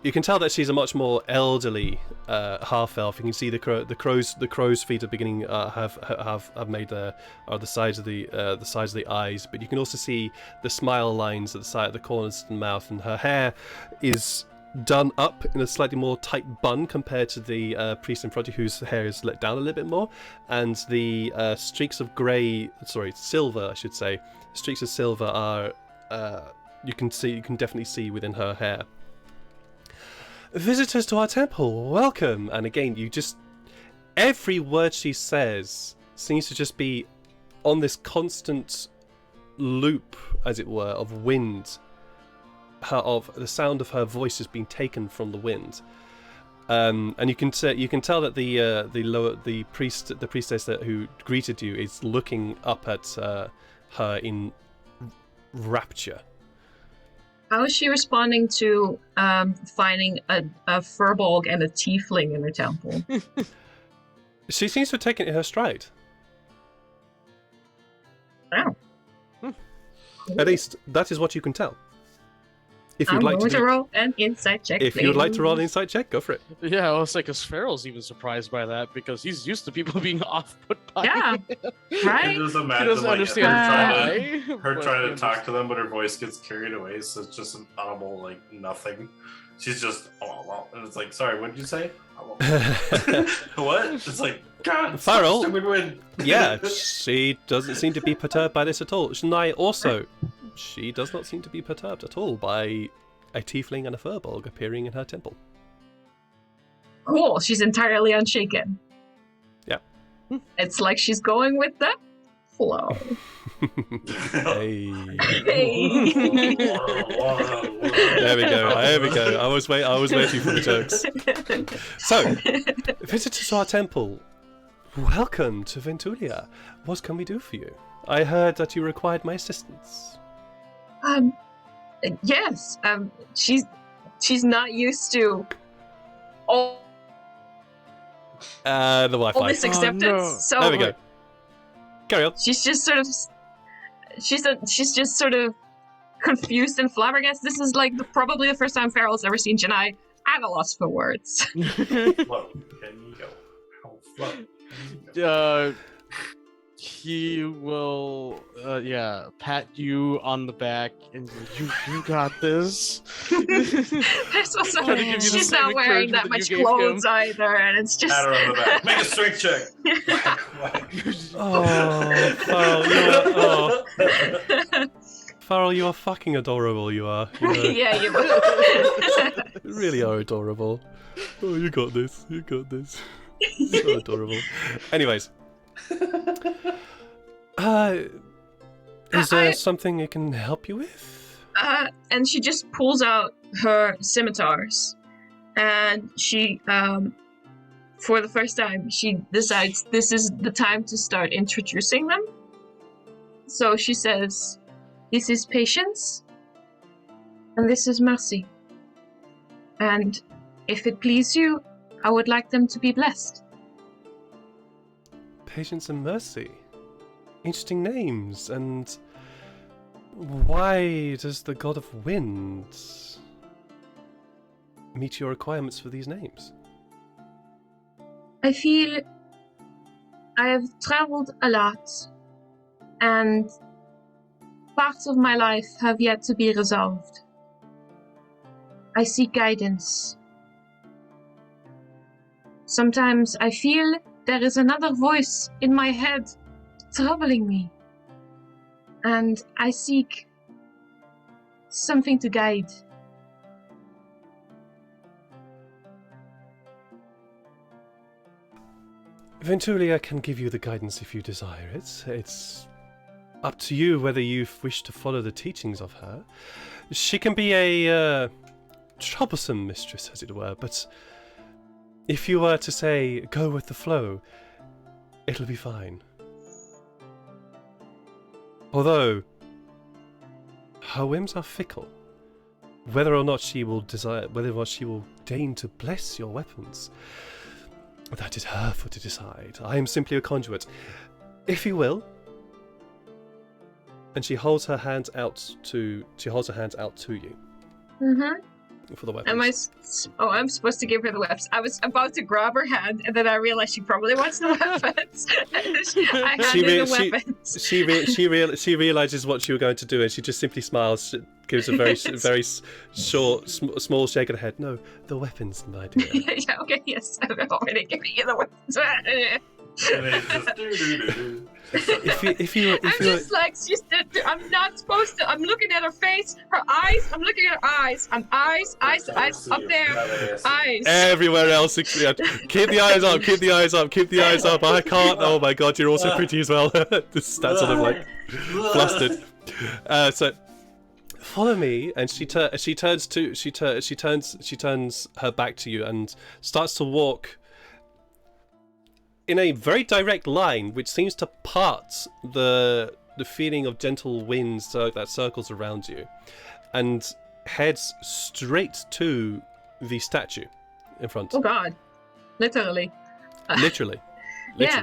You can tell that she's a much more elderly half elf. You can see the crow's feet are beginning have made the sides of the eyes, but you can also see the smile lines at the side of the corners of the mouth, and her hair is done up in a slightly more tight bun compared to the priest in front of you, whose hair is let down a little bit more, and the streaks of silver, I should say. Streaks of silver are you can definitely see within her hair. Visitors to our temple, welcome. And again, every word she says seems to just be on this constant loop, as it were, of wind. Of the sound of her voice has been taken from the wind, and you can tell that the priestess who greeted you is looking up at her in rapture. How is she responding to finding a furbolg and a tiefling in her temple? She seems to have taken it in her stride. Wow. At least that is what you can tell. If you'd I'm like going to to roll an insight check. If you'd like to roll an insight check, go for it. Yeah, I was like, because Farrell's even surprised by that because he's used to people being off-put by Yeah, him. right? I just He imagine doesn't understand her why. trying to talk to them, but her voice gets carried away, so it's just an audible nothing. She's just and it's like, sorry, what did you say? What? It's like, God, Farrell. stupid wind. Yeah, she doesn't seem to be perturbed by this at all. Shania also, she does not seem to be perturbed at all by a tiefling and a furbolg appearing in her temple. Cool, she's entirely unshaken. Yeah. It's like she's going with the flow. Hey. Hey. There we go. I was waiting for the jokes. So, visitors to our temple, welcome to Ventulia. What can we do for you? I heard that you required my assistance. Yes. She's not used to all The Wi-Fi. this acceptance. no. So There we go. Carry on. she's just sort of confused and flabbergasted. This is like probably the first time Farrell's ever seen Janai at a loss for words. Flow, can you go? How flow? Can you go? He will, pat you on the back and you got this. There's also, Trying to give you the she's same not wearing that encouragement much that you gave clothes him. either, and it's just. Pat her on the back. Make a strength check. Whack, whack. Oh, Farrell, Farrell, you are fucking adorable. You are. You know. Yeah, you You really are adorable. Oh, you got this. You got this. So adorable. Anyways. Is there something I can help you with? And she just pulls out her scimitars, and she, for the first time, she decides this is the time to start introducing them. So she says, "This is patience, and this is mercy. And if it please you, I would like them to be blessed." Patience and mercy. Interesting names. And why does the god of wind meet your requirements for these names? I feel I have traveled a lot, and parts of my life have yet to be resolved. I seek guidance. Sometimes I feel there is another voice in my head troubling me. And I seek something to guide. Ventulia can give you the guidance if you desire it. It's up to you whether you wish to follow the teachings of her. She can be a troublesome mistress, as it were, but if you were to say, go with the flow, it'll be fine. Although, her whims are fickle. Whether or not she will deign to bless your weapons, that is her for to decide. I am simply a conduit. If you will. And she holds her hands out to you. Mm-hmm. For the weapons. I'm supposed to give her the weapons. I was about to grab her hand, and then I realized she probably wants the weapons. I handed the weapons. She realizes what you were going to do, and she just simply smiles, gives a very short, small shake of the head. No, the weapons, my dear. Yeah, okay, yes, I'm already giving you the weapons. And it's just do-do-do-do. If you I'm just like, I'm not supposed to. I'm looking at her face, her eyes. I'm looking at her eyes. Eyes, up there. Eyes. Everywhere else, keep the eyes up, keep the eyes up, keep the eyes up. I can't. Oh my god, you're also pretty as well. That's sort of like flustered. So follow me, and she turns her back to you and starts to walk in a very direct line, which seems to part the feeling of gentle wind that circles around you, and heads straight to the statue in front. Oh God! Literally. Literally. Yeah.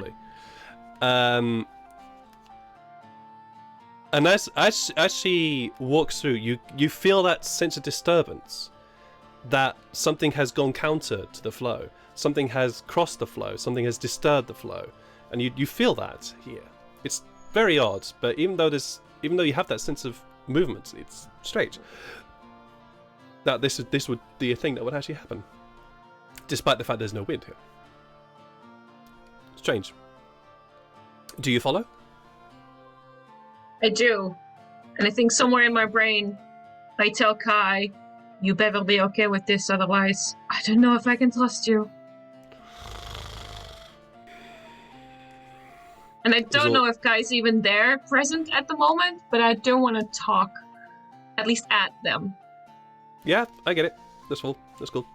And as she walks through, you feel that sense of disturbance, that something has gone counter to the flow. Something has crossed the flow, something has disturbed the flow, and you feel that here. It's very odd, but even though you have that sense of movement, it's strange that this would be a thing that would actually happen, despite the fact there's no wind here. Strange. Do you follow? I do, and I think somewhere in my brain, I tell Kai, "You better be okay with this, otherwise, I don't know if I can trust you." And I don't know if Kai's even there, present at the moment, but I don't want to talk, at least at them. Yeah, I get it. That's cool. That's cool.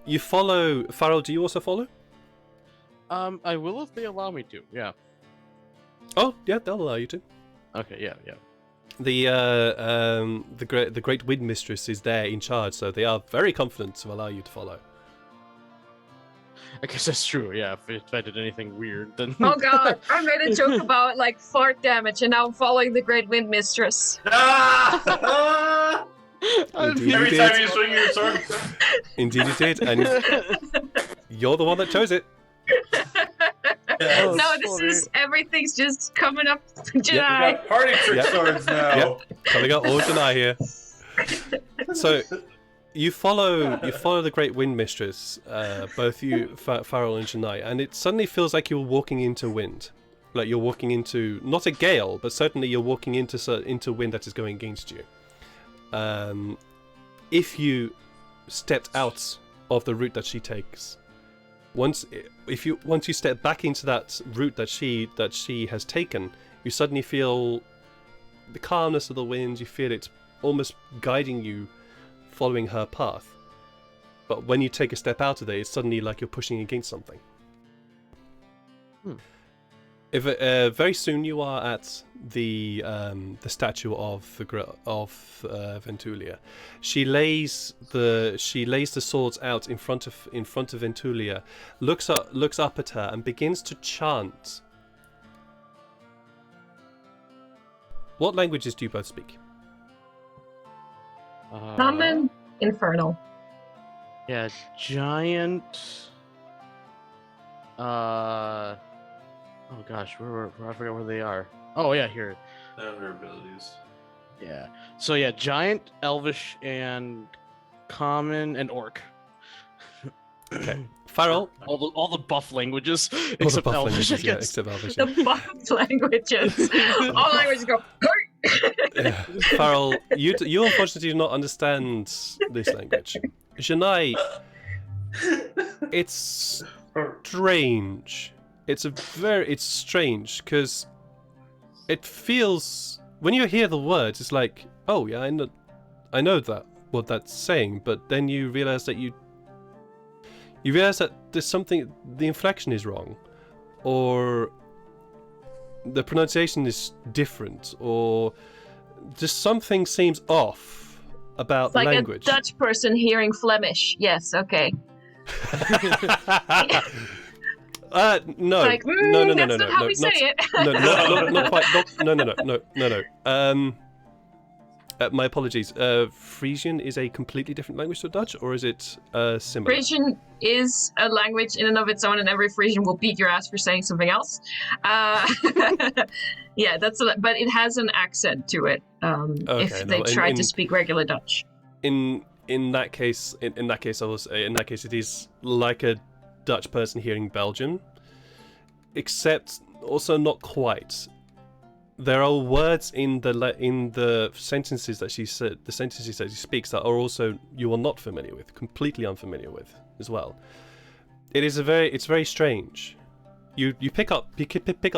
You follow Farrell. Do you also follow? I will if they allow me to. Yeah. Oh, yeah, they'll allow you to. Okay. Yeah. The great wind mistress is there in charge, so they are very confident to allow you to follow. I guess that's true. Yeah. If I did anything weird, then. Oh God! I made a joke about like fart damage, and now I'm following the Great Wind Mistress. Ah! Indeed Every you time did. you swing your sword. Indeed you did, and you're the one that chose it. Yes. No, everything's just coming up to We Jedi. got party trick swords now. Yep. Coming up all Janai here. So you follow the Great Wind Mistress, both you, Farrell and Janai, and it suddenly feels like you're walking into wind. Like you're walking into, not a gale, but certainly you're walking into wind that is going against you. If you stepped out of the route that she takes, once you step back into that route that she has taken, you suddenly feel the calmness of the wind. You feel it almost guiding you, following her path. But when you take a step out of it, it's suddenly like you're pushing against something. If very soon you are at the statue of Ventulia. She lays the swords out in front of Ventulia, looks up at her and begins to chant. What languages do you both speak? Common, Infernal. Yeah, giant. Oh gosh, where I forgot where they are. Oh yeah, here. Their abilities. Yeah. So yeah, giant, elvish, and common and orc. Okay, Farrell. All the buff languages, All the except buff Elvish, I languages, yeah, guess. except Elvish. Yeah. The buff languages. All languages go. Yeah. Farrell, you unfortunately do not understand this language. Janai, it's strange. It's strange because it feels when you hear the words, it's like, oh yeah, I know that what that's saying, but then you realize that there's something, the inflection is wrong, or the pronunciation is different, or just something seems off about It's like the language. a Dutch person hearing Flemish. Yes, okay. No, Like, no, that's not how we say it. No, not quite. No. My apologies. Frisian is a completely different language to Dutch, or is it similar? Frisian is a language in and of its own, and every Frisian will beat your ass for saying something else. Yeah, but it has an accent to it. If they tried to speak regular Dutch. In that case, it is like a Dutch person hearing Belgian, except also not quite. There are words in the sentences that she said, the sentences that she speaks, that are also you are not familiar with, completely unfamiliar with as well. It's very strange. You pick up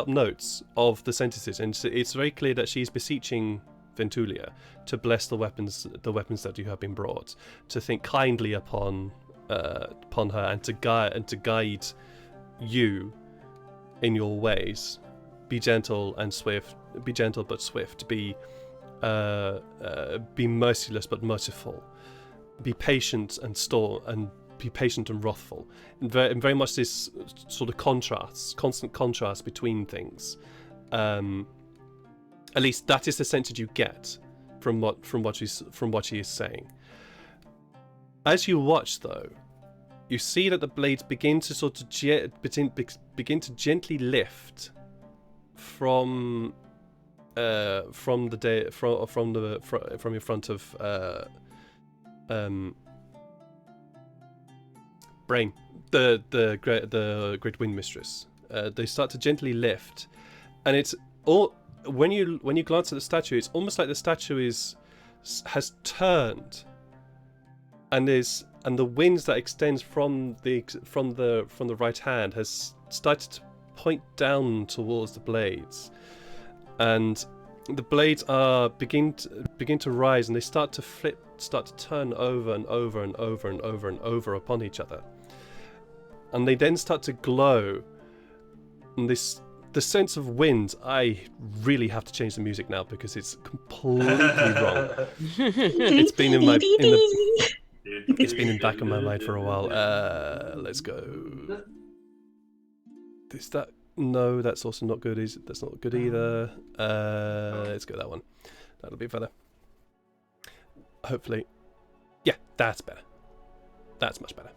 notes of the sentences, and it's very clear that she's beseeching Ventulia to bless the weapons that you have been brought, to think kindly upon her, and to guide you in your ways. Be gentle and swift. Be gentle but swift. Be merciless but merciful. Be patient and be patient and wrathful. And very much this sort of constant contrast between things. At least that is the sense that you get from what she is saying. As you watch, though, you see that the blades begin to sort of begin to gently lift from in front of Brain, the Great Wind Mistress. They start to gently lift, and it's all when you glance at the statue, it's almost like the statue has turned, and the winds that extends from the right hand has started to point down towards the blades, and the blades begin to rise, and they start to turn over and over and over and over and over upon each other, and they then start to glow. And the sense of wind, I really have to change the music now because it's completely wrong. It's been in the back of my mind for a while. Let's go. Is that? No, that's also not good. That's not good either. Let's go that one. That'll be better. Hopefully. Yeah, that's better. That's much better.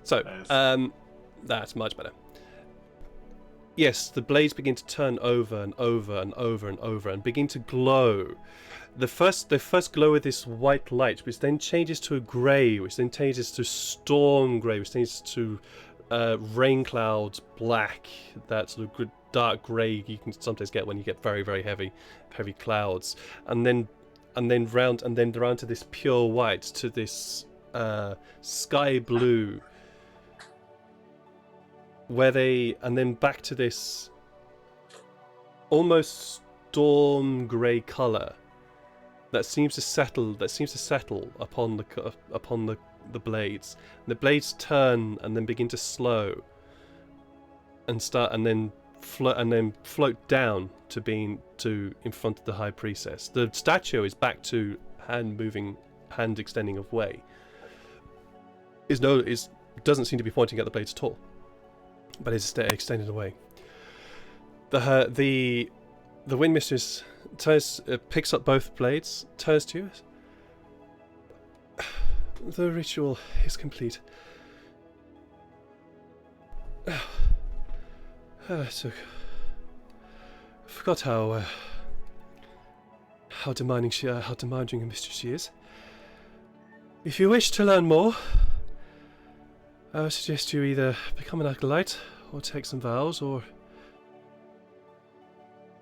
So, that's much better. Yes, the blades begin to turn over and over and over and over and begin to glow. They first glow with this white light, which then changes to a grey, which then changes to storm grey, which changes to rain clouds black, that sort of dark grey you can sometimes get when you get very, very heavy clouds, and then round to this pure white, to this sky blue, and then back to this almost storm grey colour that seems to settle upon the blades. And the blades turn and then begin to slow and then float down to in front of the High Priestess. The statue is back to hand extending away. Doesn't seem to be pointing at the blades at all, but it's extended away. The Wind Mistress picks up both blades, turns to you. The ritual is complete. So, I forgot how demanding a mistress she is. If you wish to learn more, I would suggest you either become an acolyte, or take some vows, or...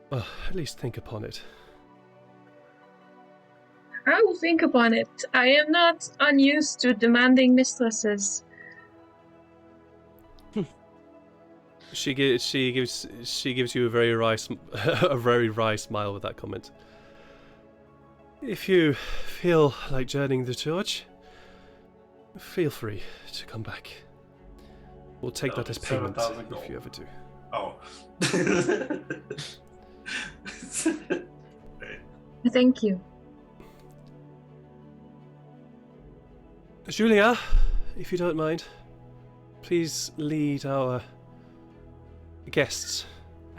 well, at least think upon it. I will think upon it. I am not unused to demanding mistresses. She gives you a very wry smile with that comment. If you feel like joining the church, feel free to come back. We'll take that as payment 7,000 gold. if you ever do. Oh. Thank you. Julia, if you don't mind, please lead our guests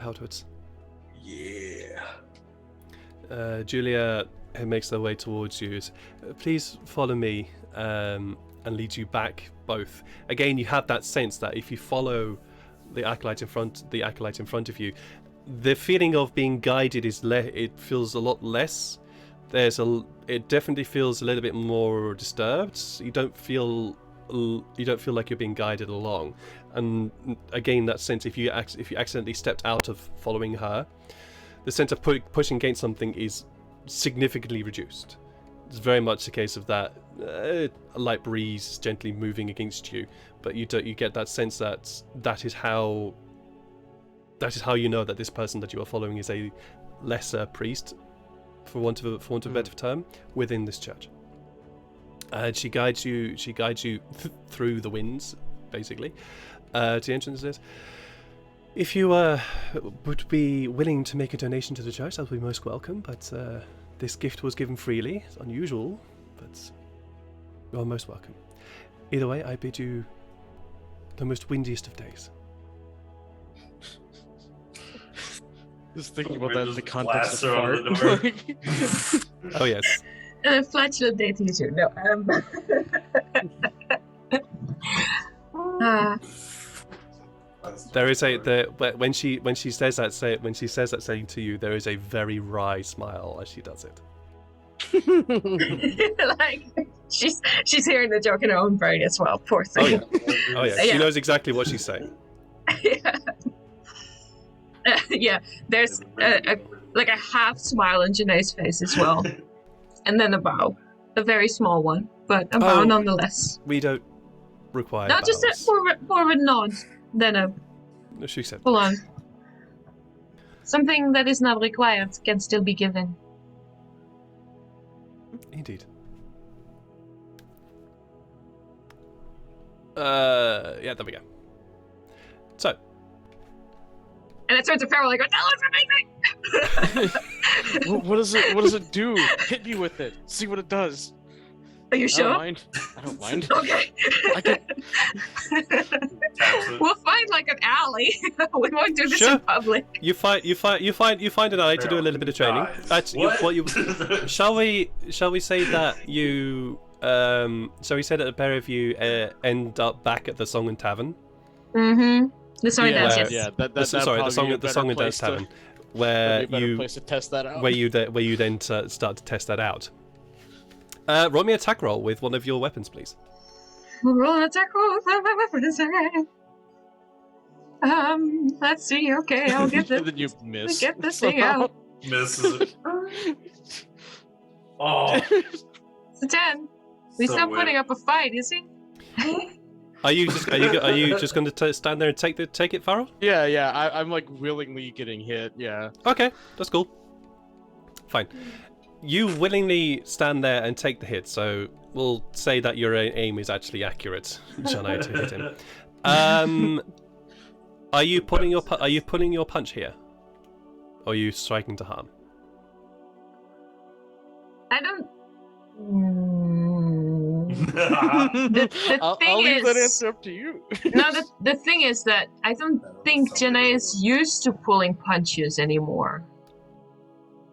outwards. Yeah. Julia makes her way towards you. Please follow me and lead you back both. Again, you have that sense that if you follow the acolyte in front of you, the feeling of being guided it feels a lot less. It definitely feels a little bit more disturbed. You don't feel like you're being guided along. And again, that sense, if you accidentally stepped out of following her, the sense of pushing against something is significantly reduced. It's very much a case of that a light breeze gently moving against you, but you get that sense that is how you know that this person that you are following is a lesser priest, for want of a better term, within this church. And she guides you through the winds, basically, to the entrances. If you would be willing to make a donation to the church, that would be most welcome. But this gift was given freely. It's unusual, but you are most welcome. Either way, I bid you the most windiest of days. Just thinking about that in the Just context blast of her on fart. the Oh yes. Flatulent day to you too. No. There is when she says that saying to you, there is a very wry smile as she does it. Like she's hearing the joke in her own brain as well. Poor thing. Oh yeah. She knows exactly what she's saying. Yeah. Yeah. There's like a half smile on Janae's face as well, and then a bow, a very small one, but a bow nonetheless. We don't require. Not just a forward nod, then a No, she said. full on. Something that is not required can still be given. Indeed. Yeah, there we go. So. And I turn to Farrell and I go, "That looks amazing!" What does it do? Hit me with it. See what it does. Are you I sure? don't mind. Okay. We'll find like an alley. We won't do this in public. You find an alley to do a little bit of training. Shall we say that you so we said that the pair of you end up back at the Song and Tavern. Mm-hmm. The Song and Dance, yes. Yeah, the Song and Dance Tavern, where you place to test that out. where you then start to test that out. Roll me an attack roll with one of your weapons, please. Roll an attack roll with my weapons. Let's see. Okay, I'll get this. And then you miss. Get this thing out. Misses it. Oh. It's a 10. He's So not weird. putting up a fight, is he? Are you just going to stand there and take it, Farrell? Yeah. I'm like willingly getting hit. Yeah. Okay, that's cool. Fine. You willingly stand there and take the hit, so we'll say that your aim is actually accurate, Janai, to hit him. Are you pulling your punch here, or are you striking to harm? I don't. I'll leave that answer up to you. No, the thing is that I don't think Janae is used to pulling punches anymore.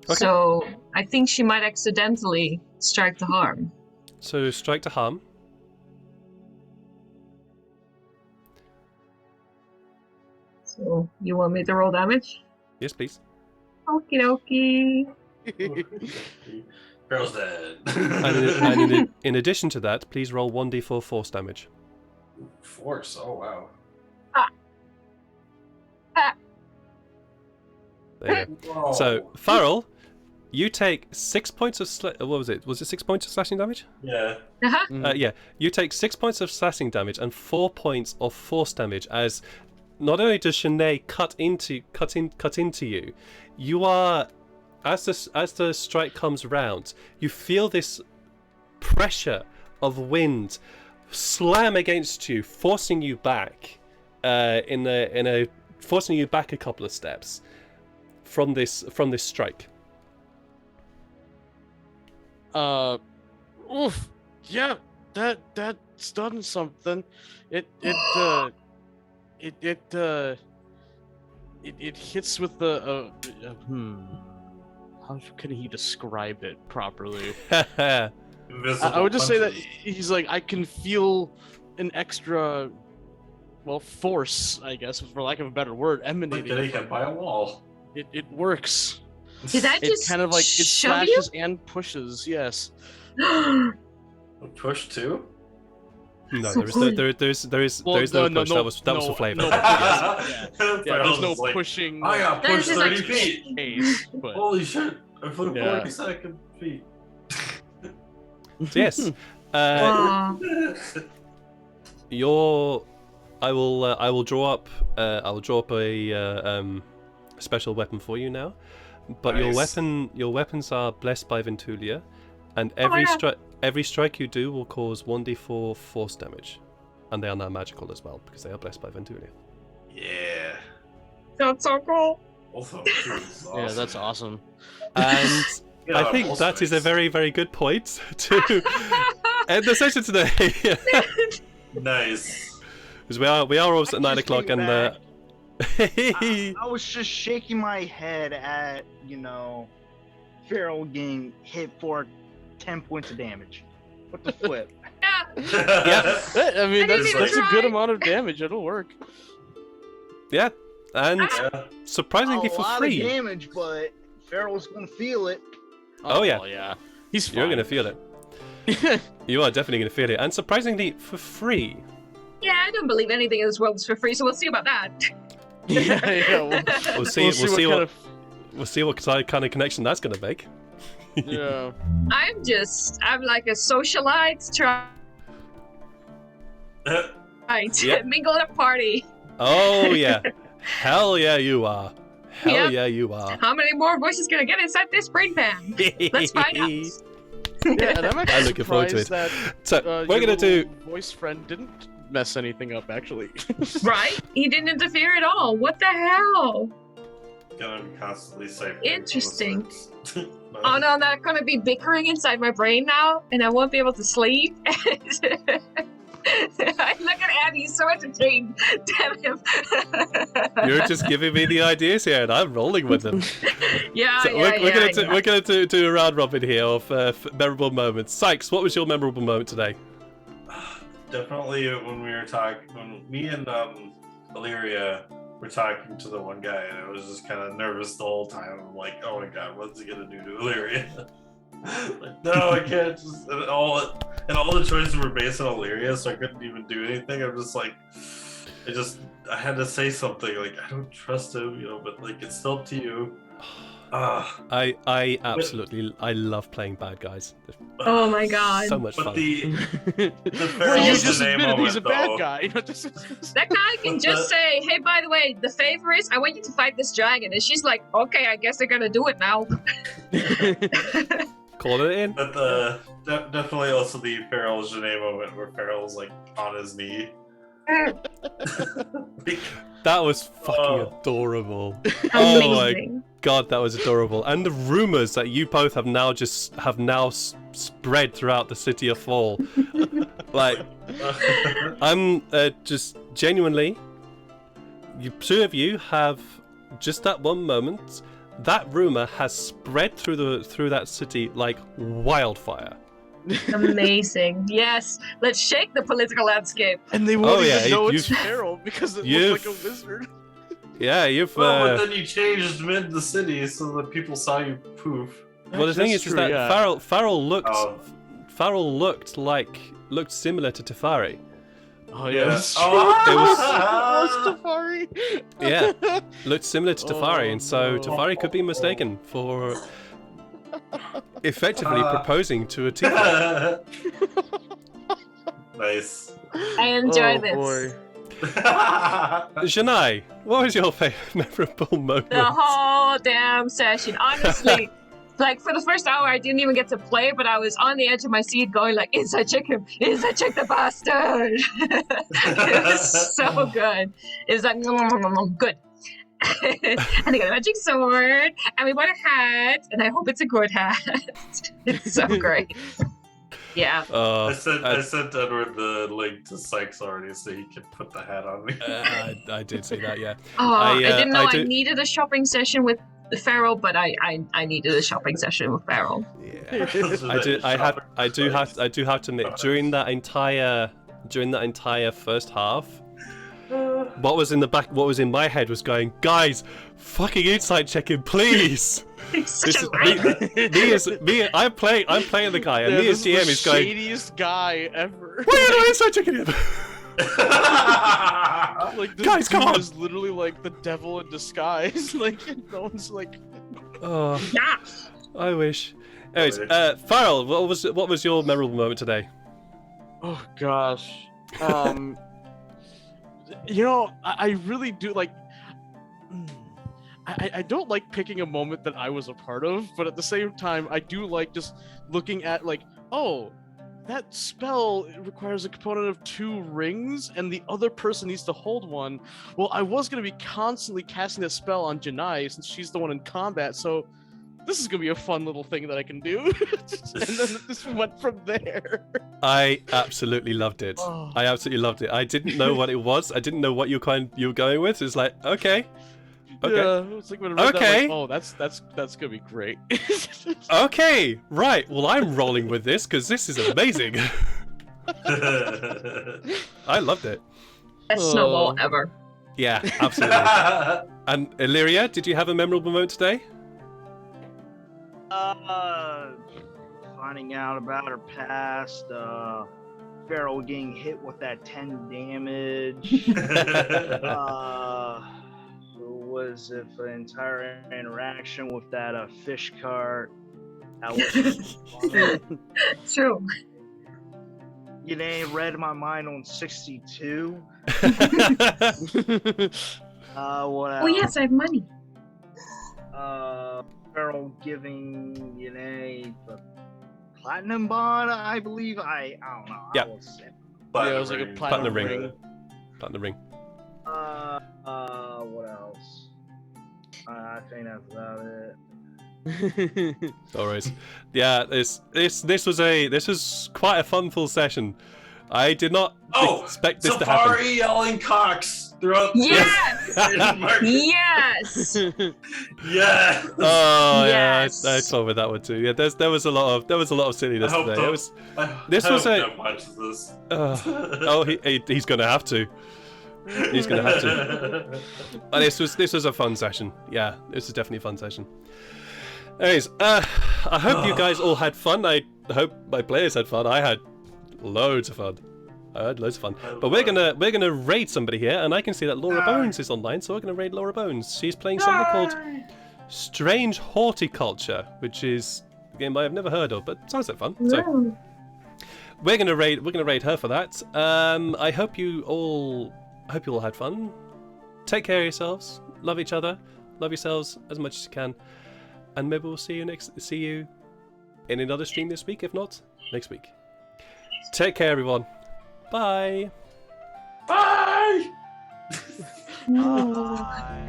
Okay. So I think she might accidentally strike to harm. So strike to harm. So you want me to roll damage? Yes, please. Okie dokie. Girl's dead. And in addition to that, please roll 1d4 force damage. Force. Oh wow. There you go. Whoa. So, Farrell, you take 6 points of what was it? Was it 6 points of slashing damage? Yeah. Uh-huh. Yeah, you take 6 points of slashing damage and 4 points of force damage. As not only does Shanae cut into you, you are as the strike comes round, you feel this pressure of wind slam against you, forcing you back, forcing you back a couple of steps from this strike. Oof. Yeah, that's done something. It hits with the how can he describe it properly? Invisible I would just say that punches. he's like, I can feel an extra, well, force, I guess, for lack of a better word, Like emanating. getting hit by a wall. It works. Did that It just kind of like it shove you? slashes and pushes. Yes. Push too? No, So there's cool. no push. That was for flavor. No, Yeah, yeah, there's no like, pushing. I got That is pushed just 30 like- feet. Pace, but Holy shit! I flew Yeah. 40 second feet. So yes, Aw. I will draw up a special weapon for you now, but Nice. your weapons are blessed by Ventulia, and Oh my God. every strike you do will cause 1d4 force damage, and they are now magical as well because they are blessed by Ventulia. Yeah. That's so cool. Also, dude, this is yeah, awesome. that's awesome. And Yeah, I think also that is a nice. very, very good point to end the session today. Nice. Because we are almost at I 9 just o'clock, came and back. I was just shaking my head at, Farrell getting hit for 10 points of damage. What the flip? Yeah. I mean, I didn't that's even a try. good amount of damage. It'll work. yeah, and Yeah. surprisingly A for lot free. of damage, but Farrell's gonna feel it. Oh, yeah. well, yeah. He's fine. You're gonna feel it. You are definitely gonna feel it, and surprisingly for free. Yeah, I don't believe anything in this world is for free, so we'll see about that. yeah. We'll see. We'll see what kind of connection that's gonna make. Yeah. I'm like a socialite trying to Yep. mingle at a party. Oh yeah, hell yeah, you are. Hell Yep. yeah, you are. How many more voices gonna get inside this brain pan? Let's find out. Yeah, and I'm actually I'm looking forward to surprised it. that So we're your gonna do. little voice friend didn't mess anything up. Actually. Right? He didn't interfere at all. What the hell? Gonna be constantly saying. Interesting. Oh no, they're gonna be bickering inside my brain now, and I won't be able to sleep. I look at Andy, he's so entertained. Damn him. You're just giving me the ideas here, and I'm rolling with them. Yeah, So yeah, we're gonna do a round robin here of memorable moments. Sykes, what was your memorable moment today? Definitely when we were talking, when me and Elyria were talking to the one guy, and I was just kind of nervous the whole time. I'm like, oh my god, what's he gonna do to Elyria? Like, no, I can't. Just and all the choices were based on Elyria, so I couldn't even do anything. I'm just like, I had to say something. Like, I don't trust him, but like, it's still up to you. I absolutely love playing bad guys. Oh my god. So much But fun. the Well, Pharaoh you was just the name admitted he's a moment, bad though. guy. That guy can just say, hey, by the way, the favor is I want you to fight this dragon. And she's like, okay, I guess they're gonna do it now. Call it in. But definitely also the Pharaoh Janae moment where Pharaoh's like on his knee. Like, That was fucking Oh. adorable. Oh my Amazing. god, that was adorable. And the rumors that you both have now spread throughout the city of Fall. Like, I'm just genuinely, you two of you have just that one moment. That rumor has spread through that city like wildfire. Amazing. Yes. Let's shake the political landscape. And they won't yeah, even know it's you've- Feral because it you've- looks like a wizard. Yeah, you've. well, but then you changed mid the city so that people saw you poof. Well, the thing is That's that true, yeah. Farrell looked Oh. looked similar to Tefari. Oh yeah. That's true. Oh. It was Tafari. Yeah, looked similar to Tafari, and so no. Tafari could be mistaken for effectively proposing to a tiefling. Nice. I enjoy Oh, this. boy. Janai, what was your favorite memorable moment? The whole damn session. Honestly, like for the first hour, I didn't even get to play, but I was on the edge of my seat going like, inside check him, inside check the bastard. It was so good. It was like, good. And I got a magic sword, and we bought a hat, and I hope it's a good hat. It's so great. Yeah. I sent Edward the link to Sykes already, so he can put the hat on me. I did see that, yeah. Oh, I didn't know I do- needed a shopping session with Farrell, but I needed a shopping session with Farrell. Yeah. I do have to admit, during that entire first half, what was in my head was going, guys, fucking insight checking, please. Such This a is me. I'm playing the guy, and me as this GM the is going, shadiest guy ever. why are you not insight checking him? Like this Guys, come dude on. is literally like the devil in disguise. Like no one's like. Oh, yeah. I wish. Anyways, Farrell, what was your memorable moment today? Oh gosh. You know, I really do like. I don't like picking a moment that I was a part of, but at the same time, I do like just looking at like, oh, that spell requires a component of 2 rings, and the other person needs to hold one. Well, I was gonna be constantly casting that spell on Janai since she's the one in combat, so this is gonna be a fun little thing that I can do. And then this went from there. I absolutely loved it. Oh. I absolutely loved it. I didn't know what it was. I didn't know what you were going with. It's like, okay. Yeah, it's like when I read Okay. that, like, oh, that's gonna be great. Okay, right. Well, I'm rolling with this because this is amazing. I loved it. Best snowball ever. Yeah, absolutely. And Elyria, did you have a memorable moment today? Finding out about her past, Farrell getting hit with that 10 damage. Was it for the entire interaction with that fish cart? That was fun. True. You know, read my mind on 62. What else? Oh yes, I have money. Farrell giving the platinum bond, I believe. I don't know. Yeah. Yeah, it was like a platinum ring. Platinum ring. What else? I think that's about it. No worries. Yeah, this was quite a fun full session. I did not expect this to happen. Safari yelling cocks throughout. Yes! Yes! Yeah. Oh Yes. yeah, I told with that one too. Yeah, there was a lot of silliness I hope today. He's gonna have to. He's gonna have to. And this was a fun session. Yeah, this was definitely a fun session. Anyways, I hope you guys all had fun. I hope my players had fun. I had loads of fun. But we're gonna raid somebody here, and I can see that Laura Bones is online, so we're gonna raid Laura Bones. She's playing something called Strange Horticulture, which is a game I've never heard of, but sounds like fun. So we're gonna raid her for that. I hope you all had fun. Take care of yourselves. Love each other. Love yourselves as much as you can. And maybe we'll see you in another stream this week. If not, next week. Take care, everyone. Bye. Bye. Bye.